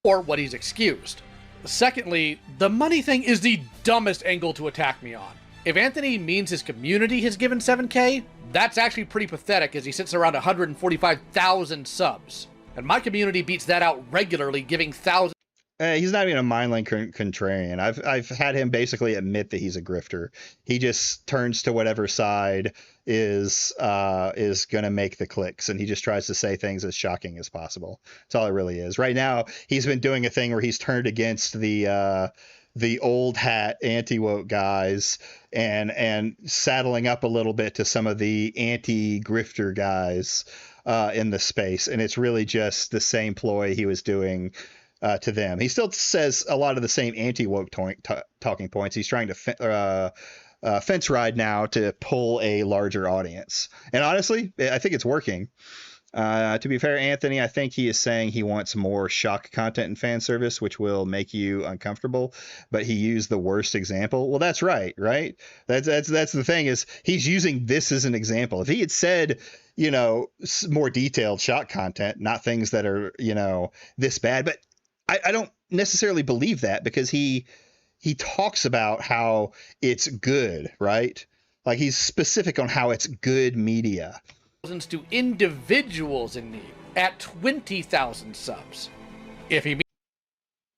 Or what he's excused. Secondly, the money thing is the dumbest angle to attack me on. If Anthony means his community has given 7K, that's actually pretty pathetic as he sits around 145,000 subs. And my community beats that out regularly, giving thousands. He's not even a mindling contrarian. I've had him basically admit that he's a grifter. He just turns to whatever side is going to make the clicks, and he just tries to say things as shocking as possible. That's all it really is. Right now, he's been doing a thing where he's turned against the old hat anti-woke guys and saddling up a little bit to some of the anti-grifter guys in the space. And it's really just the same ploy he was doing to them. He still says a lot of the same anti-woke talking points. He's trying to fence ride now to pull a larger audience. And honestly, I think it's working. To be fair, Anthony, I think he is saying he wants more shock content and fan service, which will make you uncomfortable. But he used the worst example. Well, that's right? That's the thing, is he's using this as an example. If he had said, more detailed shock content, not things that are, this bad. But I don't necessarily believe that, because he talks about how it's good, right? Like he's specific on how it's good media. To individuals in need at 20,000 subs. If he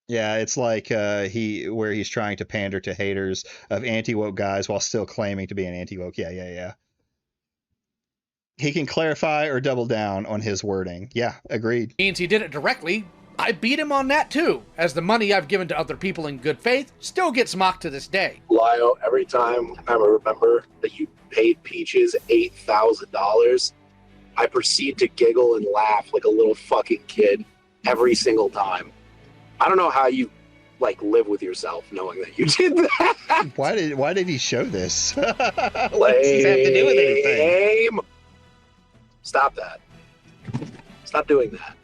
it's like where he's trying to pander to haters of anti-woke guys while still claiming to be an anti-woke. Yeah. He can clarify or double down on his wording. Yeah, agreed. Means he did it directly. I beat him on that too, as the money I've given to other people in good faith still gets mocked to this day. Lio, every time I remember that you paid Peaches $8,000, I proceed to giggle and laugh like a little fucking kid every single time. I don't know how you live with yourself knowing that you did that. Why did he show this? What does this have to do with anything? Stop that. Stop doing that.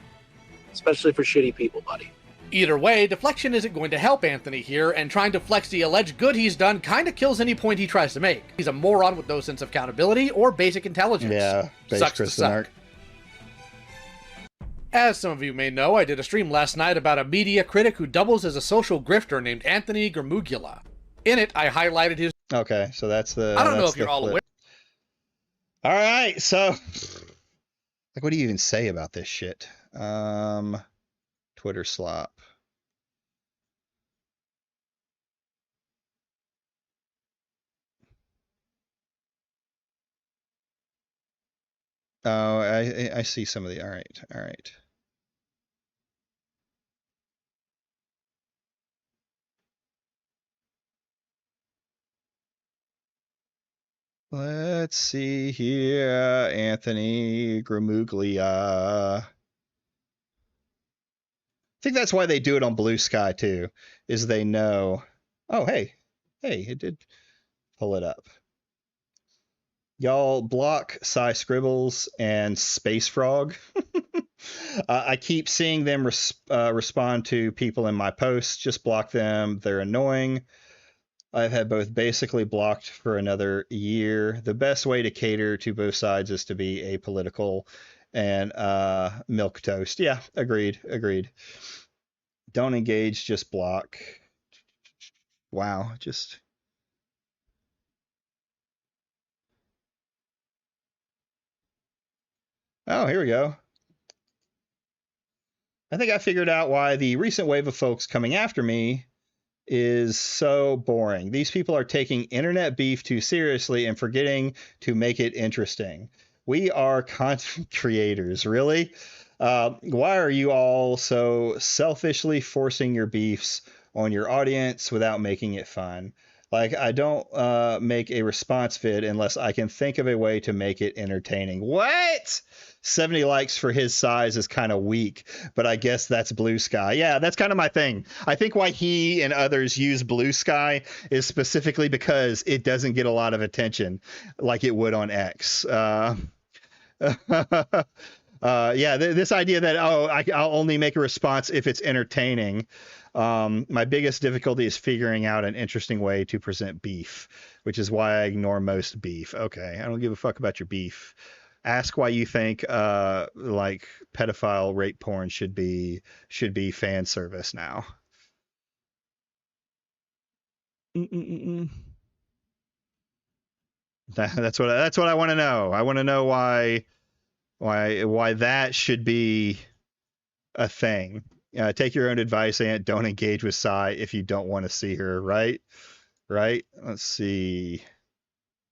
Especially for shitty people, buddy. Either way, deflection isn't going to help Anthony here, and trying to flex the alleged good he's done kind of kills any point he tries to make. He's a moron with no sense of accountability or basic intelligence. Yeah, sucks to suck. As some of you may know, I did a stream last night about a media critic who doubles as a social grifter named Anthony Gramuglia. In it, I highlighted his... Okay, so that's the... I don't know if you're all aware. All right, so... what do you even say about this shit? Twitter slop. Oh, I see some of the... All right. Let's see here. Anthony Gramuglia. I think that's why they do it on Blue Sky too, is they know... Oh, hey, it did pull it up. Y'all block Psy Scribbles and Space Frog. I keep seeing them respond to people in my posts. Just block them. They're annoying. I've had both basically blocked for another year. The best way to cater to both sides is to be apolitical and milquetoast. Yeah, agreed. Don't engage, just block. Wow, just. Oh, here we go. I think I figured out why the recent wave of folks coming after me is so boring. These people are taking internet beef too seriously and forgetting to make it interesting. We are content creators, really? Why are you all so selfishly forcing your beefs on your audience without making it fun? Like, I don't make a response vid unless I can think of a way to make it entertaining. What? 70 likes for his size is kind of weak, but I guess that's Blue Sky. Yeah, that's kind of my thing. I think why he and others use Blue Sky is specifically because it doesn't get a lot of attention like it would on X. This idea that, I'll only make a response if it's entertaining. My biggest difficulty is figuring out an interesting way to present beef, which is why I ignore most beef. Okay, I don't give a fuck about your beef. Ask why you think like pedophile rape porn should be fan service now. That's what I want to know. I want to know why that should be a thing. Take your own advice and don't engage with Sai if you don't want to see her, right? Right? Let's see.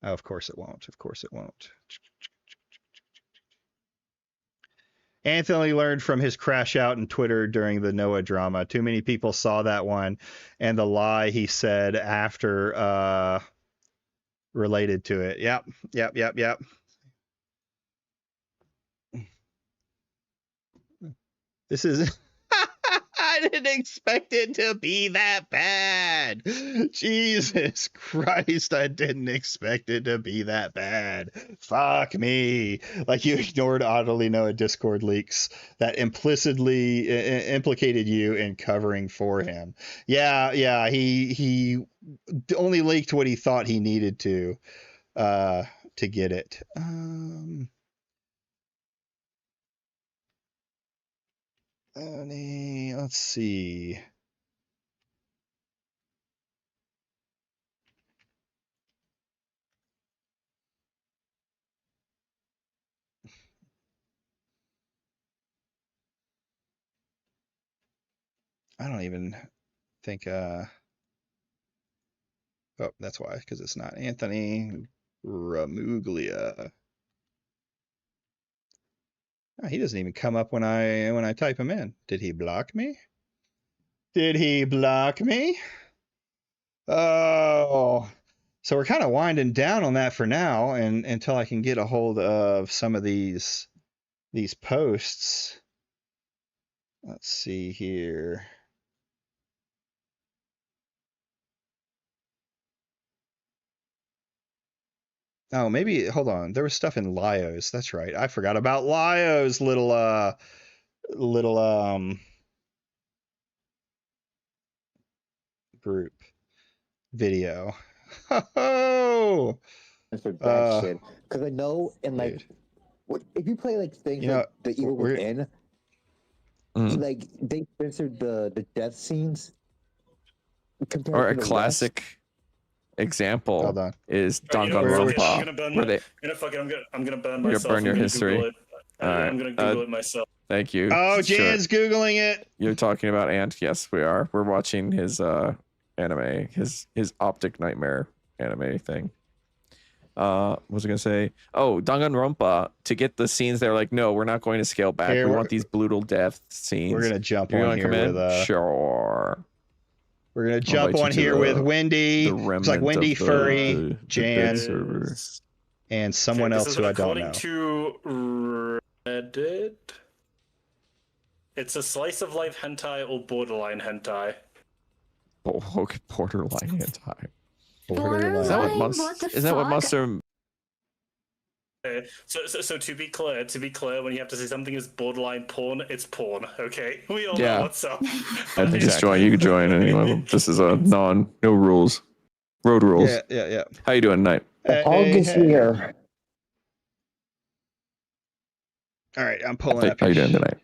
Oh, of course it won't. Of course it won't. Anthony learned from his crash out in Twitter during the Noah drama. Too many people saw that one and the lie he said after related to it. Yep. This is... I didn't expect it to be that bad. Jesus Christ, I didn't expect it to be that bad. Fuck me. Like, you ignored Oddly Noah Discord leaks that implicitly implicated you in covering for him. Yeah, he only leaked what he thought he needed to get it. Let's see. I don't even think oh, that's why, because it's not Anthony Gramuglia. Oh, he doesn't even come up when I type him in. Did he block me? Did he block me? Oh, so we're kind of winding down on that for now, and until I can get a hold of some of these posts. Let's see here. Oh, maybe, hold on. There was stuff in Lio's. That's right. I forgot about Lio's little group video. Oh, for that shit. Because I know, and like, if you play like things like The Evil Within, like they censored the death scenes. Or a classic example is Danganronpa. I'm gonna burn myself. You're gonna burn your history. All right. I'm gonna Google it myself. Thank you. Oh, Jan's Googling it. You're talking about Ant? Yes, we are. We're watching his anime, his Optic Nightmare anime thing. What was I gonna say? Oh, Danganronpa. To get the scenes, they're like, no, we're not going to scale back. We want these brutal death scenes. We're gonna jump on here with sure. We're gonna jump on here with Wendy. It's like Wendy, Furry, Jan, and someone else who I don't know. According to Reddit, it's a slice of life hentai or borderline hentai. Oh, okay, borderline hentai. Borderline. Is that what Is that what Monster? Okay. So to be clear, when you have to say something is borderline porn, it's porn. Okay, we all know what's up. I think just join. You can join anyway. This is a no rules, road rules. Yeah. How you doing tonight? August here. All right, I'm pulling up. How you doing tonight?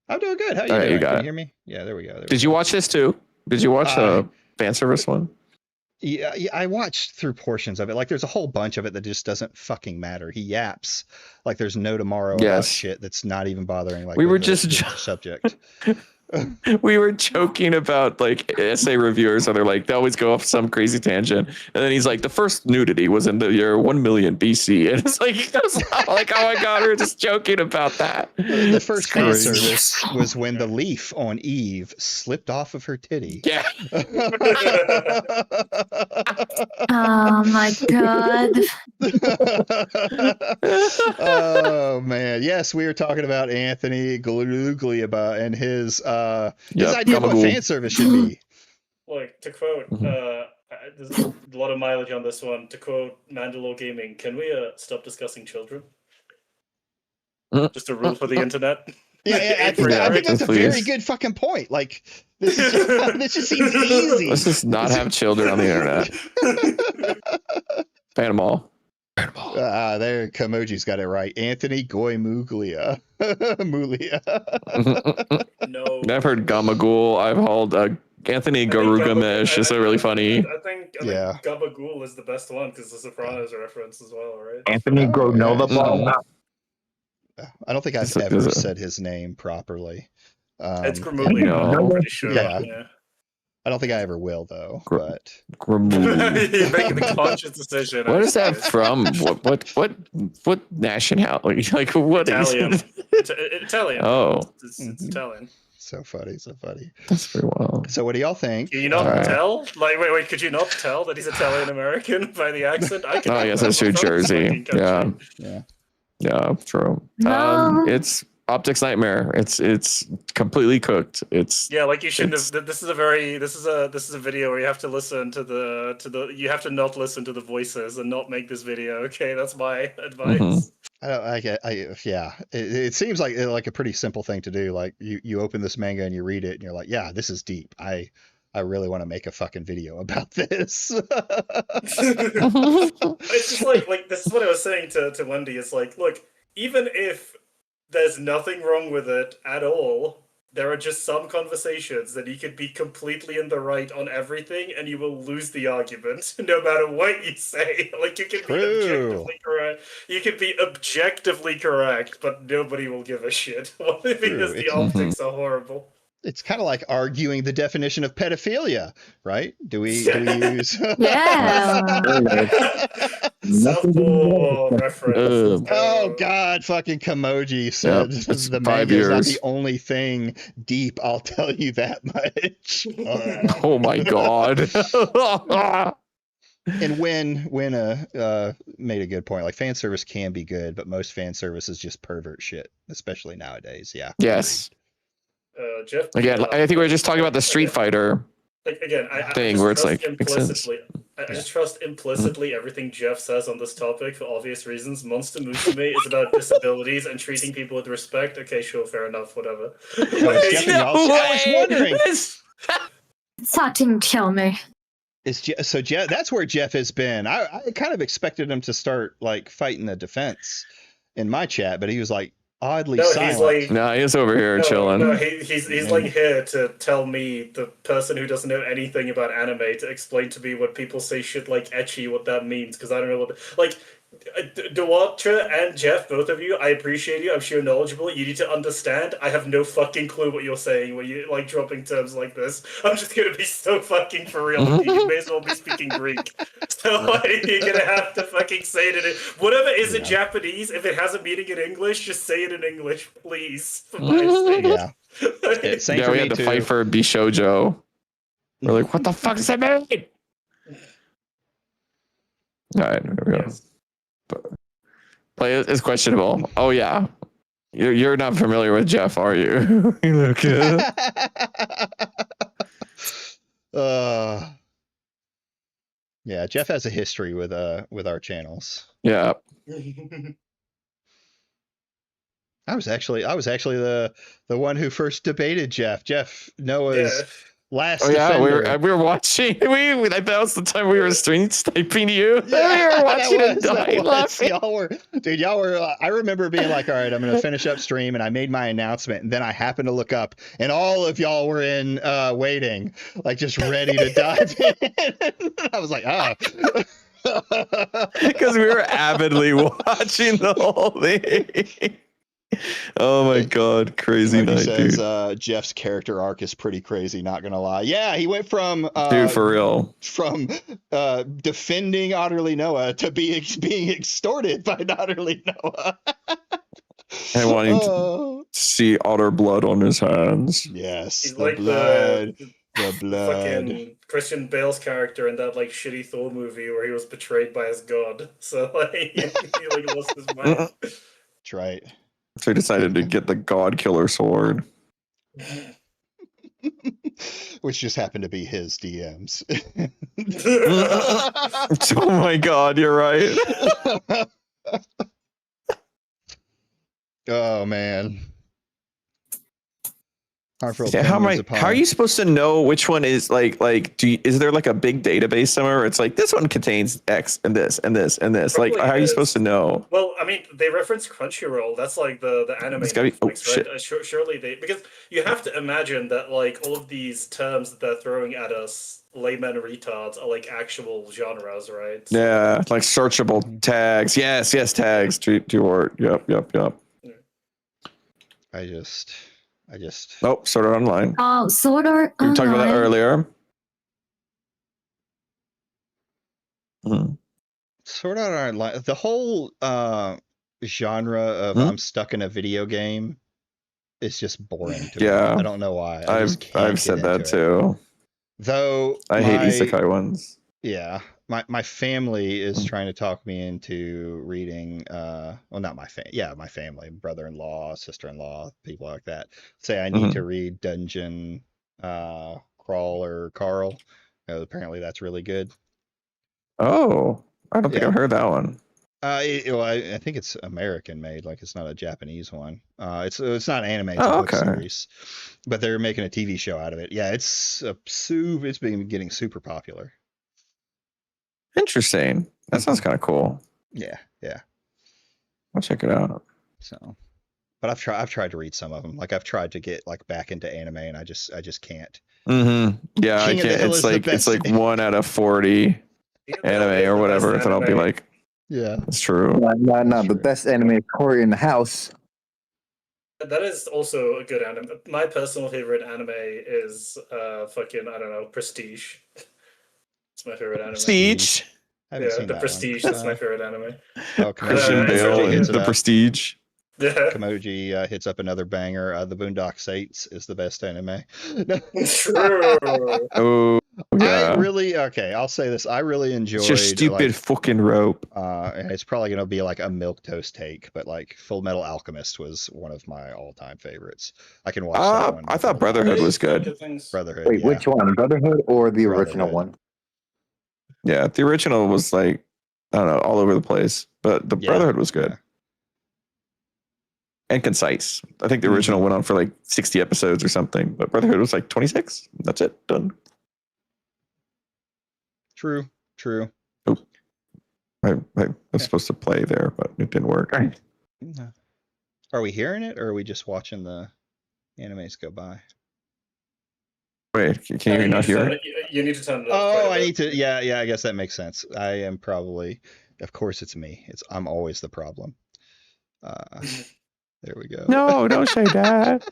I'm doing good. How you doing? You got Can it. you hear me? Yeah, there we go. Did you watch this too? Did you watch the fan service one? Yeah, I watched through portions of it. Like, there's a whole bunch of it that just doesn't fucking matter. He yaps like there's no tomorrow about shit that's not even bothering. Like, we were the subject. We were joking about like essay reviewers, and they're like, they always go off some crazy tangent, and then he's like, the first nudity was in the year 1 million BC, and it's like, he goes like, oh my god, we were just joking about that. The first fan service was when the leaf on Eve slipped off of her titty. Yeah. Oh my god. Oh man, yes, we were talking about Anthony Gramuglia and his idea of what fan service should be. Look, to quote, there's a lot of mileage on this one. To quote Mandalore Gaming, can we stop discussing children? Just a rule for the internet. Yeah, I think that's a very good fucking point. Like, this just seems easy. Let's just not have children on the internet. Ban them all. There, Kamoji's got it right. Anthony Gramuglia. No. I've heard Gabagool. I've hauled Anthony Garugamesh. Is really funny? I think Gabagool is the best one because the Sopranos reference as well, right? Anthony Granova. I don't think I've ever said his name properly. It's Gramuglia. I'm pretty sure. Yeah. I don't think I ever will, though. But You're making the conscious decision. What is that from? What nationality? Like, what Italian. is it? Italian. Oh, it's Italian. So funny. That's pretty wild. So what do y'all think? Can you not tell? Like, wait, could you not tell that he's Italian American by the accent? I can. Oh, yes, that's New Jersey. Yeah, true. It's Optics Nightmare. It's completely cooked. It's like you shouldn't have. This is a video where you have to listen to the you have to not listen to the voices and not make this video. Okay, that's my advice. It seems like a pretty simple thing to do. Like, you open this manga and you read it and you're like, yeah, this is deep. I really want to make a fucking video about this. It's just like this is what I was saying to Wendy. It's like, look, even if there's nothing wrong with it at all, there are just some conversations that you could be completely in the right on everything and you will lose the argument no matter what you say. Like, you can be objectively correct. You can be objectively correct, but nobody will give a shit because the optics are horrible. It's kind of like arguing the definition of pedophilia, right? Do we use? Reference. Oh God, fucking Kamoji said the manga is not the only thing deep. I'll tell you that much. Oh my God. And when made a good point. Like, fan service can be good, but most fan service is just pervert shit, especially nowadays. Yeah. Yes. Jeff. Again, I think we were just talking about the Street Fighter thing where it's like implicitly. I just trust implicitly everything Jeff says on this topic for obvious reasons. Monster Musume is about disabilities and treating people with respect. Okay, sure, fair enough, whatever. I was wondering. That didn't kill me. So Jeff, that's where Jeff has been. I kind of expected him to start like fighting the defense in my chat, but he was like oddly silent. He's over here chilling. No, he's like here to tell me, the person who doesn't know anything about anime, to explain to me when people say shit like ecchi, what that means, because I don't know what Dewatra and Jeff, both of you, I appreciate you. I'm sure you're knowledgeable. You need to understand. I have no fucking clue what you're saying when you like dropping terms like this. I'm just gonna be so fucking for real. You may as well be speaking Greek. So you're gonna have to fucking say it in whatever is in Japanese. If it has a meaning in English, just say it in English, please. For my sake. We had to fight for Bishojo. We're like, what the fuck does that mean? All right, here we go. Play is questionable. Oh yeah, you're not familiar with Jeff, are you? You look good. Yeah, Jeff has a history with our channels. Yeah. I was actually the one who first debated Jeff. Jeff, Noah's Last Oh yeah, Defender. we were watching. That was the time we were stream sniping you. Yeah, we were watching that and dying laughing. Y'all were. I remember being like, "All right, I'm gonna finish up stream," and I made my announcement, and then I happened to look up, and all of y'all were in waiting, like just ready to dive in. I was like, "Ah." Because we were avidly watching the whole thing. Oh my god, crazy night, says, dude. Jeff's character arc is pretty crazy, not gonna lie. Yeah, he went from Dude, for real. From defending Otterly Noah to being extorted by Otterly Noah. And wanting to see otter blood on his hands. Yes, He's the like blood. the blood. fucking Christian Bale's character in that like shitty Thor movie where he was betrayed by his god. So like he like lost his mind. That's right. So he decided to get the God Killer sword. Which just happened to be his DMs. Oh my god, you're right. Oh man. Yeah, how are you supposed to know which one is is there like a big database somewhere where it's like this one contains X and this and this and this? Probably like how are you is. supposed to know? Well, I mean, they reference Crunchyroll. That's like the anime It's gotta be- oh, Netflix, right? shit. Surely they, because you have to imagine that like all of these terms that they're throwing at us, layman retards, are like actual genres, right? Yeah, like searchable tags. Yes, tags. Keyword. Yep. I just Nope, Sword Art Online. Oh, Sword Art We were talking about that Online. earlier. Sword Art Online, the whole genre of I'm stuck in a video game is just boring to me. I don't know why. I've said that too. Though I hate isekai ones. Yeah. My family is trying to talk me into reading not my family, brother-in-law, sister-in-law, people like that say I need to read Dungeon Crawl. Apparently that's really good. Oh, I don't think I've heard that one. I think it's American made, like it's not a Japanese one. It's not anime, it's Oh, a book okay. series. But they're making a TV show out of it. Yeah, it's been getting super popular. Interesting. That sounds kind of cool. Yeah. I'll check it out. So, but I've tried to read some of them. Like I've tried to get like back into anime, and I just can't. Yeah, I King of the can't. Hill It's is the like best. 1 out of 40 anime or whatever. Then I'll be like, yeah, it's true. No. The best anime is Cory in the House. That is also a good anime. My personal favorite anime is fucking, I don't know, Prestige. It's my favorite anime. Prestige. I haven't seen The that Prestige. one. That's my favorite anime. Oh, Christian Bale and The Prestige. Yeah. Kamoji hits up another banger. The Boondock Saints is the best anime. True. Oh, yeah. I'll say this. I really enjoyed. It's your stupid fucking rope. And it's probably gonna be like a milquetoast take, but like Full Metal Alchemist was one of my all-time favorites. I can watch that one. I thought Brotherhood was good. Brotherhood. Wait, which one? Brotherhood or the original one? Yeah, the original was like, I don't know, all over the place, but the Brotherhood was good. And concise. I think the original went on for like 60 episodes or something, but Brotherhood was like 26. That's it. Done. True. Oh. I was supposed to play there, but it didn't work. Are we hearing it, or are we just watching the animes go by? Wait, can you not hear it? You need to turn it up. Oh, I need to. Yeah. I guess that makes sense. I am probably. Of course, it's me. I'm always the problem. There we go. No, don't say that.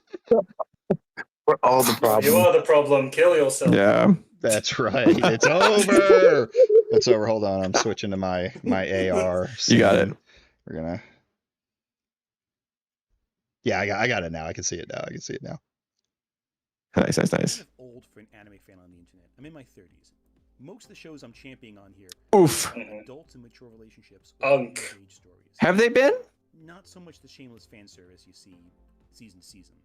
We're all the problem. You are the problem. Kill yourself. Yeah. That's right. It's over. It's over. Hold on. I'm switching to my AR. You got it. We're gonna. Yeah, I got it now. I can see it now. Nice. Old for an anime fan on the internet. I'm in my 30s. Most of the shows I'm championing on here Oof. are adult and mature relationships. Unk. Age stories. Have they been? Not so much the shameless fan service you see season to season.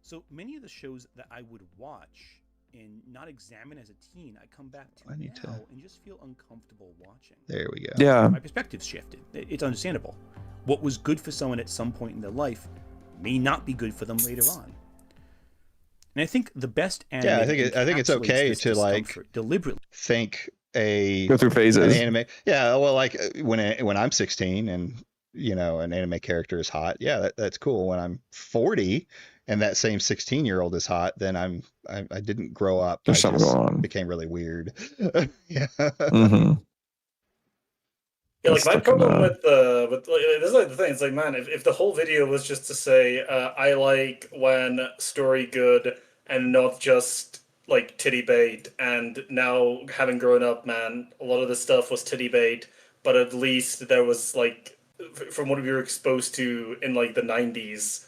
So many of the shows that I would watch and not examine as a teen, I come back to now and just feel uncomfortable watching. There we go. Yeah. My perspective's shifted. It's understandable. What was good for someone at some point in their life may not be good for them later on. And I think the best anime. Yeah, I think it's okay to like deliberately think go through phases. An anime. Yeah, well, like when I'm 16 and an anime character is hot. Yeah, that's cool. When I'm 40 and that same 16-year-old is hot, then I didn't grow up. There's something going on. Became really weird. Yeah. Mm-hmm. Yeah, like my problem with this is like the thing. It's like, man, if the whole video was just to say, I like when story good and not just like titty bait, and now having grown up, man, a lot of the stuff was titty bait, but at least there was like, from what we were exposed to in like the 90s,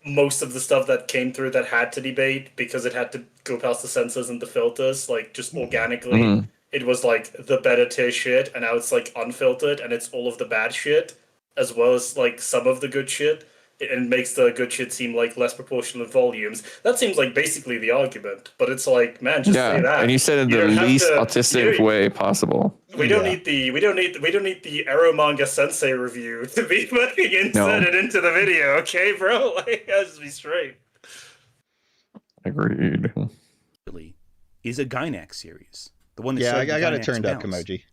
most of the stuff that came through that had titty bait, because it had to go past the censors and the filters, like just organically. Mm-hmm. It was like the better tier shit, and now it's like unfiltered, and it's all of the bad shit, as well as like some of the good shit. And makes the good shit seem like less proportional in volumes. That seems like basically the argument, but it's like, man, just say that. And you said it in the least autistic way possible. We don't need the Arrow Manga Sensei review to be fucking inserted into the video, okay, bro? Like, let's just be straight. Agreed. Is a Gynax series. The one that I got it turned up, mouse. Kimoji.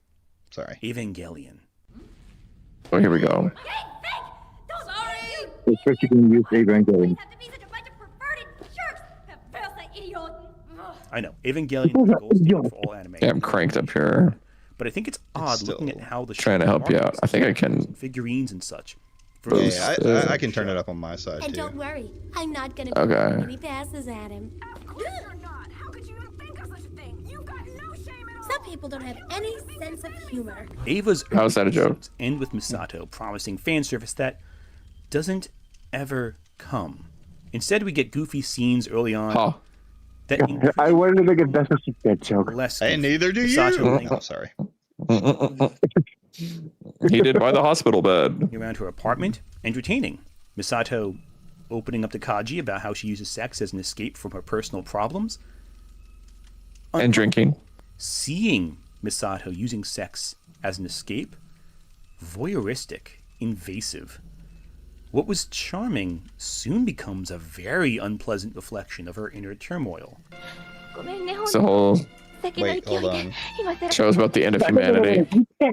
Sorry. Evangelion. Oh, here we go. Especially when you use Evangelion. I know. Evangelion is the gold standard for all anime. Yeah, I'm cranked up here. But I think it's odd looking at how the trying to help you out. I think I can figurines and such. Yeah, I can turn it up on my side And too. don't worry, I'm not gonna Okay. put any passes at him. Of course you're not. How could you even think of such a thing? You've got no shame at all. Some people don't have any sense of humor. Ava's How's that a joke? End with Misato promising fan service that doesn't ever come. Instead, we get goofy scenes early on. Huh. That I wanted to make a best of that joke. Less and neither do you. Misato Sorry. He did by the hospital bed. Around her apartment, entertaining. Misato opening up to Kaji about how she uses sex as an escape from her personal problems. And drinking. Seeing Misato using sex as an escape. Voyeuristic. Invasive. What was charming soon becomes a very unpleasant reflection of her inner turmoil. So wait, hold on. Shows about the end of humanity.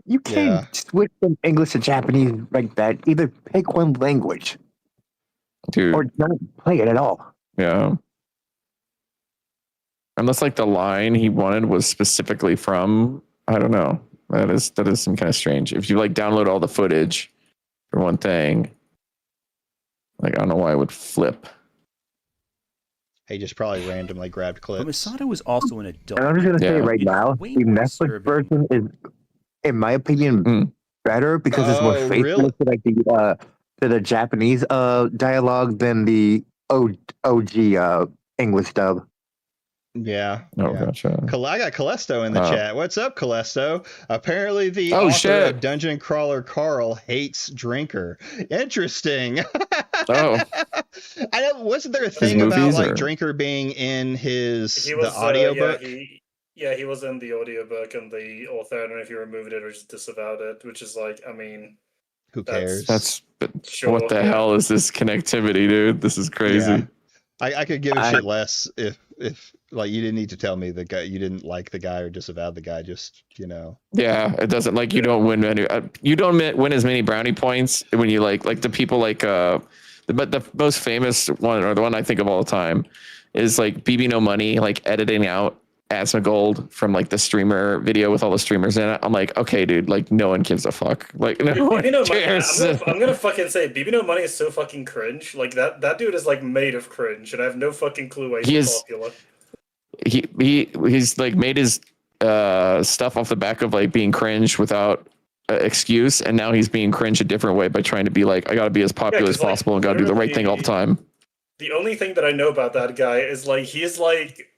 You can't switch from English to Japanese like that. Either pick one language, dude, or don't play it at all. Yeah. Unless like the line he wanted was specifically from, I don't know. That is some kind of strange. If you like download all the footage for one thing, like I don't know why it would flip. He just probably randomly grabbed clips. But Misato was also an adult. And I'm just gonna say right now, the Netflix version is, in my opinion, better because it's more faithful to like to the Japanese dialogue than the OG English dub. Yeah. Oh, gotcha. I got Callisto in the chat. What's up, Callisto? Apparently, the Oh, author shit. of Dungeon Crawler Carl hates Drinker. Interesting. Wasn't there a thing about movies, like or- Drinker being in the was, audiobook? He was in the audiobook, and the author, I don't know if he removed it or just disavowed it, which is like, I mean, Who cares? What the hell is this connectivity, dude? This is crazy. Yeah. I could give a shit less if like you didn't need to tell me the guy you didn't like the guy or disavowed the guy. Just Yeah, it doesn't like you don't win any. You don't win as many brownie points when you like the people like but the most famous one, or the one I think of all the time, is like BB No Money like editing out Asmongold from like the streamer video with all the streamers in it. I'm like, okay, dude, like no one gives a fuck. Like no one cares. I'm gonna fucking say BB No Money is so fucking cringe. Like that dude is like made of cringe, and I have no fucking clue why he's popular. He's like made his stuff off the back of like being cringe without excuse, and now he's being cringe a different way by trying to be like, I gotta be as popular as possible and gotta do the right thing all the time. The only thing that I know about that guy is like he's like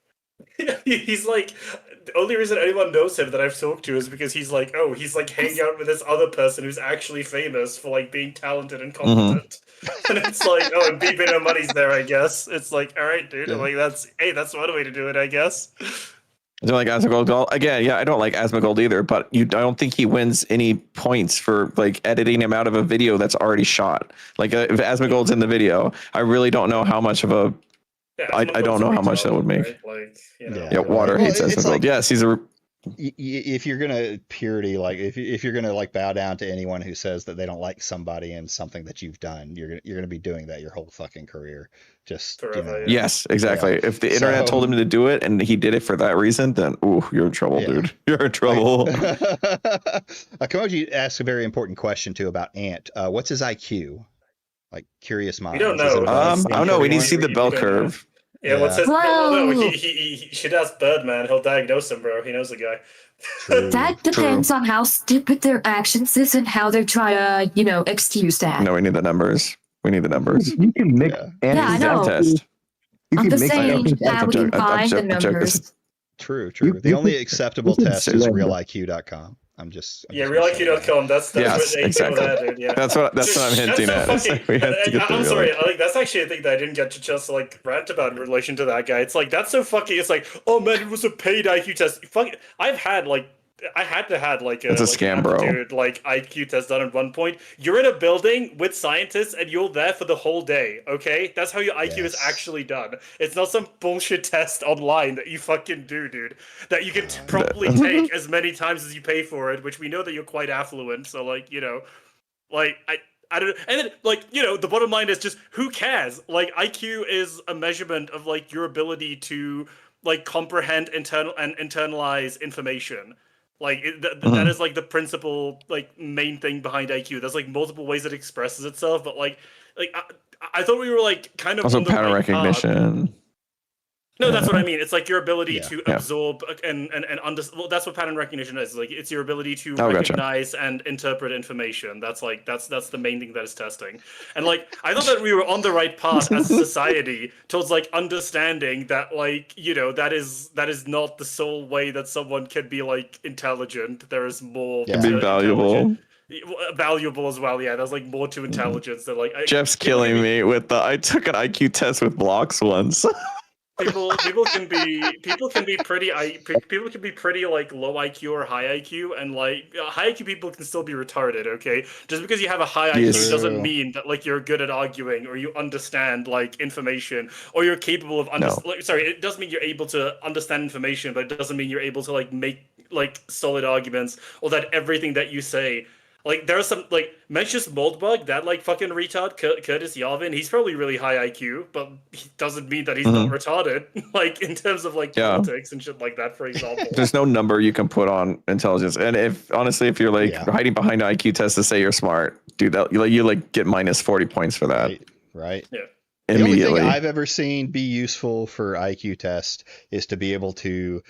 the only reason anyone knows him that I've talked to is because he's like hanging out with this other person who's actually famous for like being talented and competent. And it's like, oh, and BB No Money's there, I guess. It's like, all right, dude. I'm like, that's one way to do it, I guess. I don't like Asmongold. Again, yeah, I don't like Asmongold either, but I don't think he wins any points for like editing him out of a video that's already shot. Like if Asmongold's in the video, I really don't know how much of a Yeah, I don't know how much that would make. Right? Like, Yeah, water hates essence gold. Yes, he's a. If you're gonna purity, like if you're gonna like bow down to anyone who says that they don't like somebody and something that you've done, you're gonna be doing that your whole fucking career. Just forever, Yes, exactly. If the internet told him to do it and he did it for that reason, then you're in trouble, dude. You're in trouble. Komoji asked a very important question too about Ant. What's his IQ? Like curious minds. We don't know. I don't know. We need to see the bell curve. Yeah, what's his? Well, no, he should ask Birdman. He'll diagnose him, bro. He knows the guy. That depends on how stupid their actions is and how they try to, excuse that. No, we need the numbers. We need the numbers. You can mix I know. Test. I'm just saying how we can find the numbers. True. The only acceptable test is realiq.com. realiq.com. That's yes, what exactly. That, dude. Yeah. That's what I'm hinting at. I'm sorry. That's actually a thing that I didn't get to just rant about in relation to that guy. It's like that's so fucking. It's like, oh man, it was a paid IQ test. I've had I had to have it's a scam, bro. IQ test done at one point. You're in a building with scientists and you're there for the whole day. Okay, that's how your IQ is actually done. It's not some bullshit test online that you fucking do, dude. That you can probably take as many times as you pay for it. Which we know that you're quite affluent. So I don't. And then the bottom line is just who cares? IQ is a measurement of your ability to comprehend and internalize information. That is the principal main thing behind IQ. There's multiple ways it expresses itself, but I thought we were kind of also on the pattern right recognition. path. No, that's what I mean. It's your ability to absorb and understand. Well, that's what pattern recognition is. It's your ability to recognize and interpret information. That's that's the main thing that is testing. And I thought that we were on the right path as a society towards understanding that that is not the sole way that someone can be intelligent. There is more. Can be valuable. Valuable as well. Yeah, there's more to intelligence than Jeff's killing me with the. I took an IQ test with blocks once. People can be pretty low IQ or high IQ, and high IQ people can still be retarded. Okay, just because you have a high IQ doesn't mean that you're good at arguing or you understand information or you're capable of it doesn't mean you're able to understand information, but it doesn't mean you're able to make solid arguments or that everything that you say. There are some, Mencius Moldbug, that, fucking retard, Curtis Yarvin, he's probably really high IQ, but he doesn't mean that he's not retarded, in terms of, politics and shit like that, for example. There's no number you can put on intelligence. And if you're, hiding behind an IQ test to say you're smart, dude, that you get minus 40 points for that. Right. Yeah. The only thing I've ever seen be useful for IQ test is to be able to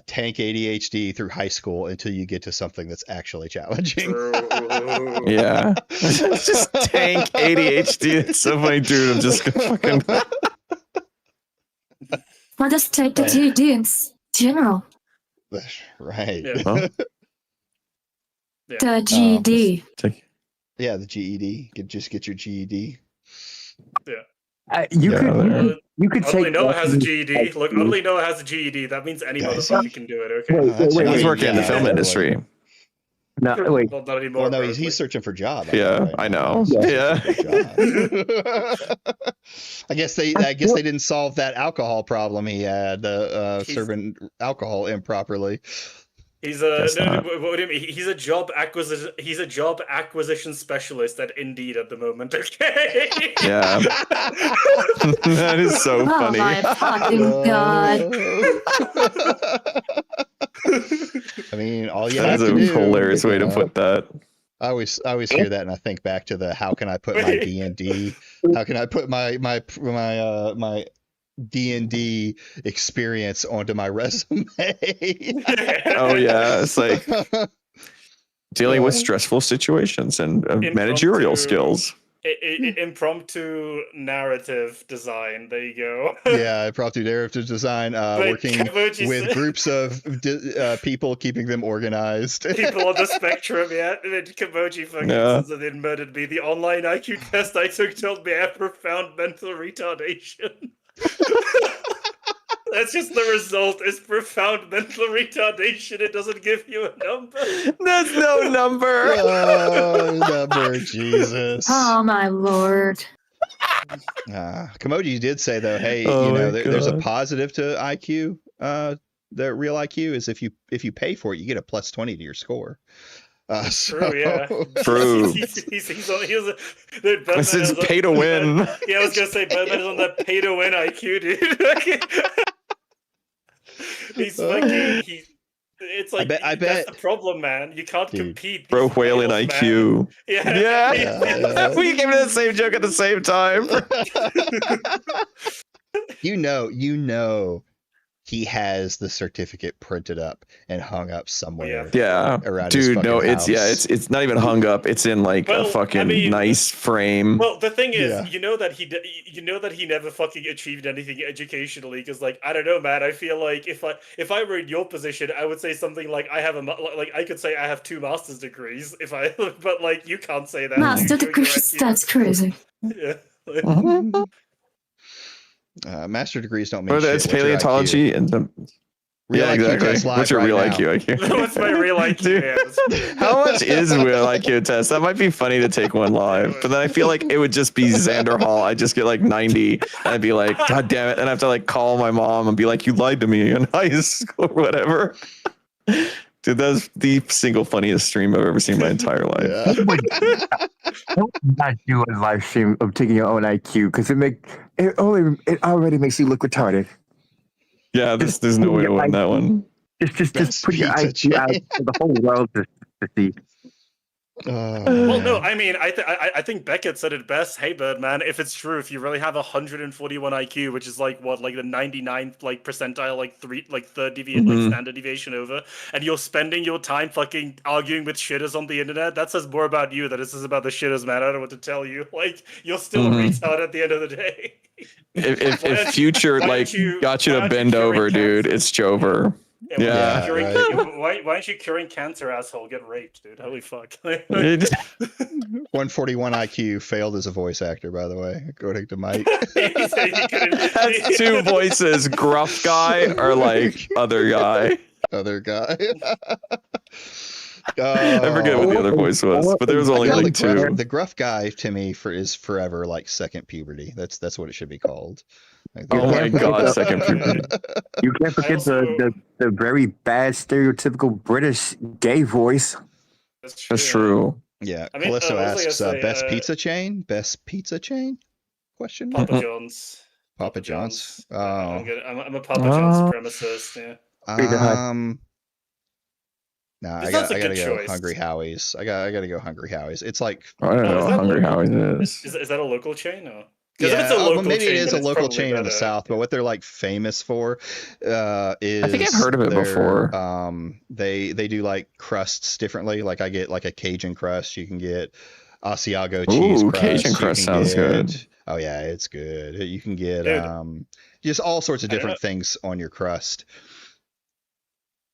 tank ADHD through high school until you get to something that's actually challenging. Yeah. Just tank ADHD. It's so funny, dude. I'm just fucking. I'll just take the GED in general. Right. Yeah. The GED. Yeah, the GED. Just get your GED. Yeah. You could Ugly take. Noah has a GED. Look, Ugly Noah has a GED. That means any motherfucker can do it. Okay. He's working in the film industry. No, wait. Well, not anymore. Well, no, he's searching for a job. I know. Yeah. I guess they didn't solve that alcohol problem he had, serving alcohol improperly. He's what do you mean? He's a job acquisition. He's a job acquisition specialist at Indeed at the moment. Okay. Yeah. That is so funny. Oh my fucking god. I mean, all you have to do. That's a hilarious way to put that. I always hear that and I think back to the how can I put my D&D? How can I put my D&D experience onto my resume? Oh yeah, it's dealing with stressful situations and managerial skills. Impromptu narrative design. There you go. Yeah, impromptu narrative design. Working with groups of people, keeping them organized. People on the spectrum, yeah. And then Kamoji fucking says that it murdered me. The online IQ test I took told me I have profound mental retardation. That's just the result. Is profound mental retardation. It doesn't give you a number. There's no number. Oh, number, Jesus. Oh my lord. Komoji did say though, hey, there's a positive to IQ. The real IQ is if you pay for it, you get a plus 20 to your score. True, yeah. True. He's on. This is pay to win. Yeah, I was gonna say Batman is on that pay to win IQ, dude. He's fucking. It's like I bet that's the problem, man. You can't compete. Bro, whaling IQ. Yeah. We came to the same joke at the same time. you know, he has the certificate printed up and hung up somewhere. Yeah, around his dude. No, house. it's not even hung up. It's in like a fucking nice frame. Well, the thing is, you know that he never fucking achieved anything educationally. Because, like, I don't know, man. I feel like if I were in your position, I would say something like I could say I have 2 master's degrees. But like you can't say that. Master degrees, that's crazy. Yeah. Master degrees don't mean Or shit. it's paleontology and the. Real IQ test live What's your right real now. IQ? What's my real IQ? How much is a real IQ test? That might be funny to take one live, but then I feel like it would just be Xander Hall. I'd just get like 90, and I'd be like, God damn it! And I have to like call my mom and be like, you lied to me in high school or whatever. Dude, that's the single funniest stream I've ever seen in my entire life. I would not do a live stream of taking your own IQ because it already makes you look retarded. Yeah, there's no way to win that one. Just put your IQ out for the whole world to see. Well, no, I mean, I think Beckett said it best. Hey, Birdman, if it's true, if you really have 141 IQ, which is like what, like the 99th like percentile, like third deviation, like standard deviation over, and you're spending your time fucking arguing with shitters on the internet, that says more about you than it says about the shitters, man. I don't know what to tell you. Like, you're still a retard at the end of the day. If Future like got you to bend over, dude, it's Jover. Yeah. Why aren't you curing cancer, asshole? Get raped, dude. Holy fuck. 141 IQ failed as a voice actor, by the way, according to Mike. Has 2 voices, gruff guy or like other guy. Other guy. I forget what the other voice was, but there was only like 2. The gruff guy to me is forever like second puberty. That's what it should be called. Like, oh my god, second puberty. You can't forget the very bad stereotypical British gay voice. That's true. Yeah. I mean, Callisto asks, say, best pizza chain? Best pizza chain? Question mark? Papa John's. Papa John's. Oh. I'm a Papa John's supremacist. Yeah. No, I gotta go Hungry Howie's. I gotta go Hungry Howie's. It's like I don't know what Hungry Howie's is. Is that a local chain or? Yeah, maybe it is a local chain in the South, but what they're like famous for is I think I've heard of it before. They do like crusts differently. Like I get like a Cajun crust. You can get Asiago cheese crust. Cajun crust sounds good. Oh yeah, it's good. You can get just all sorts of different things on your crust.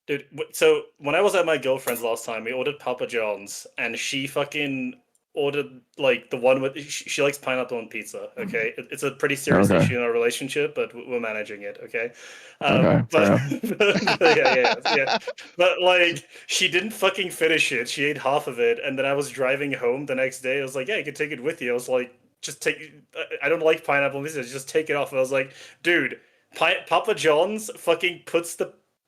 Dude, so when I was at my girlfriend's last time, we ordered Papa John's, and she fucking ordered like the one with she likes pineapple on pizza. Okay, it's a pretty serious issue in our relationship, but we're managing it. Okay, yeah. But like she didn't fucking finish it. She ate half of it, and then I was driving home the next day. I was like, yeah, you can take it with you. I was like, just take. I don't like pineapple on pizza. Just take it off. And I was like, dude, Papa John's fucking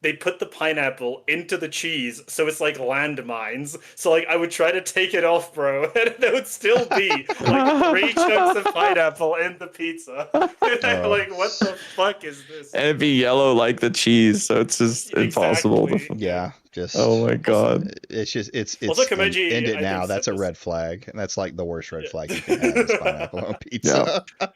they put the pineapple into the cheese, so it's like landmines. So like I would try to take it off, bro, and there would still be like 3 chunks of pineapple in the pizza. And like, what the fuck is this? And it'd be yellow like the cheese, so it's just impossible. Yeah, just. Oh my god. It's just it's also, Komeji, end it now. That's a red flag, and that's like the worst red flag you can have is pineapple on pizza. Yeah.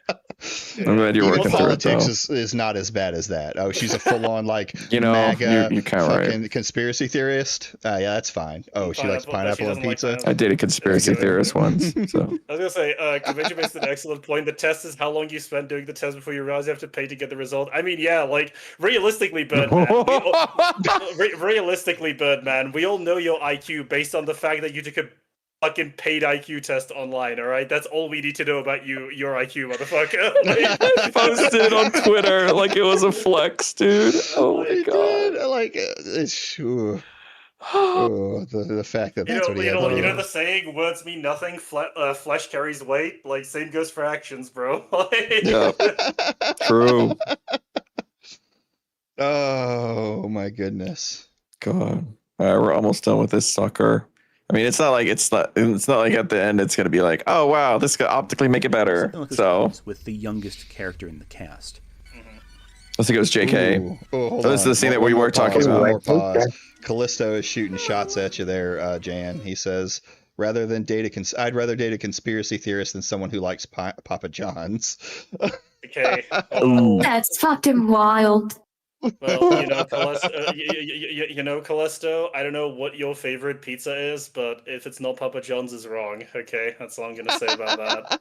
I'm glad you're working through it, politics is not as bad as that. Oh, she's a full-on like MAGA you're kind of right. Conspiracy theorist. Yeah, that's fine. Oh, she likes pineapple on pizza. I dated conspiracy theorist once. So I was gonna say, Convention makes an excellent point. The test is how long you spend doing the test before you realize you have to pay to get the result. I mean, yeah, like realistically, Birdman. Realistically, Birdman, we all know your IQ based on the fact that you took a fucking paid IQ test online, all right? That's all we need to know about your IQ, motherfucker. I posted it on Twitter like it was a flex, dude. Oh my god. Like it's sure. Oh, the fact that that's what he had to you do. know the saying, words mean nothing, flesh carries weight. Like, same goes for actions, bro. Like... Yeah. True. Oh my goodness. God. All right, we're almost done with this sucker. I mean, it's not like at the end it's gonna be like, oh wow, this could optically make it better. So with the youngest character in the cast. I think it was JK. Hold So this is on. the scene that we were talking about. One more pause. Callisto is shooting shots at you there, Jan. He says, I'd rather date a conspiracy theorist than someone who likes Papa John's. Okay. That's fucking wild. Well, Callisto, I don't know what your favorite pizza is, but if it's not Papa John's, is wrong. Okay, that's all I'm gonna say about that.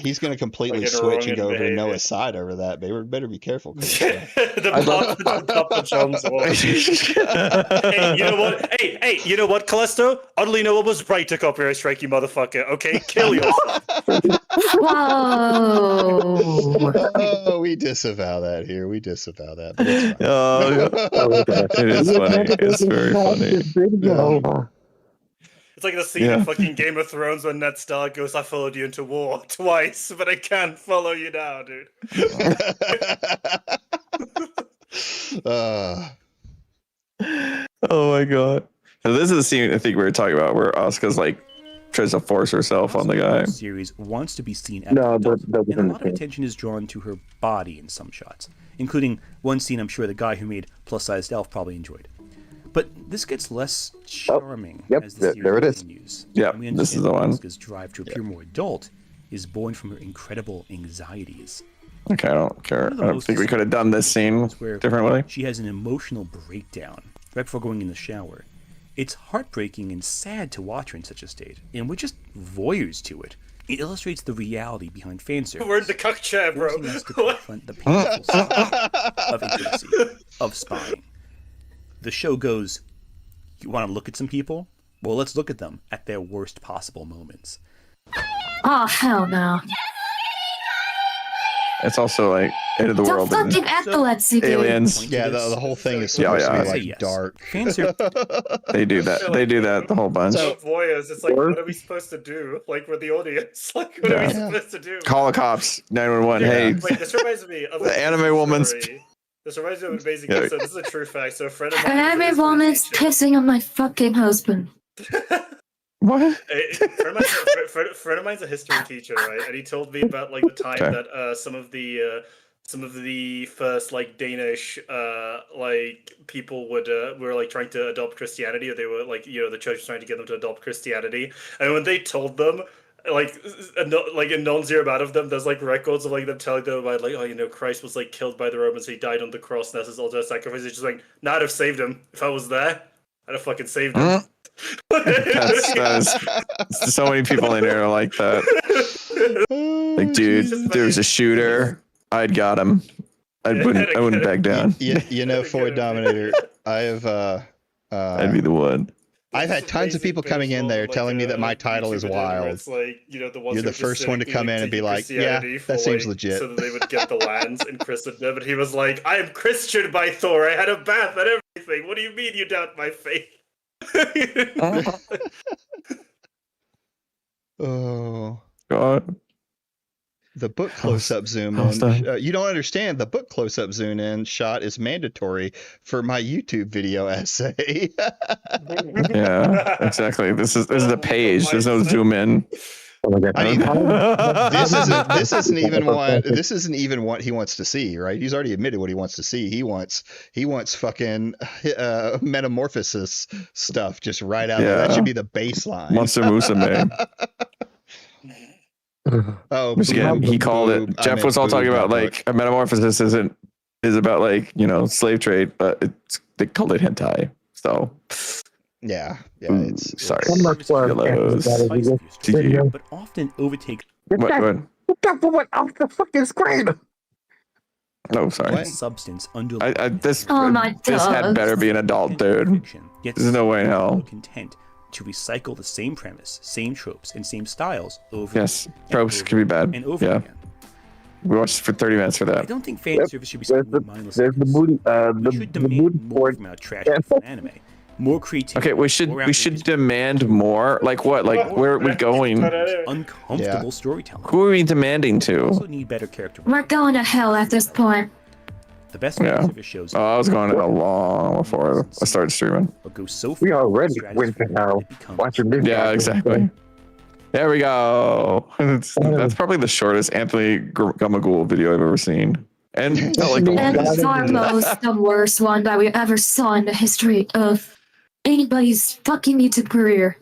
He's gonna completely switch and go over to Noah's side over that. Better be careful. the Papa John's one. Hey, you know what? Hey, you know what, Callisto? Utterly Noah was right to copyright strike, you motherfucker. Okay, kill yourself. Whoa! Oh, we disavow that here. We disavow that. But it's fine. It is funny. It's very funny. It's like the scene in fucking Game of Thrones when Ned Stark goes, I followed you into war twice, but I can't follow you now, dude. Oh my god. So this is the scene I think we were talking about where Asuka's like tries to force herself on the guy. The series wants to be seen as and a lot of attention is drawn to her body in some shots, including one scene I'm sure the guy who made Plus Sized Elf probably enjoyed. But this gets less charming as the series continues. Yeah, this is the one. Asuka's drive to appear more adult is born from her incredible anxieties. Okay, I don't care. I don't think we could have done this scene differently. She has an emotional breakdown right before going in the shower. It's heartbreaking and sad to watch her in such a state, and we're just voyeurs to it. It illustrates the reality behind fan service. We're in the cuck chair, bro. Forcing us to confront the painful side of intimacy, of spying. The show goes, you want to look at some people? Well, let's look at them at their worst possible moments. Oh, hell no. It's also like end of the world. Fucking epilepsy, dude. Aliens. Yeah, the whole thing is supposed to be like dark. They do that. They do that the whole bunch. So, voyeurs, it's like, what are we supposed to do? Like, with the audience? Like, what are we supposed to do? Call the cops. 911. Hey. Wait, this reminds me of the anime woman's. This reminds me of an amazing episode. So this is a true fact. So a friend of mine. Anime woman's pissing on my fucking husband. What? A friend of mine's a history teacher, right? And he told me about like the time that some of the first like Danish like people were like trying to adopt Christianity, or they were like, you know, the church was trying to get them to adopt Christianity, and when they told them, like a non-zero amount of them, there's like records of like them telling them about like, oh, you know, Christ was like killed by the Romans, he died on the cross, and that's his ultimate sacrifice. It's just like, nah, I'd have saved him if I was there. I'd have fucking saved him. That's so many people in here are like that. Like, dude, there was a shooter. I'd got him. I wouldn't back down. You know, Void Dominator, I have I'd be the one. I've had tons of people coming in there telling me that my title is wild. It's like, you know, the ones You're the first one to come in and be like, yeah, that seems legit. So that they would get the lands in Christendom. But he was like, I am Christian by Thor. I had a bath and everything. What do you mean you doubt my faith? Oh God. The book close-up zoom in. You don't understand. The book close-up zoom in shot is mandatory for my YouTube video essay. Yeah, exactly. This is a page. There's no zoom in. I mean, this isn't even what he wants to see, right? He's already admitted what he wants to see. He wants fucking metamorphosis stuff just right out there. That should be the baseline. Monster Musume. Oh, which again, he called it. Jeff was all talking about like a metamorphosis is about like, you know, slave trade, but they called it hentai. So yeah, it's sorry. But often overtake. What off the fucking screen. No, sorry. Substance under. This had better be an adult, dude. There's no way in hell. Content to recycle the same premise, same tropes, and same styles over. Yes, tropes can be bad. And over again. We watched for 30 minutes for I that. don't think fan service should be something we mindlessly There's the booty. We should demand more from our trash anime. More creativity. Okay, we should demand more. Like what? Like where are we going? Uncomfortable storytelling. Who are we demanding to? Also need better character. We're going to hell at this point. The best fan service shows. Oh, I was going to long before I started streaming. Go so we already went to hell watching this. Yeah, exactly. There we go. That's probably the shortest Anthony Gramuglia video I've ever seen. And not like the And longest. foremost, the worst one that we ever saw in the history of anybody's fucking YouTube career.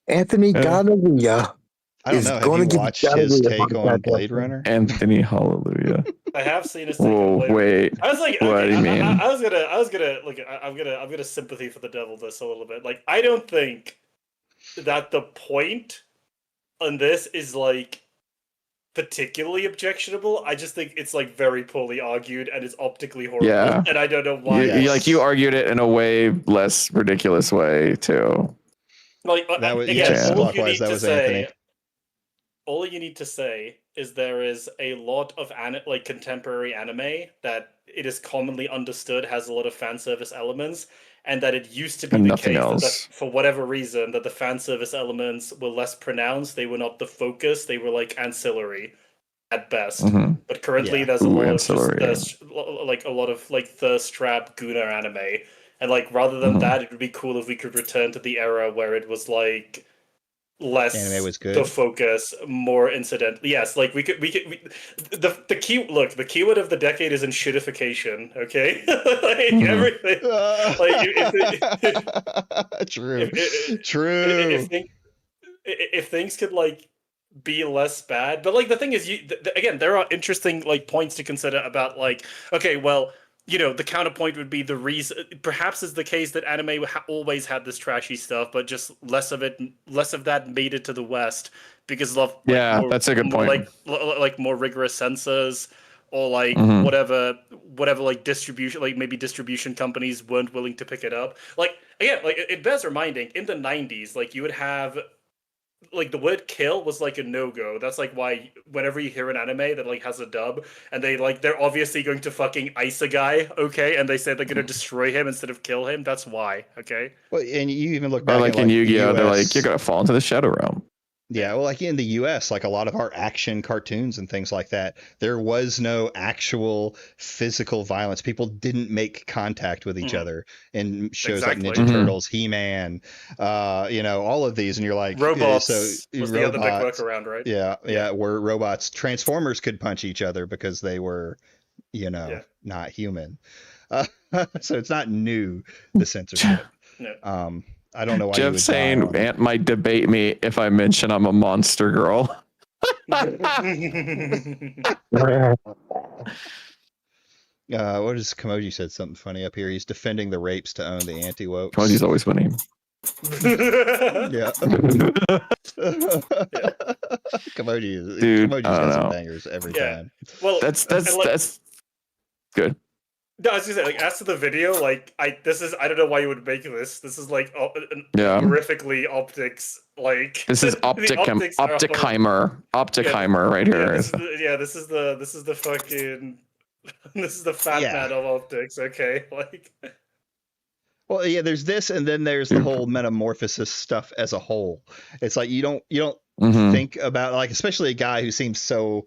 Anthony Gramuglia. I don't know. Have you watched his take on Blade Runner? Anthony, hallelujah. I have seen his take on Whoa, Blade Runner. wait. I was like, What do you mean? I was gonna like, I'm gonna sympathy for the devil this a little bit. Like, I don't think that the point on this is like particularly objectionable. I just think it's like very poorly argued and it's optically horrible. Yeah. And I don't know why. You argued it in a way less ridiculous way too. Like that was again, all you need that to was say. Anthony. All you need to say is there is a lot of like contemporary anime that it is commonly understood has a lot of fan service elements, and that it used to be And the nothing case else. that for whatever reason that the fan service elements were less pronounced. They were not the focus. They were like ancillary at best. Mhm. But currently, Yeah. there's a Ooh, lot of ancillary, just, like a lot of like thirst trap Gunnar anime, and like rather than Mhm. that, it would be cool if we could return to the era where it was like less Anime was good. the focus, more incidental. Yes, like we the keyword of the decade is shitification. Okay, like everything. Like True. If things could like be less bad, but like the thing is, again, there are interesting like points to consider about like, okay, well, you know, the counterpoint would be the reason. Perhaps it's the case that anime always had this trashy stuff, but just less of that made it to the West because of That's a good point. Like more rigorous censors or like Mhm. whatever like distribution, like maybe distribution companies weren't willing to pick it up. Like again, like it bears reminding in the 90s, like you would have. Like the word kill was like a no-go. That's like why whenever you hear an anime that like has a dub and they're obviously going to fucking ice a guy, okay, and they say they're gonna destroy him instead of kill him, that's why, okay? Well, and you even look back Or like at, in Yu-Gi-Oh, they're US like, you're gonna fall into the Shadow Realm. Yeah, well, like in the US, like a lot of our action cartoons and things like that, there was no actual physical violence. People didn't make contact with each other in shows like Ninja Turtles, He-Man, all of these, and you're like, Robots the was the other big workaround, right? Yeah, where robots, Transformers could punch each other because they were, not human. So it's not new, the censorship. I don't know why. Jeff saying Ant might debate me if I mention I'm a monster girl. What is Kimoji said something funny up here? He's defending the rapes to own the anti-woke. Kimoji's always winning. Yeah. Kimoji Dude, Kimoji's I don't got some know. bangers every time. Well, That's good. No, I was gonna say, like, as to the video, like, I don't know why you would make this. This is like Yeah. horrifically optics, like. This is the optics are Optikheimer right here. This is the fucking this is the fat man of optics. Okay, like. Well, yeah, there's this, and then there's the whole metamorphosis stuff as a whole. It's like you don't Mhm. think about, like, especially a guy who seems so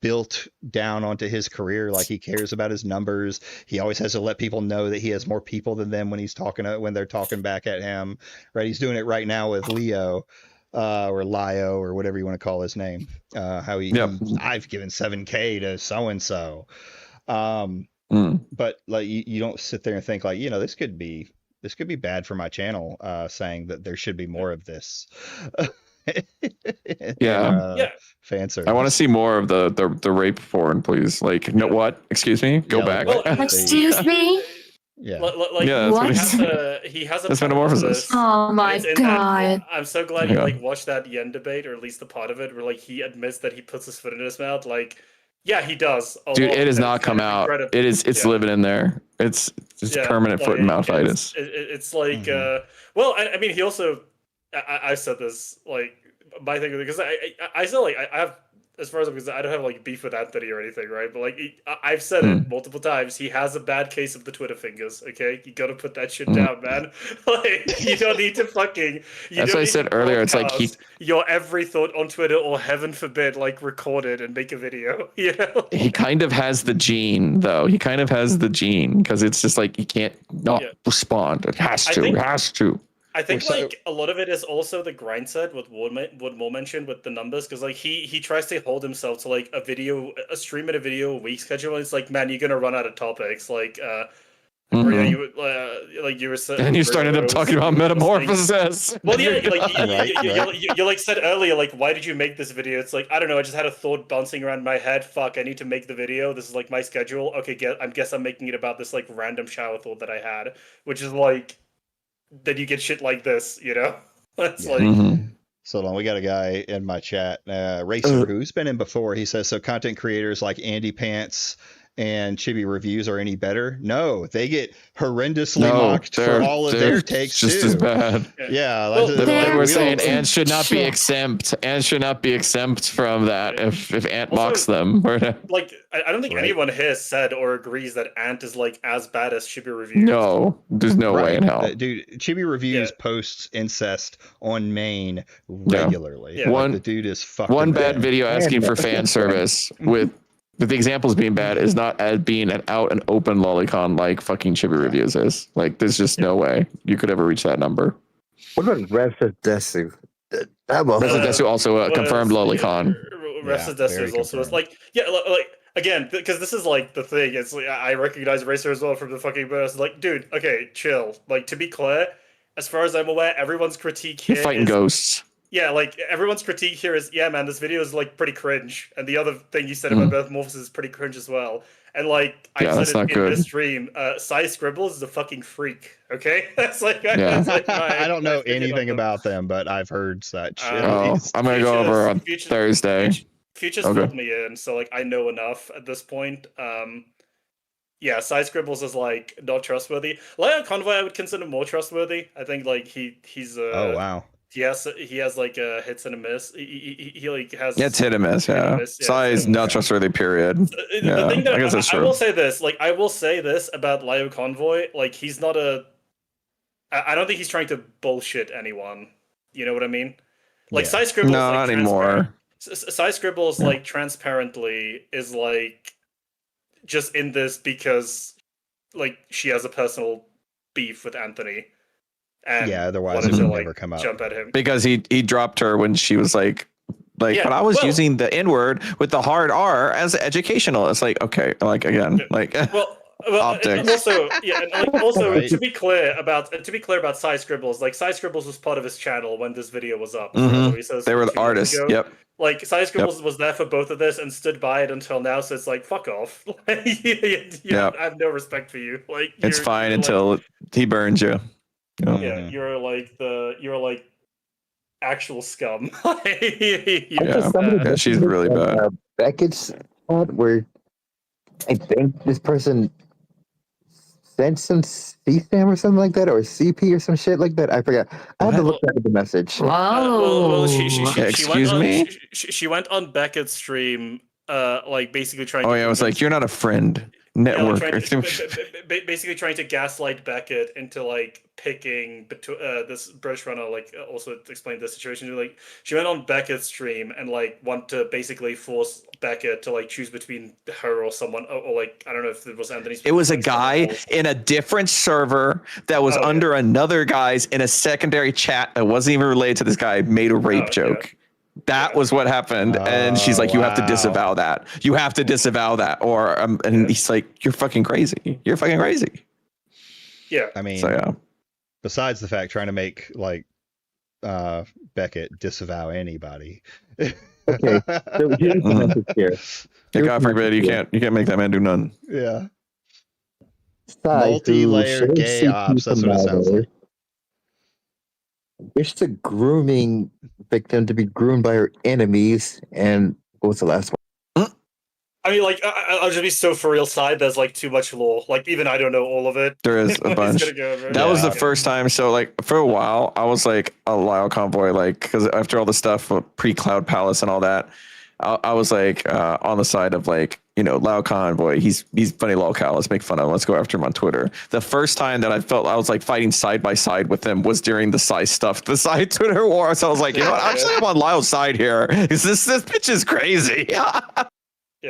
built down onto his career, like he cares about his numbers. He always has to let people know that he has more people than them when they're talking back at him. Right? He's doing it right now with Leo. Or Lio, or whatever you want to call his name. I've given 7K to so and so. But like you don't sit there and think like, this could be bad for my channel, saying that there should be more of this. Fan service. I want to see more of the rape porn, please. Like, no, what? Excuse me? Go back. Excuse me? Yeah. He has a That's metamorphosis. Oh my god. I'm so glad you like watched that Yen debate, or at least the part of it where like he admits that he puts his foot in his mouth. Like, yeah, he does. Dude, it has not come out. It's living in there. It's just permanent foot and mouthitis. It's like, well, I mean, he also, I said this, like, my thing, because I still, like, I have as far as I'm concerned, I don't have like beef with Anthony or anything, right? But like, I've said it multiple times. He has a bad case of the Twitter fingers. Okay, you gotta put that shit down, man. Like, you don't need to fucking. That's what I said earlier. It's like your every thought on Twitter, or heaven forbid, like record it and make a video. You know. He kind of has the gene, though. He kind of has the gene because it's just like he can't not respond. It has to. I think like a lot of it is also the grind set with what Mo mentioned with the numbers, because like he tries to hold himself to like a stream and a video a week schedule, and it's like, man, you're gonna run out of topics. Like you were saying, and you started up talking about metamorphosis. Well, yeah, like you like said earlier, like, why did you make this video? It's like, I don't know, I just had a thought bouncing around my head. Fuck, I need to make the video. This is like my schedule. Okay, I guess I'm making it about this like random shower thought that I had, which is like. Then you get shit like this, you know? That's like. So long, we got a guy in my chat, Racer, who's been in before. He says, so content creators like Andy Pants and Chibi Reviews are any better? No, they get horrendously mocked for all of their takes just too. As bad. Yeah, they were saying Ant should not be exempt. Ant should not be exempt from that if Ant mocks them. Like, I don't think anyone here said or agrees that Ant is like as bad as Chibi Reviews. No, there's no way in hell. Dude, Chibi Reviews posts incest on main regularly. Yeah. Like, the dude is fucking one bad video asking for fan service with the examples being bad is not as being an out and open lolicon like fucking Chibi Reviews is. Like, there's just no way you could ever reach that number. What about Residessu? Residessu also a confirmed lolicon. Residessu is also like again, because this is like the thing. It's like, I recognize Racer as well from the fucking bonus. Like, dude, okay, chill. Like, to be clear, as far as I'm aware, everyone's critique here You're fighting ghosts. Yeah, like, everyone's critique here is, yeah, man, this video is, like, pretty cringe. And the other thing you said about Metamorphosis is pretty cringe as well. And, like, I said it in this stream, Sai Scribbles is a fucking freak, okay? That's like, that's like I don't know anything about them, but I've heard such. I'm going to go over on Thursday. Future's filled me in, so, like, I know enough at this point. Yeah, Sai Scribbles is, like, not trustworthy. Lyle Convoy I would consider more trustworthy. I think, like, he's oh, wow. He has like a hits and a miss. He like has. Yeah, it's hit and miss. Yeah, Sai is not trustworthy. Period. The thing that I guess that's true. I will say this. Like, I will say this about Lyle Convoy. Like, he's not a. I don't think he's trying to bullshit anyone. You know what I mean? Like, Sai Scribbles. No, not anymore. Sai Scribbles like transparently is like just in this because like she has a personal beef with Anthony. And otherwise it would never come out. Jump at him because he dropped her when she was like, but I was using the N word with the hard R as educational. It's like, okay, like again, like optics. And also, and like also right. to be clear about Sai Scribbles, like Sai Scribbles was part of his channel when this video was up. So they were the artists. Yep. Like Sai Scribbles was there for both of this and stood by it until now. So it's like, fuck off. I have no respect for you. Like, it's fine until he burns you. Yeah, you're like actual scum. She's really bad. Beckett's spot where I think this person sent some CSAM or something like that, or CP or some shit like that. I forgot. I had to look at the message. Well, excuse me. She went on Beckett's stream, like basically trying. Oh yeah, I was like, you're not a friend. Network. Basically trying to gaslight Beckett into like picking this British runner, like also explained the situation. Like, she went on Beckett's stream and like want to basically force Beckett to like choose between her or someone, or like, I don't know if it was Anthony's. It was a guy in a different server that was under another guy's in a secondary chat that wasn't even related to this guy, made a rape joke. Yeah. That was what happened, and she's like, "You have to disavow that. You have to disavow that." Or and he's like, "You're fucking crazy. You're fucking crazy." Yeah, I mean, so besides the fact trying to make like Beckett disavow anybody. Okay, so here's the message here. Hey, God forbid, you can't make that man do none. Yeah. Multi-layered gay ops. That's what it sounds like. Wish the grooming victim to be groomed by her enemies. And what was the last one? I mean, like, I'll just be so for real side. There's like too much lore. Like, even I don't know all of it. There is a bunch. That was the first time. So, like, for a while, I was like a Lyle Convoy, like, because after all the stuff, pre-Cloud Palace and all that, I was like on the side of like, you know, Lao Convoy. He's funny lolcow. Let's make fun of him. Let's go after him on Twitter. The first time that I felt I was like fighting side by side with him was during the Psy stuff, the Psy Twitter war. So I was like, you know what? Actually, I'm on Lyle's side here. This bitch is crazy. Yeah.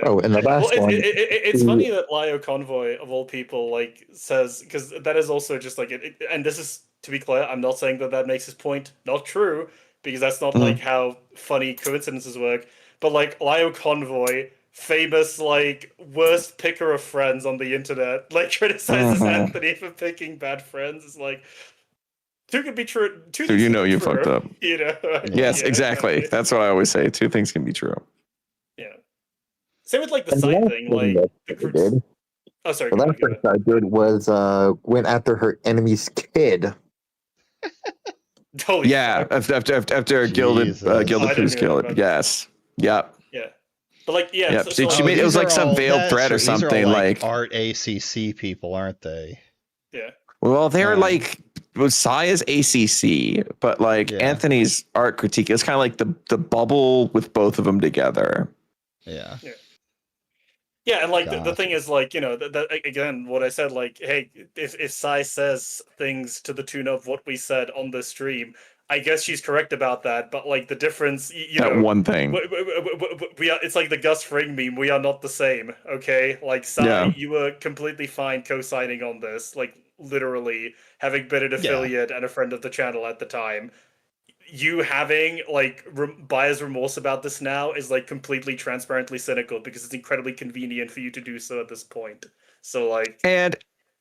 Oh, and the last one. It's funny that Lio Convoy, of all people, like says, because that is also just like and this is, to be clear, I'm not saying that makes his point not true, because that's not like how funny coincidences work. But like Lio Convoy, famous like worst picker of friends on the internet, like criticizes Anthony for picking bad friends. It's like two can be true. Two Dude, you know you true, fucked up. You know. Yes, Yeah, exactly. That's what I always say. Two things can be true. Yeah. Same with like the side thing, like did. Oh, sorry. The last thing I did was went after her enemy's kid. Holy yeah, after Gilded Pooh's killed. Yes. Yep. Yeah. But like, yeah. Yep. She made, it was like some veiled threat or something. These are all like art ACC people, aren't they? Yeah. Well, they're like Psy is ACC, but like Anthony's art critique is kind of like the bubble with both of them together. Yeah. Yeah, and like the thing is, like, you know, that again, what I said, like, hey, if Sai says things to the tune of what we said on the stream, I guess she's correct about that. But like the difference, you that know, one thing, we are. It's like the Gus Fring meme. We are not the same. Okay, like Sai, you were completely fine co-signing on this, like literally having been an affiliate and a friend of the channel at the time. You having like buyer's remorse about this now is like completely transparently cynical because it's incredibly convenient for you to do so at this point. So like, and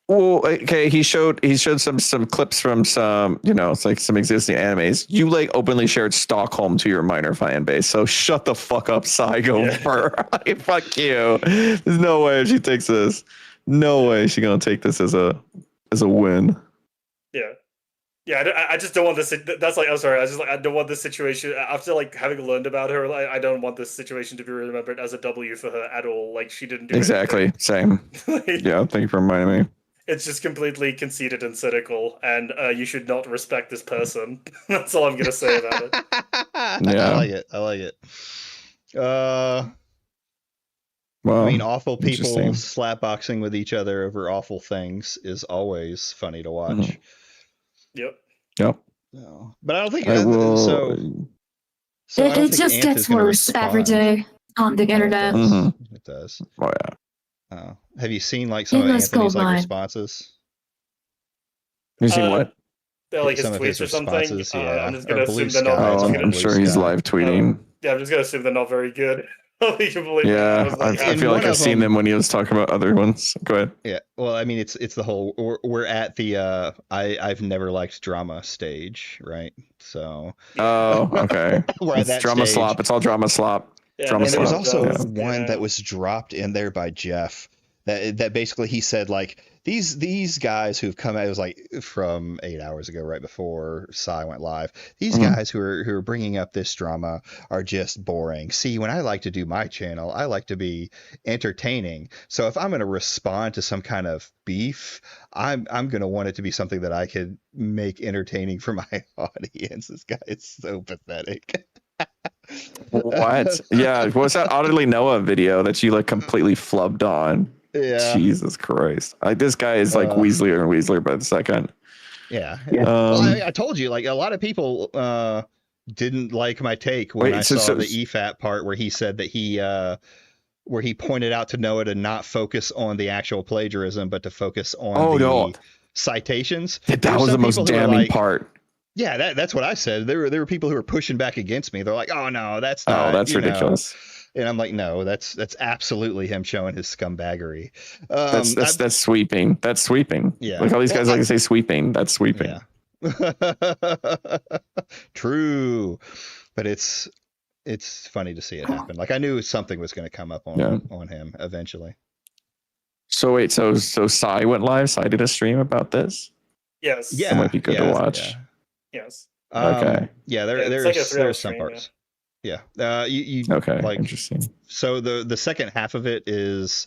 well, okay, he showed some clips from some, you know, it's like some existing animes. You like openly shared Stockholm to your minor fan base, so shut the fuck up, Saigo. Fuck you. There's no way she takes this. No way she's gonna take this as a win. Yeah. Yeah, I just don't want this. That's like, I'm sorry. I don't want this situation. After like having learned about her, I don't want this situation to be remembered as a W for her at all. Like she didn't do exactly same. Yeah, thank you for reminding me. It's just completely conceited and cynical, and you should not respect this person. That's all I'm gonna say about it. Yeah, I like it. Well, I mean, awful people slapboxing with each other over awful things is always funny to watch. Mm-hmm. Yep. No. But I don't think it just gets worse every day on the internet. It does. Oh yeah. Have you seen like some of Anthony's like responses? You seen what? Like his tweets or something. Yeah. I'm just gonna assume they're not. I'm sure he's live tweeting. Yeah, I'm just gonna assume they're not very good. Yeah, I feel like I've seen them when he was talking about other ones. Go ahead. Yeah, well, I mean, it's the whole. We're at the I've never liked drama stage, right? So. Oh, okay. We're It's at that drama stage. slop. It's all drama slop. Yeah, drama and slop. there's also one that was dropped in there by Jeff. That basically he said like these guys who've come out, it was like from 8 hours ago, right before Psy went live. These guys who are bringing up this drama are just boring. See, when I like to do my channel, I like to be entertaining. So if I'm going to respond to some kind of beef, I'm going to want it to be something that I could make entertaining for my audience. This guy is so pathetic. What? Yeah, what was that Oddly Noah video that you like completely flubbed on? Yeah. Jesus Christ. Like this guy is like Weasleyer and Weasleyer by the second. Yeah. Well, I told you, like a lot of people didn't like my take when I saw the EFAT part where he said that where he pointed out to Noah to not focus on the actual plagiarism, but to focus on the citations. That was the most damning part. Yeah, that's what I said. There were people who were pushing back against me. They're like, "Oh no, that's not." Oh, that's ridiculous. And I'm like, no, that's absolutely him showing his scumbaggery. That's sweeping. That's sweeping. Yeah. Like all these guys like to say sweeping. That's sweeping. Yeah. True, but it's funny to see it happen. Like I knew something was going to come up on him eventually. So wait, so Psy went live. Psy did a stream about this. Yes. Yeah. That might be good to watch. Yeah. Yes. Okay. Yeah, there's some parts. Yeah. Okay. Like, interesting. So the second half of it is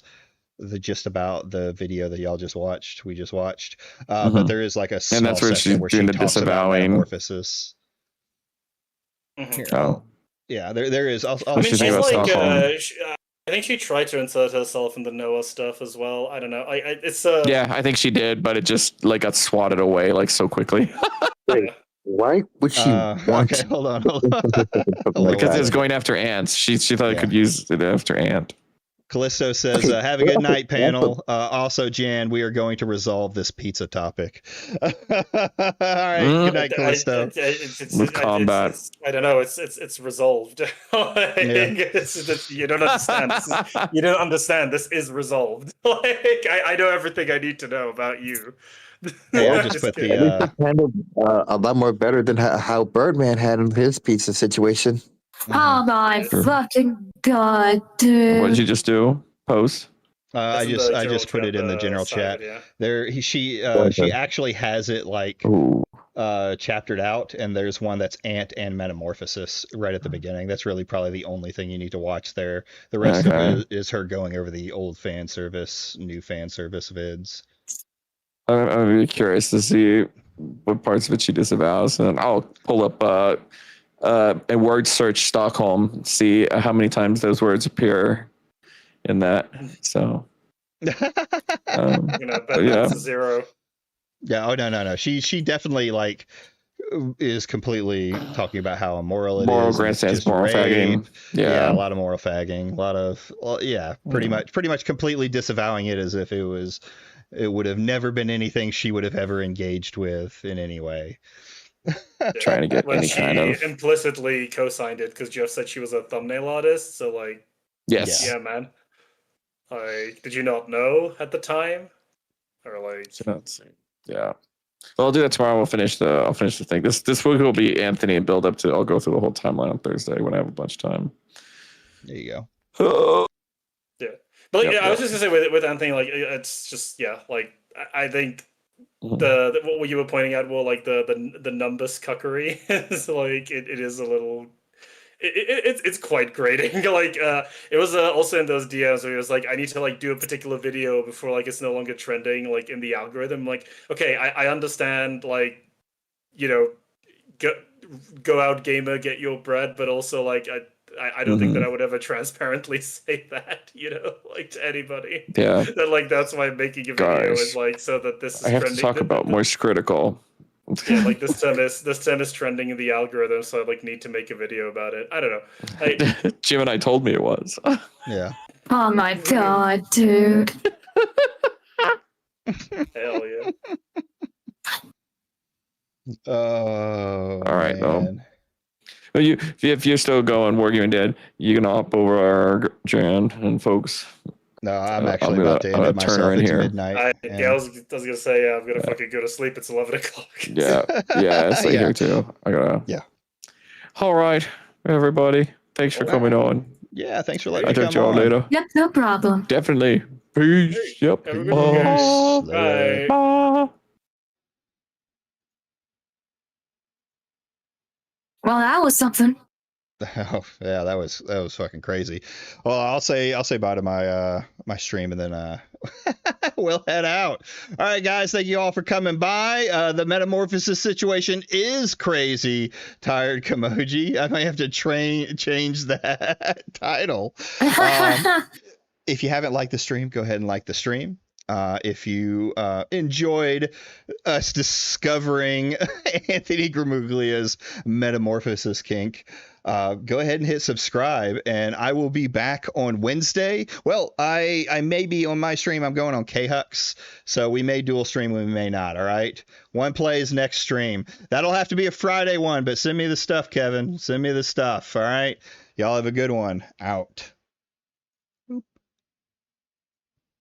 just about the video that y'all just watched. We just watched. But there is like a small and that's where section she's where doing she the talks about disavowing. metamorphosis. Oh. Yeah, there is. I mean, she's like, I think she tried to insert herself in the Noah stuff as well. I don't know. It's Yeah, I think she did, but it just like got swatted away like so quickly. Wait, why would she want? Okay, hold on. Because it was going after ants. She thought it could use it after ant. Callisto says, have a good night, panel. Also, Jan, we are going to resolve this pizza topic. All right, good night, Callisto. With combat. I don't know. It's resolved. You don't understand. You don't understand. This is resolved. Like I know everything I need to know about you. Hey, I just put the handled a lot more better than how Birdman handled his pizza situation. Oh my fucking god, dude! What did you just do? Post? I just put it in the general chat. Yeah. There, she actually has it like chaptered out, and there's one that's Ant and Metamorphosis right at the beginning. That's really probably the only thing you need to watch there. The rest of it is her going over the old fan service, new fan service vids. I'm really curious to see what parts of it she disavows, and I'll pull up a word search Stockholm, see how many times those words appear in that. So, that's a 0. Yeah. Oh no. She definitely like is completely talking about how immoral it moral is. Grandstands, moral fagging. Yeah, a lot of moral fagging. A lot of pretty much completely disavowing it as if it would have never been anything she would have ever engaged with in any way. Trying to get when any kind of implicitly co-signed it because Jeff said she was a thumbnail artist. So like, yes, yeah, man. Like, did you not know at the time, or like? Yeah. Well, I'll do that tomorrow. I'll finish the thing. This week will be Anthony and build up to. I'll go through the whole timeline on Thursday when I have a bunch of time. There you go. Yeah, but like, I was just gonna say with Anthony, like it's just like I think. The what you were pointing out, well, like the numbers cuckery is like it is a little it's quite grating. Like it was also in those DMs where it was like I need to like do a particular video before like it's no longer trending like in the algorithm. Like okay, I understand like go out gamer, get your bread, but also like I don't think that I would ever transparently say that, like to anybody. Yeah. That like that's why making a video is like so that this is I have trending. to talk about Moist Critical. Yeah, like this term is trending in the algorithm, so I like need to make a video about it. I don't know. Jim and I told me it was. Yeah. Oh my god, dude. Hell yeah. Oh. All right, though. Well, if you're still going, Wargaming Dead, you can hop over our Jan and folks. No, I'm actually about to end it myself. It's midnight. I was gonna say I'm gonna fucking go to sleep. It's 11 o'clock. Yeah, it's late here too. I gotta. Yeah. All right, everybody. Thanks for coming on. Yeah, thanks for letting me come on. I'll talk to y'all later. Yep, no problem. Definitely. Peace. Yep. Bye. Bye. Well, that was something. Oh yeah, that was fucking crazy. Well, I'll say bye to my stream and then we'll head out. All right, guys, thank you all for coming by. The Metamorphosis situation is crazy. Tired Kamoji. I might have to change that title. If you haven't liked the stream, go ahead and like the stream. If you enjoyed us discovering Anthony Gramuglia's Metamorphosis kink, go ahead and hit subscribe, and I will be back on Wednesday. Well, I may be on my stream. I'm going on K-Hux, so we may dual stream, we may not, all right? One plays next stream. That'll have to be a Friday one, but send me the stuff, Kevin. Send me the stuff, all right? Y'all have a good one. Out.